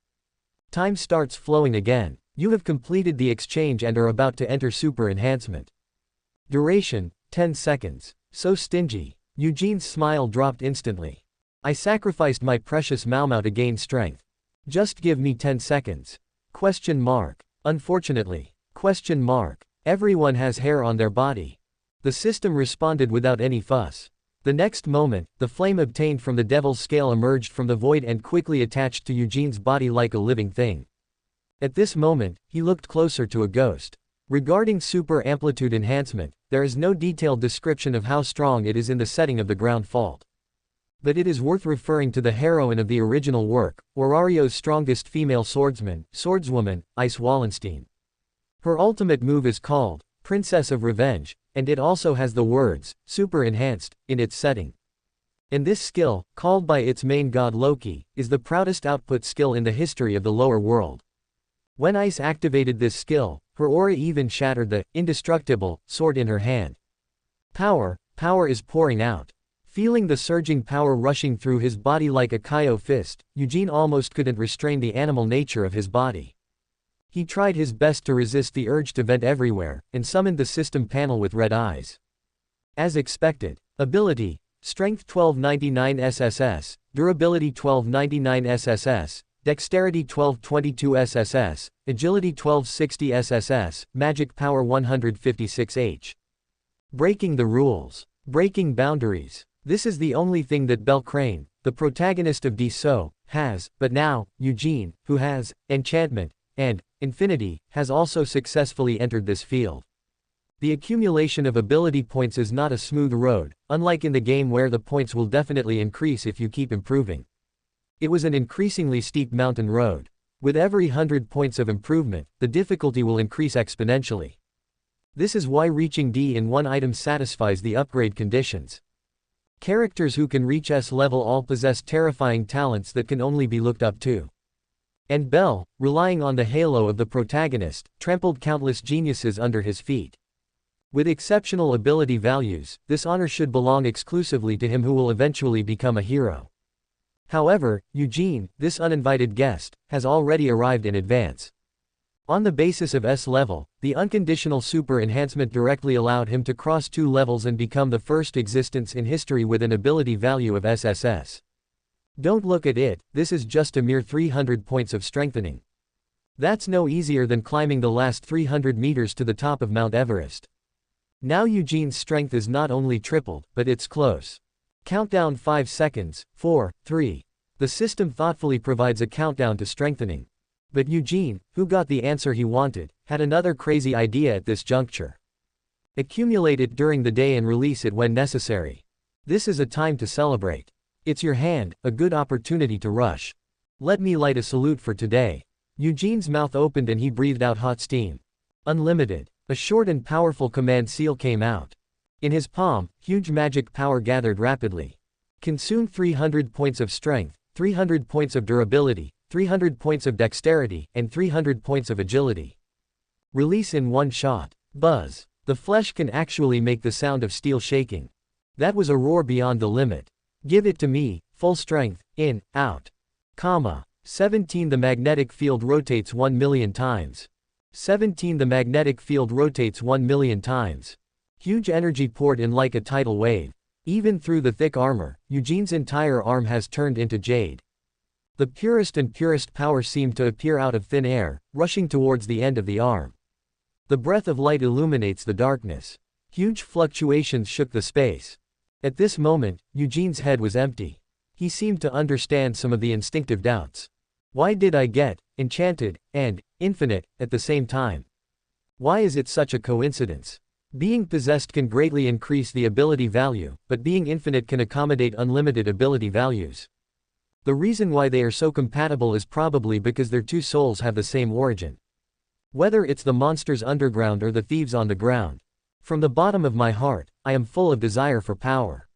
Time starts flowing again. You have completed the exchange and are about to enter super enhancement. Duration, 10 seconds. So stingy. Eugene's smile dropped instantly. I sacrificed my precious Mowang to gain strength. Just give me 10 seconds. Question mark. Unfortunately. Question mark. Everyone has hair on their body. The system responded without any fuss. The next moment, the flame obtained from the devil's scale emerged from the void and quickly attached to Eugene's body like a living thing. At this moment, he looked closer to a ghost. Regarding super amplitude enhancement, there is no detailed description of how strong it is in the setting of the ground fault. But it is worth referring to the heroine of the original work, Orario's strongest female swordswoman, Ice Wallenstein. Her ultimate move is called Princess of Revenge, and it also has the words, super enhanced, in its setting. And this skill, called by its main god Loki, is the proudest output skill in the history of the lower world. When Ice activated this skill, her aura even shattered the indestructible sword in her hand. Power is pouring out. Feeling the surging power rushing through his body like a Kaio fist, Eugene almost couldn't restrain the animal nature of his body. He tried his best to resist the urge to vent everywhere, and summoned the system panel with red eyes. As expected. Ability, Strength 1299 SSS, Durability 1299 SSS, Dexterity 1222 SSS, Agility 1260 SSS, Magic Power 156H. Breaking the rules. Breaking boundaries. This is the only thing that Belle Crane, the protagonist of So, has, but now, Eugene, who has enchantment and infinity, has also successfully entered this field. The accumulation of ability points is not a smooth road, unlike in the game where the points will definitely increase if you keep improving. It was an increasingly steep mountain road. With every 100 points of improvement, the difficulty will increase exponentially. This is why reaching D in one item satisfies the upgrade conditions. Characters who can reach S level all possess terrifying talents that can only be looked up to. And Belle, relying on the halo of the protagonist, trampled countless geniuses under his feet. With exceptional ability values, this honor should belong exclusively to him who will eventually become a hero. However, Eugene, this uninvited guest, has already arrived in advance. On the basis of S level, the unconditional super enhancement directly allowed him to cross 2 levels and become the first existence in history with an ability value of SSS. Don't look at it, this is just a mere 300 points of strengthening. That's no easier than climbing the last 300 meters to the top of Mount Everest. Now Eugene's strength is not only tripled, but it's close. Countdown 5 seconds, 4, 3. The system thoughtfully provides a countdown to strengthening. But Eugene, who got the answer he wanted, had another crazy idea at this juncture. Accumulate it during the day and release it when necessary. This is a time to celebrate. It's your hand, a good opportunity to rush. Let me light a salute for today. Eugene's mouth opened and he breathed out hot steam. Unlimited. A short and powerful command seal came out. In his palm, huge magic power gathered rapidly. Consume 300 points of strength, 300 points of durability, 300 points of dexterity, and 300 points of agility. Release in one shot. Buzz. The flesh can actually make the sound of steel shaking. That was a roar beyond the limit. Give it to me, full strength, in, out. 17 The magnetic field rotates 1 million times. 17 The magnetic field rotates 1 million times. Huge energy poured in like a tidal wave. Even through the thick armor, Eugene's entire arm has turned into jade. The purest and purest power seemed to appear out of thin air, rushing towards the end of the arm. The breath of light illuminates the darkness. Huge fluctuations shook the space. At this moment, Eugene's head was empty. He seemed to understand some of the instinctive doubts. Why did I get enchanted and infinite at the same time? Why is it such a coincidence? Being possessed can greatly increase the ability value, but being infinite can accommodate unlimited ability values. The reason why they are so compatible is probably because their two souls have the same origin. Whether it's the monsters underground or the thieves on the ground. From the bottom of my heart, I am full of desire for power.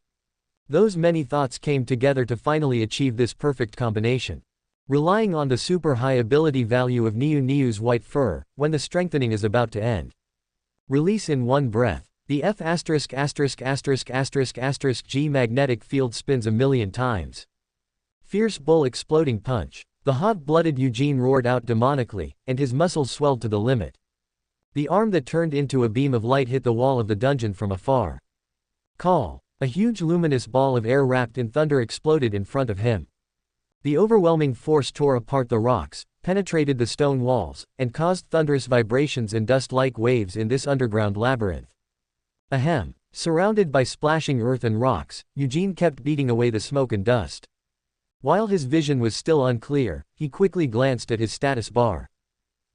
Those many thoughts came together to finally achieve this perfect combination. Relying on the super high ability value of Niu's white fur, when the strengthening is about to end. Release in one breath. The F*********G magnetic field spins a million times. Fierce bull exploding punch. The hot-blooded Eugene roared out demonically, and his muscles swelled to the limit. The arm that turned into a beam of light hit the wall of the dungeon from afar. Call. A huge luminous ball of air wrapped in thunder exploded in front of him. The overwhelming force tore apart the rocks, penetrated the stone walls, and caused thunderous vibrations and dust-like waves in this underground labyrinth. Ahem. Surrounded by splashing earth and rocks, Eugene kept beating away the smoke and dust. While his vision was still unclear, he quickly glanced at his status bar.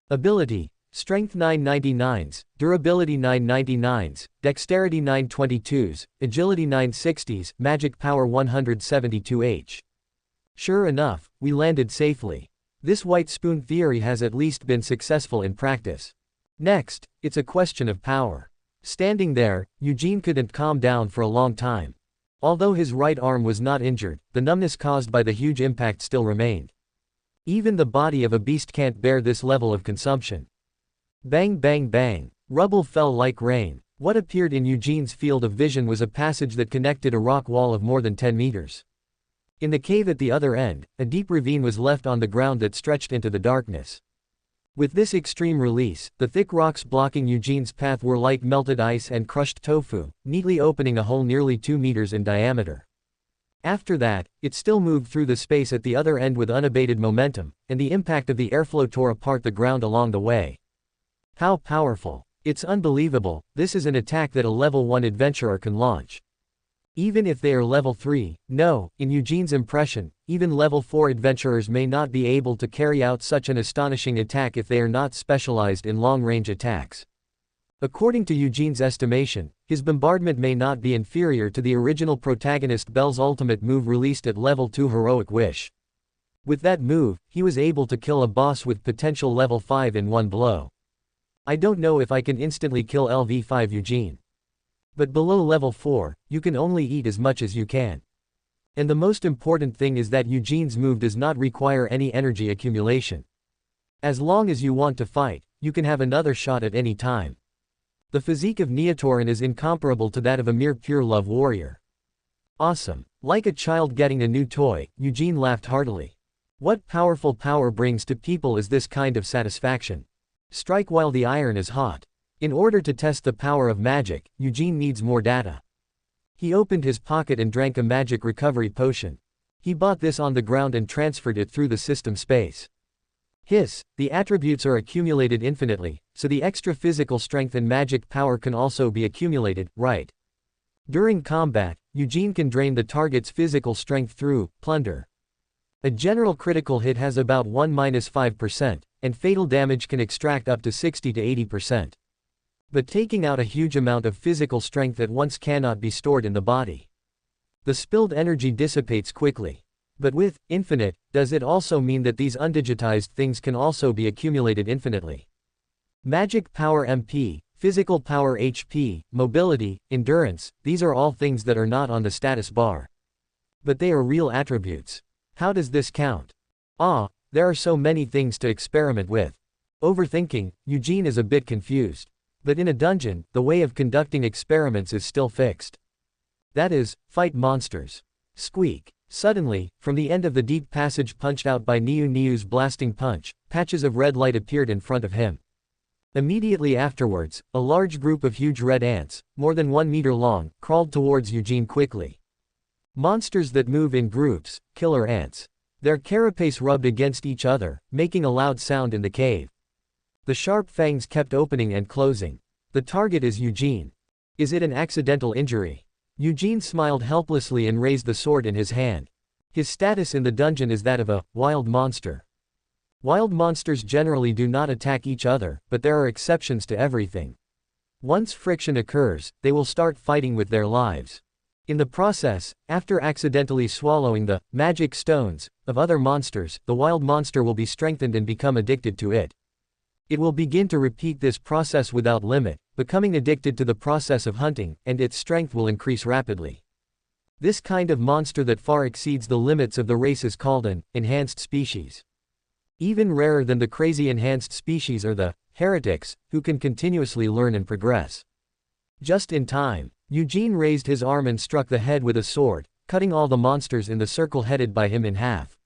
Ability: Strength 999s, Durability 999s, Dexterity 922s, Agility 960s, Magic Power 172h. Sure enough, we landed safely. This white spoon theory has at least been successful in practice. Next, it's a question of power. Standing there, Eugene couldn't calm down for a long time. Although his right arm was not injured, the numbness caused by the huge impact still remained. Even the body of a beast can't bear this level of consumption. Bang bang bang. Rubble fell like rain. What appeared in Eugene's field of vision was a passage that connected a rock wall of more than 10 meters. In the cave at the other end, a deep ravine was left on the ground that stretched into the darkness. With this extreme release, the thick rocks blocking Eugene's path were like melted ice and crushed tofu, neatly opening a hole nearly 2 meters in diameter. After that, it still moved through the space at the other end with unabated momentum, and the impact of the airflow tore apart the ground along the way. How powerful! It's unbelievable. This is an attack that a level 1 adventurer can launch. Even if they are level 3, no, in Eugene's impression, even level 4 adventurers may not be able to carry out such an astonishing attack if they are not specialized in long-range attacks. According to Eugene's estimation, his bombardment may not be inferior to the original protagonist Belle's ultimate move released at level 2 Heroic Wish. With that move, he was able to kill a boss with potential level 5 in one blow. I don't know if I can instantly kill LV5 Eugene. But below level 4, you can only eat as much as you can. And the most important thing is that Eugene's move does not require any energy accumulation. As long as you want to fight, you can have another shot at any time. The physique of Neotorin is incomparable to that of a mere pure love warrior. Awesome. Like a child getting a new toy, Eugene laughed heartily. What powerful power brings to people is this kind of satisfaction. Strike while the iron is hot. In order to test the power of magic, Eugene needs more data. He opened his pocket and drank a magic recovery potion. He bought this on the ground and transferred it through the system space. The attributes are accumulated infinitely, so the extra physical strength and magic power can also be accumulated, right? During combat, Eugene can drain the target's physical strength through plunder. A general critical hit has about 1-5%, and fatal damage can extract up to 60 to 80%. But taking out a huge amount of physical strength at once cannot be stored in the body. The spilled energy dissipates quickly. But with infinite, does it also mean that these undigitized things can also be accumulated infinitely? Magic power MP, physical power HP, mobility, endurance, these are all things that are not on the status bar. But they are real attributes. How does this count? There are so many things to experiment with. Overthinking, Eugene is a bit confused. But in a dungeon, the way of conducting experiments is still fixed. That is, fight monsters. Squeak. Suddenly, from the end of the deep passage punched out by Niu's blasting punch, patches of red light appeared in front of him. Immediately afterwards, a large group of huge red ants, more than 1 meter long, crawled towards Eugene quickly. Monsters that move in groups, killer ants. Their carapace rubbed against each other, making a loud sound in the cave. The sharp fangs kept opening and closing. The target is Eugene. Is it an accidental injury? Eugene smiled helplessly and raised the sword in his hand. His status in the dungeon is that of a wild monster. Wild monsters generally do not attack each other, but there are exceptions to everything. Once friction occurs, they will start fighting with their lives. In the process, after accidentally swallowing the magic stones of other monsters, the wild monster will be strengthened and become addicted to it. It will begin to repeat this process without limit, becoming addicted to the process of hunting, and its strength will increase rapidly. This kind of monster that far exceeds the limits of the race is called an enhanced species. Even rarer than the crazy enhanced species are the heretics, who can continuously learn and progress. Just in time, Eugene raised his arm and struck the head with a sword, cutting all the monsters in the circle headed by him in half.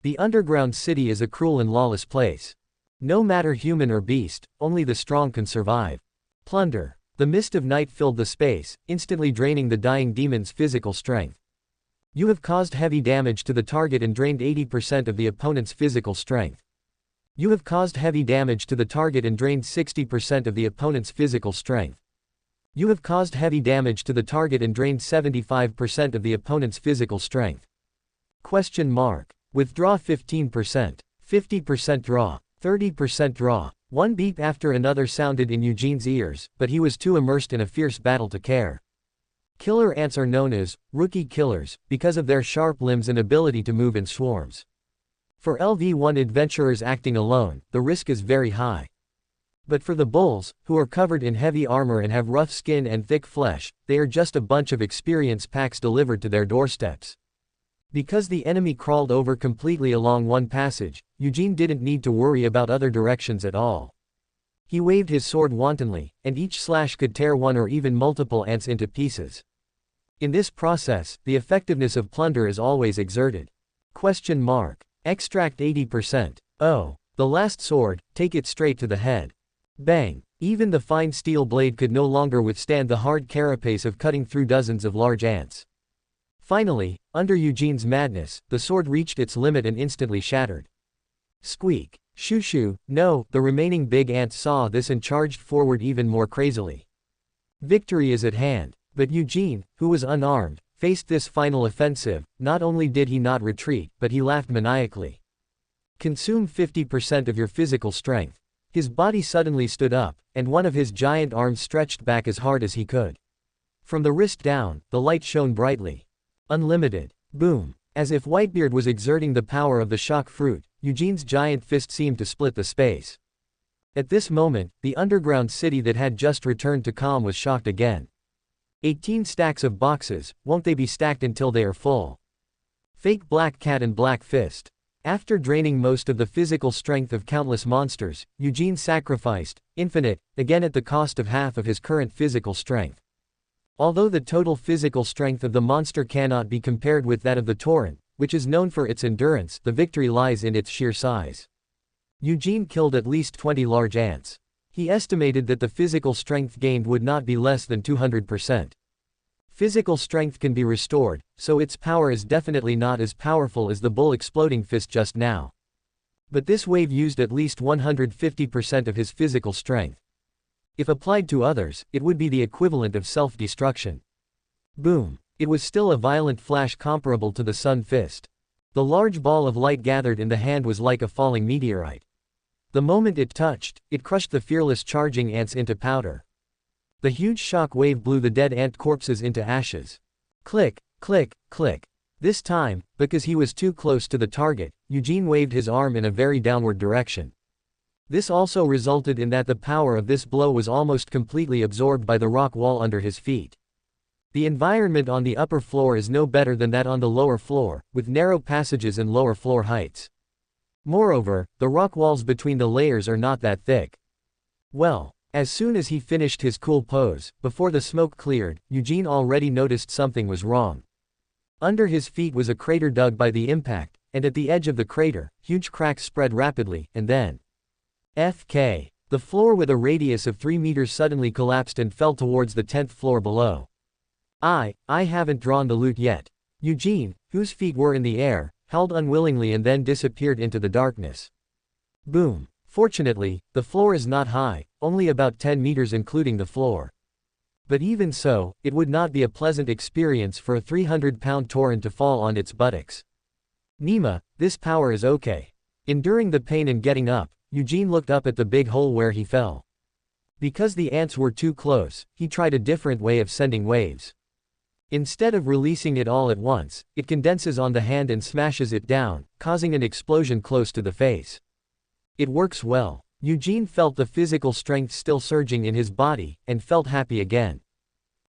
The underground city is a cruel and lawless place. No matter human or beast, only the strong can survive. Plunder. The mist of night filled the space, instantly draining the dying demon's physical strength. You have caused heavy damage to the target and drained 80% of the opponent's physical strength. You have caused heavy damage to the target and drained 60% of the opponent's physical strength. You have caused heavy damage to the target and drained 75% of the opponent's physical strength. Question mark. Withdraw 15%. 50% draw. 30% draw. One beep after another sounded in Eugene's ears, but he was too immersed in a fierce battle to care. Killer ants are known as rookie killers, because of their sharp limbs and ability to move in swarms. For LV1 adventurers acting alone, the risk is very high. But for the bulls, who are covered in heavy armor and have rough skin and thick flesh, they are just a bunch of experience packs delivered to their doorsteps. Because the enemy crawled over completely along one passage, Eugene didn't need to worry about other directions at all. He waved his sword wantonly, and each slash could tear one or even multiple ants into pieces. In this process, the effectiveness of plunder is always exerted. Question mark. Extract 80%. Oh. The last sword, take it straight to the head. Bang. Even the fine steel blade could no longer withstand the hard carapace of cutting through dozens of large ants. Finally, under Eugene's madness, the sword reached its limit and instantly shattered. Squeak. Shoo shoo. No, the remaining big ants saw this and charged forward even more crazily. Victory is at hand. But Eugene, who was unarmed, faced this final offensive. Not only did he not retreat, but he laughed maniacally. Consume 50% of your physical strength. His body suddenly stood up, and one of his giant arms stretched back as hard as he could. From the wrist down, the light shone brightly. Unlimited. Boom. As if Whitebeard was exerting the power of the shock fruit, Eugene's giant fist seemed to split the space. At this moment, the underground city that had just returned to calm was shocked again. 18 stacks of boxes, won't they be stacked until they are full? Fake Black Cat and Black Fist. After draining most of the physical strength of countless monsters, Eugene sacrificed infinite, again at the cost of half of his current physical strength. Although the total physical strength of the monster cannot be compared with that of the torrent, which is known for its endurance, the victory lies in its sheer size. Eugene killed at least 20 large ants. He estimated that the physical strength gained would not be less than 200%. Physical strength can be restored, so its power is definitely not as powerful as the bull exploding fist just now. But this wave used at least 150% of his physical strength. If applied to others, it would be the equivalent of self-destruction. Boom. It was still a violent flash comparable to the sun fist. The large ball of light gathered in the hand was like a falling meteorite. The moment it touched, it crushed the fearless charging ants into powder. The huge shock wave blew the dead ant corpses into ashes. Click, click, click. This time, because he was too close to the target, Eugene waved his arm in a very downward direction. This also resulted in that the power of this blow was almost completely absorbed by the rock wall under his feet. The environment on the upper floor is no better than that on the lower floor, with narrow passages and lower floor heights. Moreover, the rock walls between the layers are not that thick. Well, as soon as he finished his cool pose, before the smoke cleared, Eugene already noticed something was wrong. Under his feet was a crater dug by the impact, and at the edge of the crater, huge cracks spread rapidly, and then FK. The floor with a radius of 3 meters suddenly collapsed and fell towards the 10th floor below. I haven't drawn the loot yet. Eugene, whose feet were in the air, howled unwillingly and then disappeared into the darkness. Boom. Fortunately, the floor is not high, only about 10 meters including the floor. But even so, it would not be a pleasant experience for a 300-pound Tauren to fall on its buttocks. Nima, this power is okay. Enduring the pain and getting up, Eugene looked up at the big hole where he fell. Because the ants were too close, he tried a different way of sending waves. Instead of releasing it all at once, it condenses on the hand and smashes it down, causing an explosion close to the face. It works well. Eugene felt the physical strength still surging in his body, and felt happy again.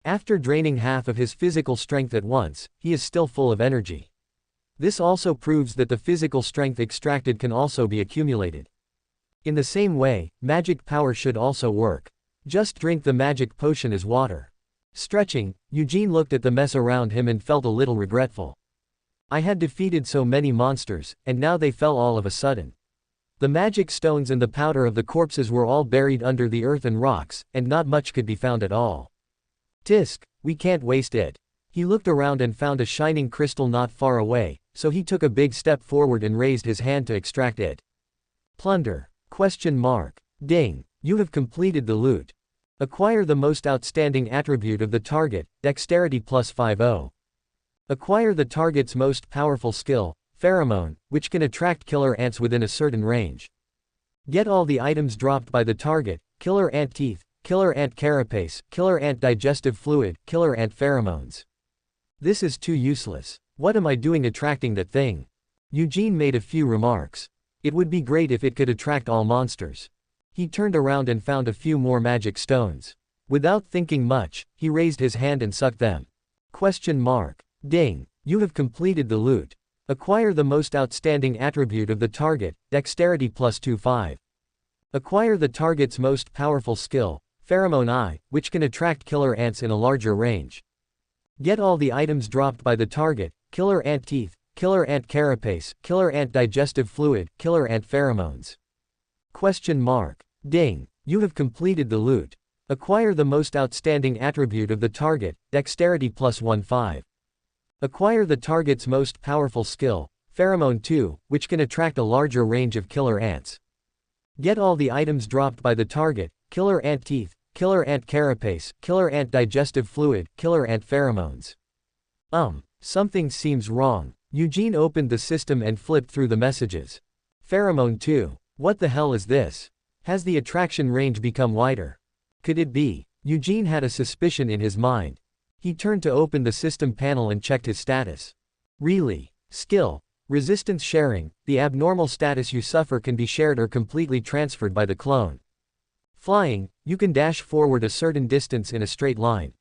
After draining half of his physical strength at once, he is still full of energy. This also proves that the physical strength extracted can also be accumulated. In the same way, magic power should also work. Just drink the magic potion as water. Stretching, Eugene looked at the mess around him and felt a little regretful. I had defeated so many monsters, and now they fell all of a sudden. The magic stones and the powder of the corpses were all buried under the earth and rocks, and not much could be found at all. Tisk, we can't waste it. He looked around and found a shining crystal not far away, so he took a big step forward and raised his hand to extract it. Plunder? ? Ding. You have completed the loot. Acquire the most outstanding attribute of the target, dexterity plus 50. Acquire the target's most powerful skill, pheromone, which can attract killer ants within a certain range. Get all the items dropped by the target, killer ant teeth, killer ant carapace, killer ant digestive fluid, killer ant pheromones. This is too useless. What am I doing attracting that thing? Eugene made a few remarks. It would be great if it could attract all monsters. He turned around and found a few more magic stones. Without thinking much, he raised his hand and sucked them. ? Ding. You have completed the loot. Acquire the most outstanding attribute of the target, dexterity plus 25. Acquire the target's most powerful skill, pheromone eye, which can attract killer ants in a larger range. Get all the items dropped by the target, killer ant teeth, killer ant carapace, killer ant digestive fluid, killer ant pheromones. ? Ding. You have completed the loot. Acquire the most outstanding attribute of the target, dexterity plus 15. Acquire the target's most powerful skill, pheromone 2, which can attract a larger range of killer ants. Get all the items dropped by the target, killer ant teeth, killer ant carapace, killer ant digestive fluid, killer ant pheromones. Something seems wrong. Eugene opened the system and flipped through the messages. Pheromone 2. What the hell is this? Has the attraction range become wider? Could it be? Eugene had a suspicion in his mind. He turned to open the system panel and checked his status. Really? Skill. Resistance sharing. The abnormal status you suffer can be shared or completely transferred by the clone. Flying. You can dash forward a certain distance in a straight line.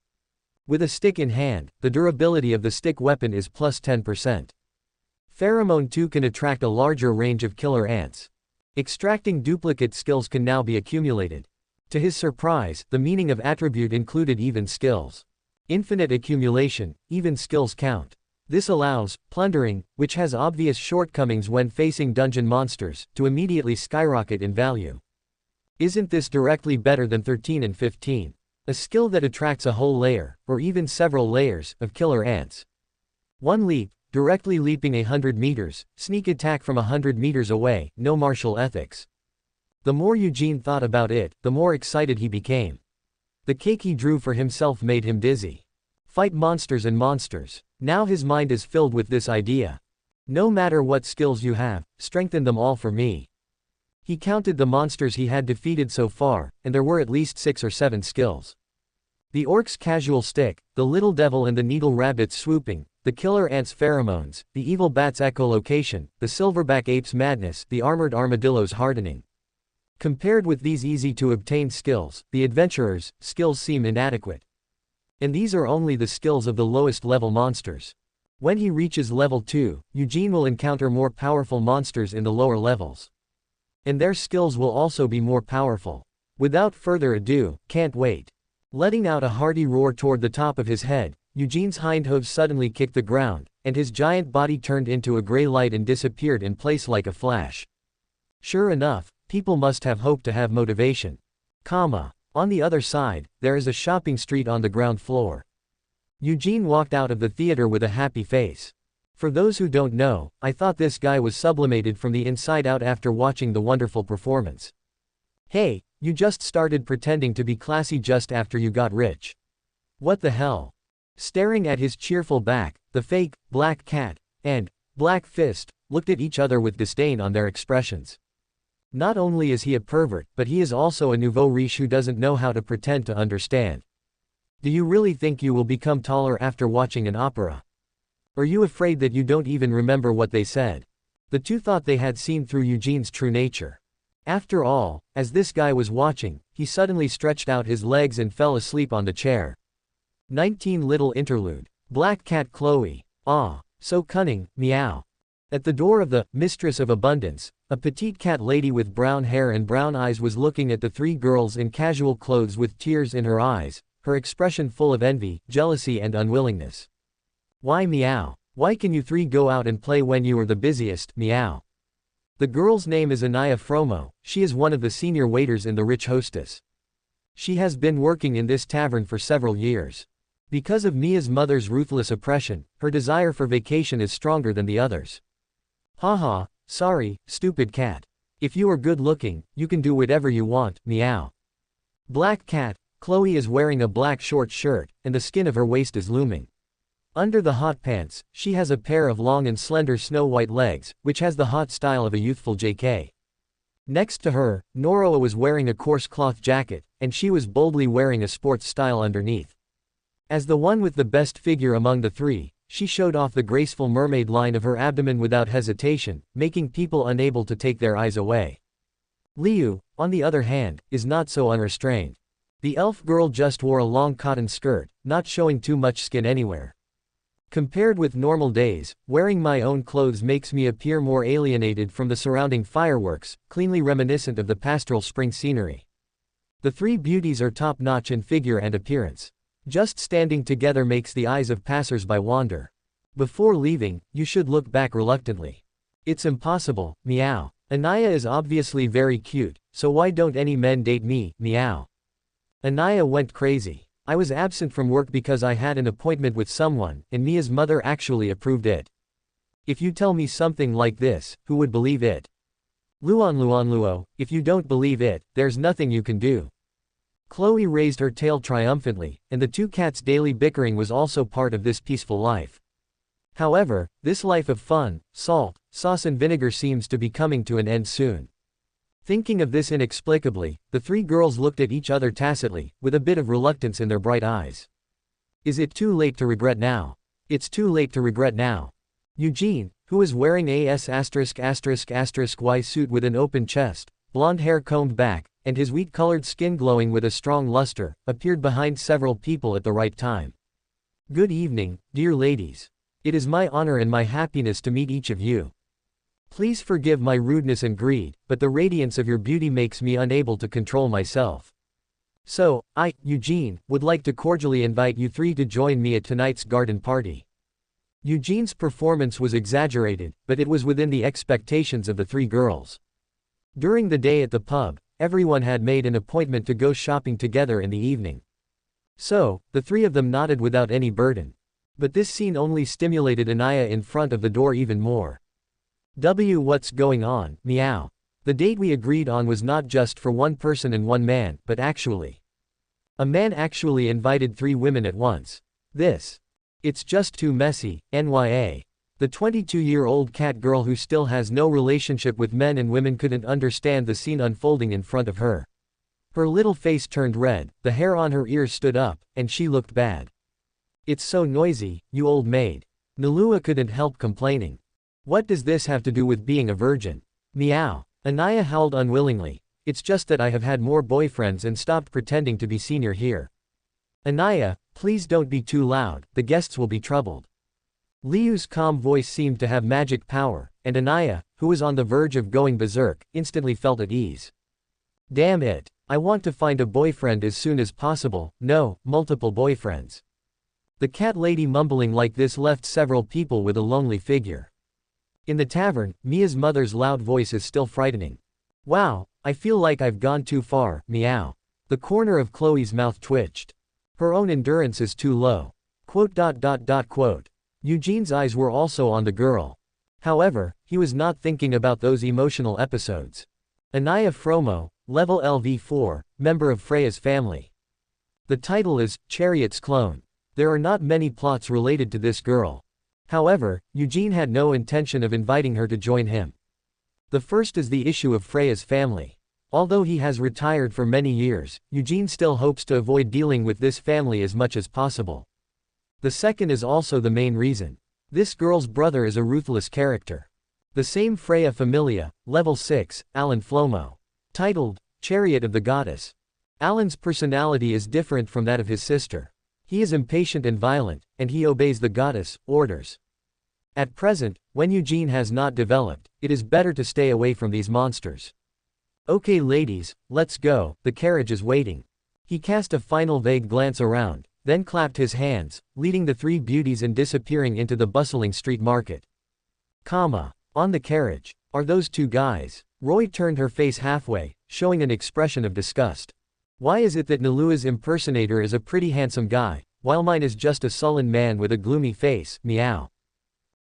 With a stick in hand, the durability of the stick weapon is plus 10%. Pheromone 2 can attract a larger range of killer ants. Extracting duplicate skills can now be accumulated. To his surprise, the meaning of attribute included even skills. Infinite accumulation, even skills count. This allows plundering, which has obvious shortcomings when facing dungeon monsters, to immediately skyrocket in value. Isn't this directly better than 13 and 15? A skill that attracts a whole layer, or even several layers, of killer ants. One leap, directly leaping 100 meters, sneak attack from 100 meters away, no martial ethics. The more Eugene thought about it, the more excited he became. The cake he drew for himself made him dizzy. Fight monsters and monsters. Now his mind is filled with this idea. No matter what skills you have, strengthen them all for me. He counted the monsters he had defeated so far, and there were at least 6 or 7 skills. The orc's casual stick, the little devil and the needle rabbit's swooping, the killer ant's pheromones, the evil bat's echolocation, the silverback ape's madness, the armored armadillo's hardening. Compared with these easy-to-obtain skills, the adventurer's skills seem inadequate. And these are only the skills of the lowest level monsters. When he reaches level 2, Eugene will encounter more powerful monsters in the lower levels. And their skills will also be more powerful. Without further ado, can't wait. Letting out a hearty roar toward the top of his head, Eugene's hindhooves suddenly kicked the ground, and his giant body turned into a gray light and disappeared in place like a flash. Sure enough, People must have hope to have motivation. Comma. On the other side, there is a shopping street on the ground floor. Eugene walked out of the theater with a happy face. For those who don't know, I thought this guy was sublimated from the inside out after watching the wonderful performance. Hey, you just started pretending to be classy just after you got rich. What the hell? Staring at his cheerful back, the fake, Black Cat, and Black Fist, looked at each other with disdain on their expressions. Not only is he a pervert, but he is also a nouveau riche who doesn't know how to pretend to understand. Do you really think you will become taller after watching an opera? Are you afraid that you don't even remember what they said? The two thought they had seen through Eugene's true nature. After all, as this guy was watching, he suddenly stretched out his legs and fell asleep on the chair. 19 Little interlude. Black Cat Chloe. Ah, so cunning, meow. At the door of the Mistress of Abundance, a petite cat lady with brown hair and brown eyes was looking at the three girls in casual clothes with tears in her eyes, her expression full of envy, jealousy and unwillingness. Why meow? Why can you three go out and play when you are the busiest, meow? The girl's name is Anaya Fromo, she is one of the senior waiters in the Rich Hostess. She has been working in this tavern for several years. Because of Mia's mother's ruthless oppression, her desire for vacation is stronger than the others. Haha, sorry, stupid cat. If you are good looking, you can do whatever you want, meow. Black Cat, Chloe is wearing a black short shirt, and the skin of her waist is looming. Under the hot pants, she has a pair of long and slender snow-white legs, which has the hot style of a youthful JK. Next to her, Noroa was wearing a coarse cloth jacket, and she was boldly wearing a sports style underneath. As the one with the best figure among the three, she showed off the graceful mermaid line of her abdomen without hesitation, making people unable to take their eyes away. Liu, on the other hand, is not so unrestrained. The elf girl just wore a long cotton skirt, not showing too much skin anywhere. Compared with normal days, wearing my own clothes makes me appear more alienated from the surrounding fireworks, cleanly reminiscent of the pastoral spring scenery. The three beauties are top-notch in figure and appearance. Just standing together makes the eyes of passers-by wander. Before leaving, you should look back reluctantly. It's impossible, meow. Anaya is obviously very cute, so why don't any men date me, meow. Anaya went crazy. I was absent from work because I had an appointment with someone, and Mia's mother actually approved it. If you tell me something like this, who would believe it? Luo, if you don't believe it, there's nothing you can do. Chloe raised her tail triumphantly, and the two cats' daily bickering was also part of this peaceful life. However, this life of fun, salt, sauce and vinegar seems to be coming to an end soon. Thinking of this inexplicably, the three girls looked at each other tacitly, with a bit of reluctance in their bright eyes. Is it too late to regret now? It's too late to regret now. Eugene, who is wearing a S******Y suit with an open chest, blonde hair combed back, and his wheat-colored skin glowing with a strong luster, appeared behind several people at the right time. Good evening, dear ladies. It is my honor and my happiness to meet each of you. Please forgive my rudeness and greed, but the radiance of your beauty makes me unable to control myself. So, I, Eugene, would like to cordially invite you three to join me at tonight's garden party. Eugene's performance was exaggerated, but it was within the expectations of the three girls. During the day at the pub, everyone had made an appointment to go shopping together in the evening. So, the three of them nodded without any burden. But this scene only stimulated Anaya in front of the door even more. What's going on, meow? The date we agreed on was not just for one person and one man, but actually. A man actually invited three women at once. It's just too messy, NYA. The 22-year-old cat girl who still has no relationship with men and women couldn't understand the scene unfolding in front of her. Her little face turned red, the hair on her ears stood up, and she looked bad. It's so noisy, you old maid. Nalua couldn't help complaining. What does this have to do with being a virgin? Meow. Anaya howled unwillingly. It's just that I have had more boyfriends and stopped pretending to be senior here. Anaya, please don't be too loud, the guests will be troubled. Liu's calm voice seemed to have magic power, and Anaya, who was on the verge of going berserk, instantly felt at ease. Damn it. I want to find a boyfriend as soon as possible, no, multiple boyfriends. The cat lady mumbling like this left several people with a lonely figure. In the tavern, Mia's mother's loud voice is still frightening. Wow, I feel like I've gone too far, meow. The corner of Chloe's mouth twitched. Her own endurance is too low. Quote. Eugene's eyes were also on the girl. However, he was not thinking about those emotional episodes. Anaya Fromo, level LV4, member of Freya's family. The title is Chariot's Clone. There are not many plots related to this girl. However, Eugene had no intention of inviting her to join him. The first is the issue of Freya's family. Although he has retired for many years, Eugene still hopes to avoid dealing with this family as much as possible. The second is also the main reason. This girl's brother is a ruthless character. The same Freya Familia, level 6, Alan Flomo. Titled, Chariot of the Goddess. Alan's personality is different from that of his sister. He is impatient and violent, and he obeys the goddess' orders. At present, when Eugene has not developed, it is better to stay away from these monsters. Okay ladies, let's go, the carriage is waiting. He cast a final vague glance around, then clapped his hands, leading the three beauties and disappearing into the bustling street market. On the carriage, are those two guys? Roy turned her face halfway, showing an expression of disgust. Why is it that Nalua's impersonator is a pretty handsome guy, while mine is just a sullen man with a gloomy face, meow.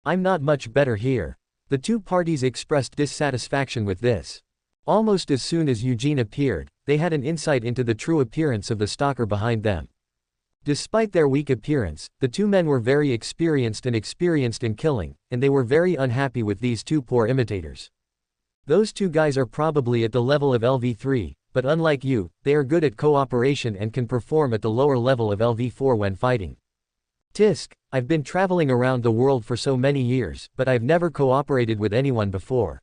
I'm not much better here. The two parties expressed dissatisfaction with this. Almost as soon as Eugene appeared, they had an insight into the true appearance of the stalker behind them. Despite their weak appearance, the two men were very experienced in killing, and they were very unhappy with these two poor imitators. Those two guys are probably at the level of LV3, but unlike you, they are good at cooperation and can perform at the lower level of LV4 when fighting. Tisk, I've been traveling around the world for so many years, but I've never cooperated with anyone before.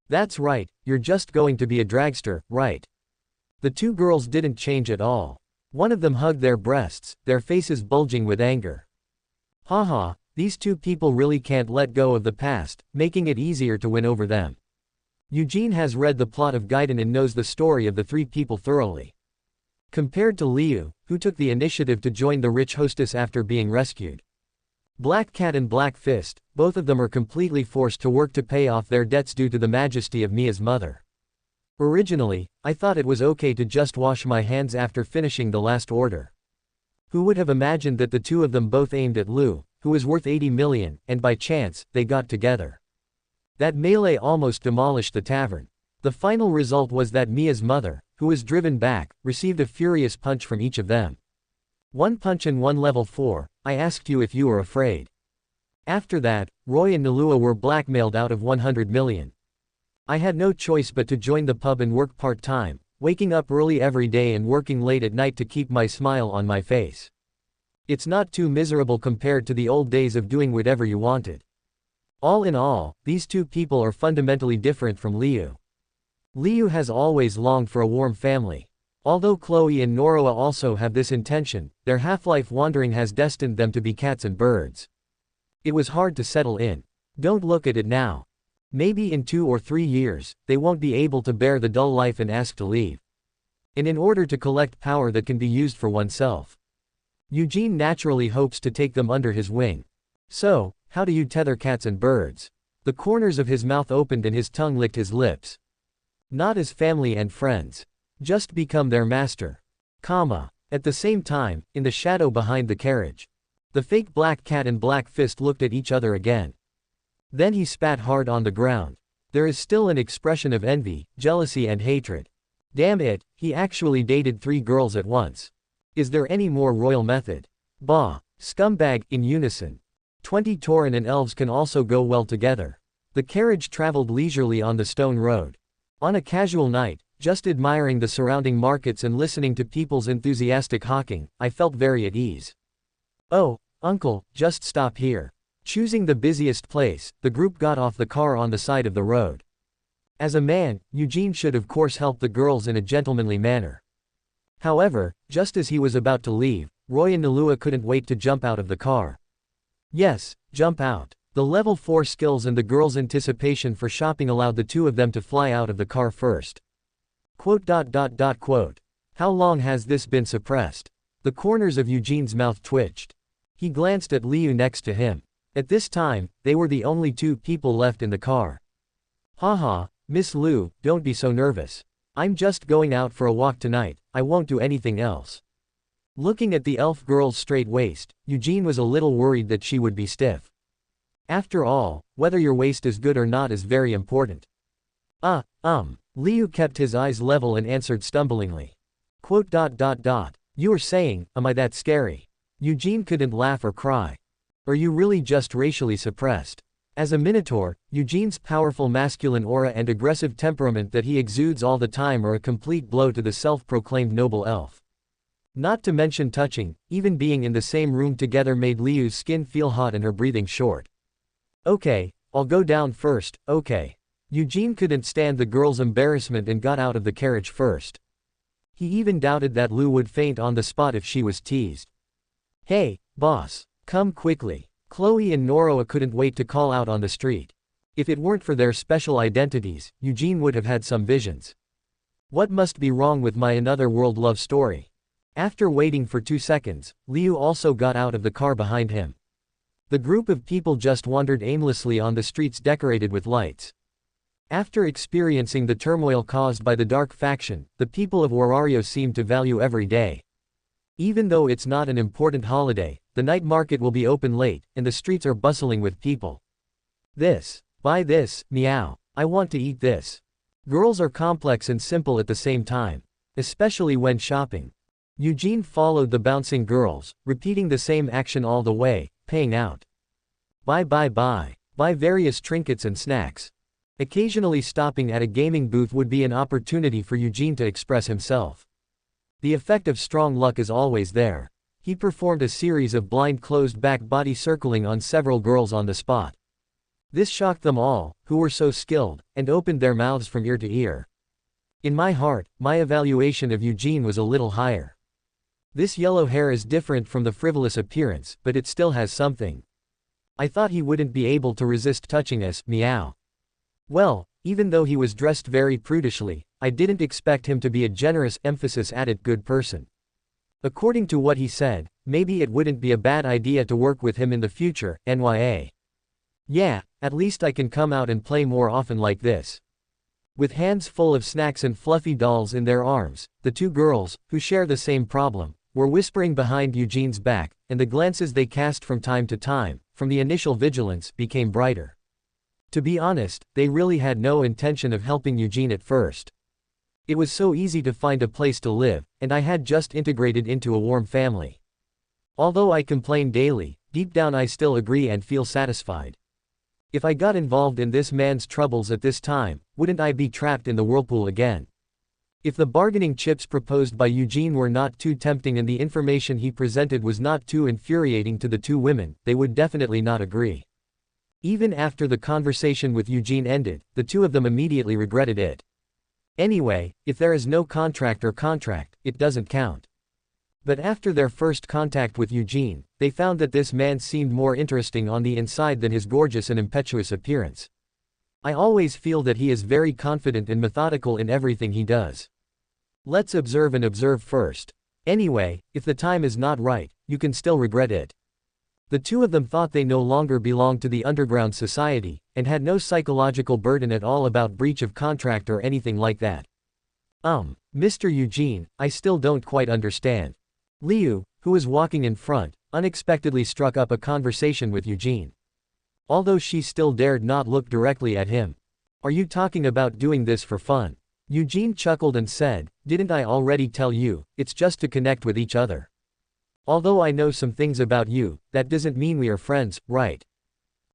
That's right, you're just going to be a dragster, right? The two girls didn't change at all. One of them hugged their breasts, their faces bulging with anger. Haha, these two people really can't let go of the past, making it easier to win over them. Eugene has read the plot of Gaiden and knows the story of the three people thoroughly. Compared to Liu, who took the initiative to join the rich hostess after being rescued. Black Cat and Black Fist, both of them are completely forced to work to pay off their debts due to the majesty of Mia's mother. Originally, I thought it was okay to just wash my hands after finishing the last order. Who would have imagined that the two of them both aimed at Liu, who is worth 80 million, and by chance, they got together. That melee almost demolished the tavern. The final result was that Mia's mother, who was driven back, received a furious punch from each of them. One punch and one level 4, I asked you if you were afraid. After that, Roy and Nalua were blackmailed out of 100 million. I had no choice but to join the pub and work part-time, waking up early every day and working late at night to keep my smile on my face. It's not too miserable compared to the old days of doing whatever you wanted. All in all, these two people are fundamentally different from Liu. Liu has always longed for a warm family. Although Chloe and Noroa also have this intention, their half-life wandering has destined them to be cats and birds. It was hard to settle in. Don't look at it now. Maybe in 2 or 3 years, they won't be able to bear the dull life and ask to leave. And in order to collect power that can be used for oneself. Eugene naturally hopes to take them under his wing. So, how do you tether cats and birds? The corners of his mouth opened and his tongue licked his lips. Not as family and friends. Just become their master. At the same time, in the shadow behind the carriage. The fake Black Cat and Black Fist looked at each other again. Then he spat hard on the ground. There is still an expression of envy, jealousy and hatred. Damn it, he actually dated 3 girls at once. Is there any more royal method? Bah. Scumbag, in unison. 20 Tauren and elves can also go well together. The carriage traveled leisurely on the stone road. On a casual night, just admiring the surrounding markets and listening to people's enthusiastic hawking, I felt very at ease. Oh, uncle, just stop here. Choosing the busiest place, the group got off the car on the side of the road. As a man, Eugene should of course help the girls in a gentlemanly manner. However, just as he was about to leave, Roy and Nalua couldn't wait to jump out of the car. Yes, jump out. The level 4 skills and the girls' anticipation for shopping allowed the two of them to fly out of the car first. How long has this been suppressed? The corners of Eugene's mouth twitched. He glanced at Liu next to him. At this time, they were the only 2 people left in the car. Haha, Miss Liu, don't be so nervous. I'm just going out for a walk tonight, I won't do anything else. Looking at the elf girl's straight waist, Eugene was a little worried that she would be stiff. After all, whether your waist is good or not is very important. Liu kept his eyes level and answered stumblingly. Quote. You were saying, am I that scary? Eugene couldn't laugh or cry. Are you really just racially suppressed? As a minotaur, Eugene's powerful masculine aura and aggressive temperament that he exudes all the time are a complete blow to the self-proclaimed noble elf. Not to mention touching, even being in the same room together made Liu's skin feel hot and her breathing short. Okay, I'll go down first, okay. Eugene couldn't stand the girl's embarrassment and got out of the carriage first. He even doubted that Liu would faint on the spot if she was teased. Hey, boss, come quickly. Chloe and Noroa couldn't wait to call out on the street. If it weren't for their special identities, Eugene would have had some visions. What must be wrong with my another world love story? After waiting for 2 seconds, Liu also got out of the car behind him. The group of people just wandered aimlessly on the streets decorated with lights. After experiencing the turmoil caused by the dark faction, the people of Warario seem to value every day. Even though it's not an important holiday, the night market will be open late, and the streets are bustling with people. This. Buy this, meow. I want to eat this. Girls are complex and simple at the same time. Especially when shopping. Eugene followed the bouncing girls, repeating the same action all the way, paying out. Buy. Buy various trinkets and snacks. Occasionally stopping at a gaming booth would be an opportunity for Eugene to express himself. The effect of strong luck is always there. He performed a series of blind closed-back body circling on several girls on the spot. This shocked them all, who were so skilled, and opened their mouths from ear to ear. In my heart, my evaluation of Eugene was a little higher. This yellow hair is different from the frivolous appearance, but it still has something. I thought he wouldn't be able to resist touching us, meow. Well, even though he was dressed very prudishly, I didn't expect him to be a generous emphasis added good person. According to what he said, maybe it wouldn't be a bad idea to work with him in the future, NYA. Yeah, at least I can come out and play more often like this. With hands full of snacks and fluffy dolls in their arms, the two girls, who share the same problem, were whispering behind Eugene's back, and the glances they cast from time to time, from the initial vigilance, became brighter. To be honest, they really had no intention of helping Eugene at first. It was so easy to find a place to live, and I had just integrated into a warm family. Although I complain daily, deep down I still agree and feel satisfied. If I got involved in this man's troubles at this time, wouldn't I be trapped in the whirlpool again? If the bargaining chips proposed by Eugene were not too tempting and the information he presented was not too infuriating to the two women, they would definitely not agree. Even after the conversation with Eugene ended, the two of them immediately regretted it. Anyway, if there is no contract, it doesn't count. But after their first contact with Eugene, they found that this man seemed more interesting on the inside than his gorgeous and impetuous appearance. I always feel that he is very confident and methodical in everything he does. Let's observe first. Anyway, if the time is not right, you can still regret it. The two of them thought they no longer belonged to the underground society, and had no psychological burden at all about breach of contract or anything like that. Mr. Eugene, I still don't quite understand. Liu, who was walking in front, unexpectedly struck up a conversation with Eugene. Although she still dared not look directly at him. Are you talking about doing this for fun? Eugene chuckled and said, didn't I already tell you, it's just to connect with each other. Although I know some things about you, that doesn't mean we are friends, right?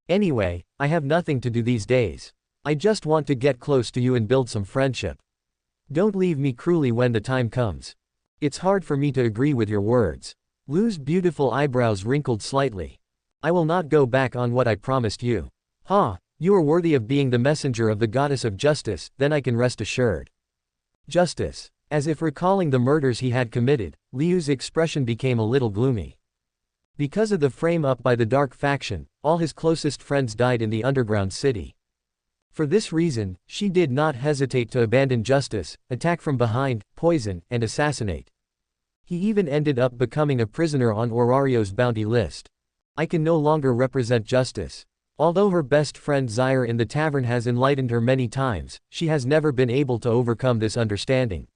Anyway, I have nothing to do these days. I just want to get close to you and build some friendship. Don't leave me cruelly when the time comes. It's hard for me to agree with your words. Liu's beautiful eyebrows wrinkled slightly. I will not go back on what I promised you. You are worthy of being the messenger of the goddess of justice, then I can rest assured. Justice. As if recalling the murders he had committed, Liu's expression became a little gloomy. Because of the frame-up by the dark faction, all his closest friends died in the underground city. For this reason, she did not hesitate to abandon justice, attack from behind, poison, and assassinate. He even ended up becoming a prisoner on Orario's bounty list. I can no longer represent justice. Although her best friend Zaire in the tavern has enlightened her many times, she has never been able to overcome this understanding.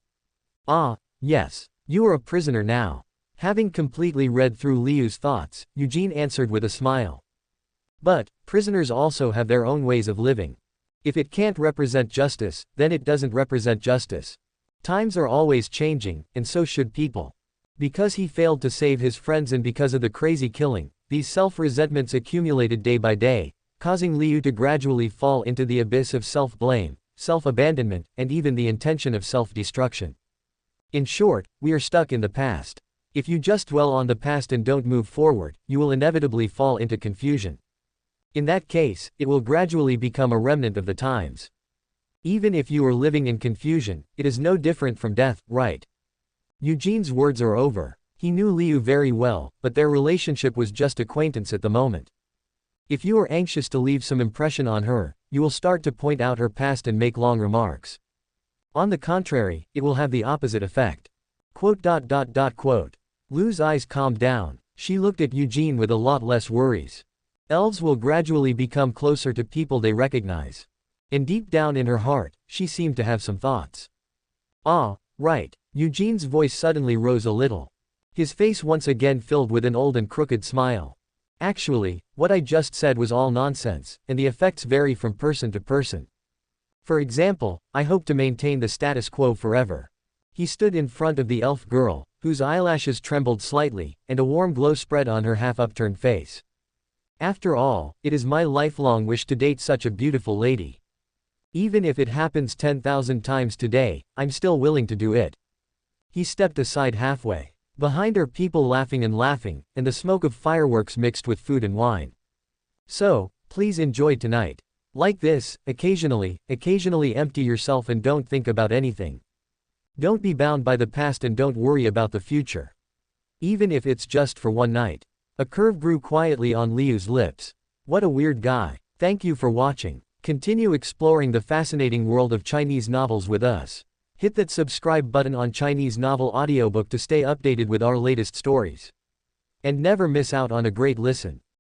Ah, yes. You are a prisoner now. Having completely read through Liu's thoughts, Eugene answered with a smile. But, prisoners also have their own ways of living. If it can't represent justice, then it doesn't represent justice. Times are always changing, and so should people. Because he failed to save his friends and because of the crazy killing, these self-resentments accumulated day by day, causing Liu to gradually fall into the abyss of self-blame, self-abandonment, and even the intention of self-destruction. In short, we are stuck in the past. If you just dwell on the past and don't move forward, you will inevitably fall into confusion. In that case, it will gradually become a remnant of the times. Even if you are living in confusion, it is no different from death, right? Eugene's words are over. He knew Liu very well, but their relationship was just acquaintance at the moment. If you are anxious to leave some impression on her, you will start to point out her past and make long remarks. On the contrary, it will have the opposite effect. Liu's eyes calmed down. She looked at Eugene with a lot less worries. Elves will gradually become closer to people they recognize. And deep down in her heart, she seemed to have some thoughts. Ah, right. Eugene's voice suddenly rose a little. His face once again filled with an old and crooked smile. Actually, what I just said was all nonsense, and the effects vary from person to person. For example, I hope to maintain the status quo forever. He stood in front of the elf girl, whose eyelashes trembled slightly, and a warm glow spread on her half-upturned face. After all, it is my lifelong wish to date such a beautiful lady. Even if it happens 10,000 times today, I'm still willing to do it. He stepped aside halfway. Behind her people laughing, and the smoke of fireworks mixed with food and wine. So, please enjoy tonight. Like this, occasionally empty yourself and don't think about anything. Don't be bound by the past and don't worry about the future. Even if it's just for one night. A curve grew quietly on Liu's lips. What a weird guy. Thank you for watching. Continue exploring the fascinating world of Chinese novels with us. Hit that subscribe button on Chinese Novel Audiobook to stay updated with our latest stories. And never miss out on a great listen.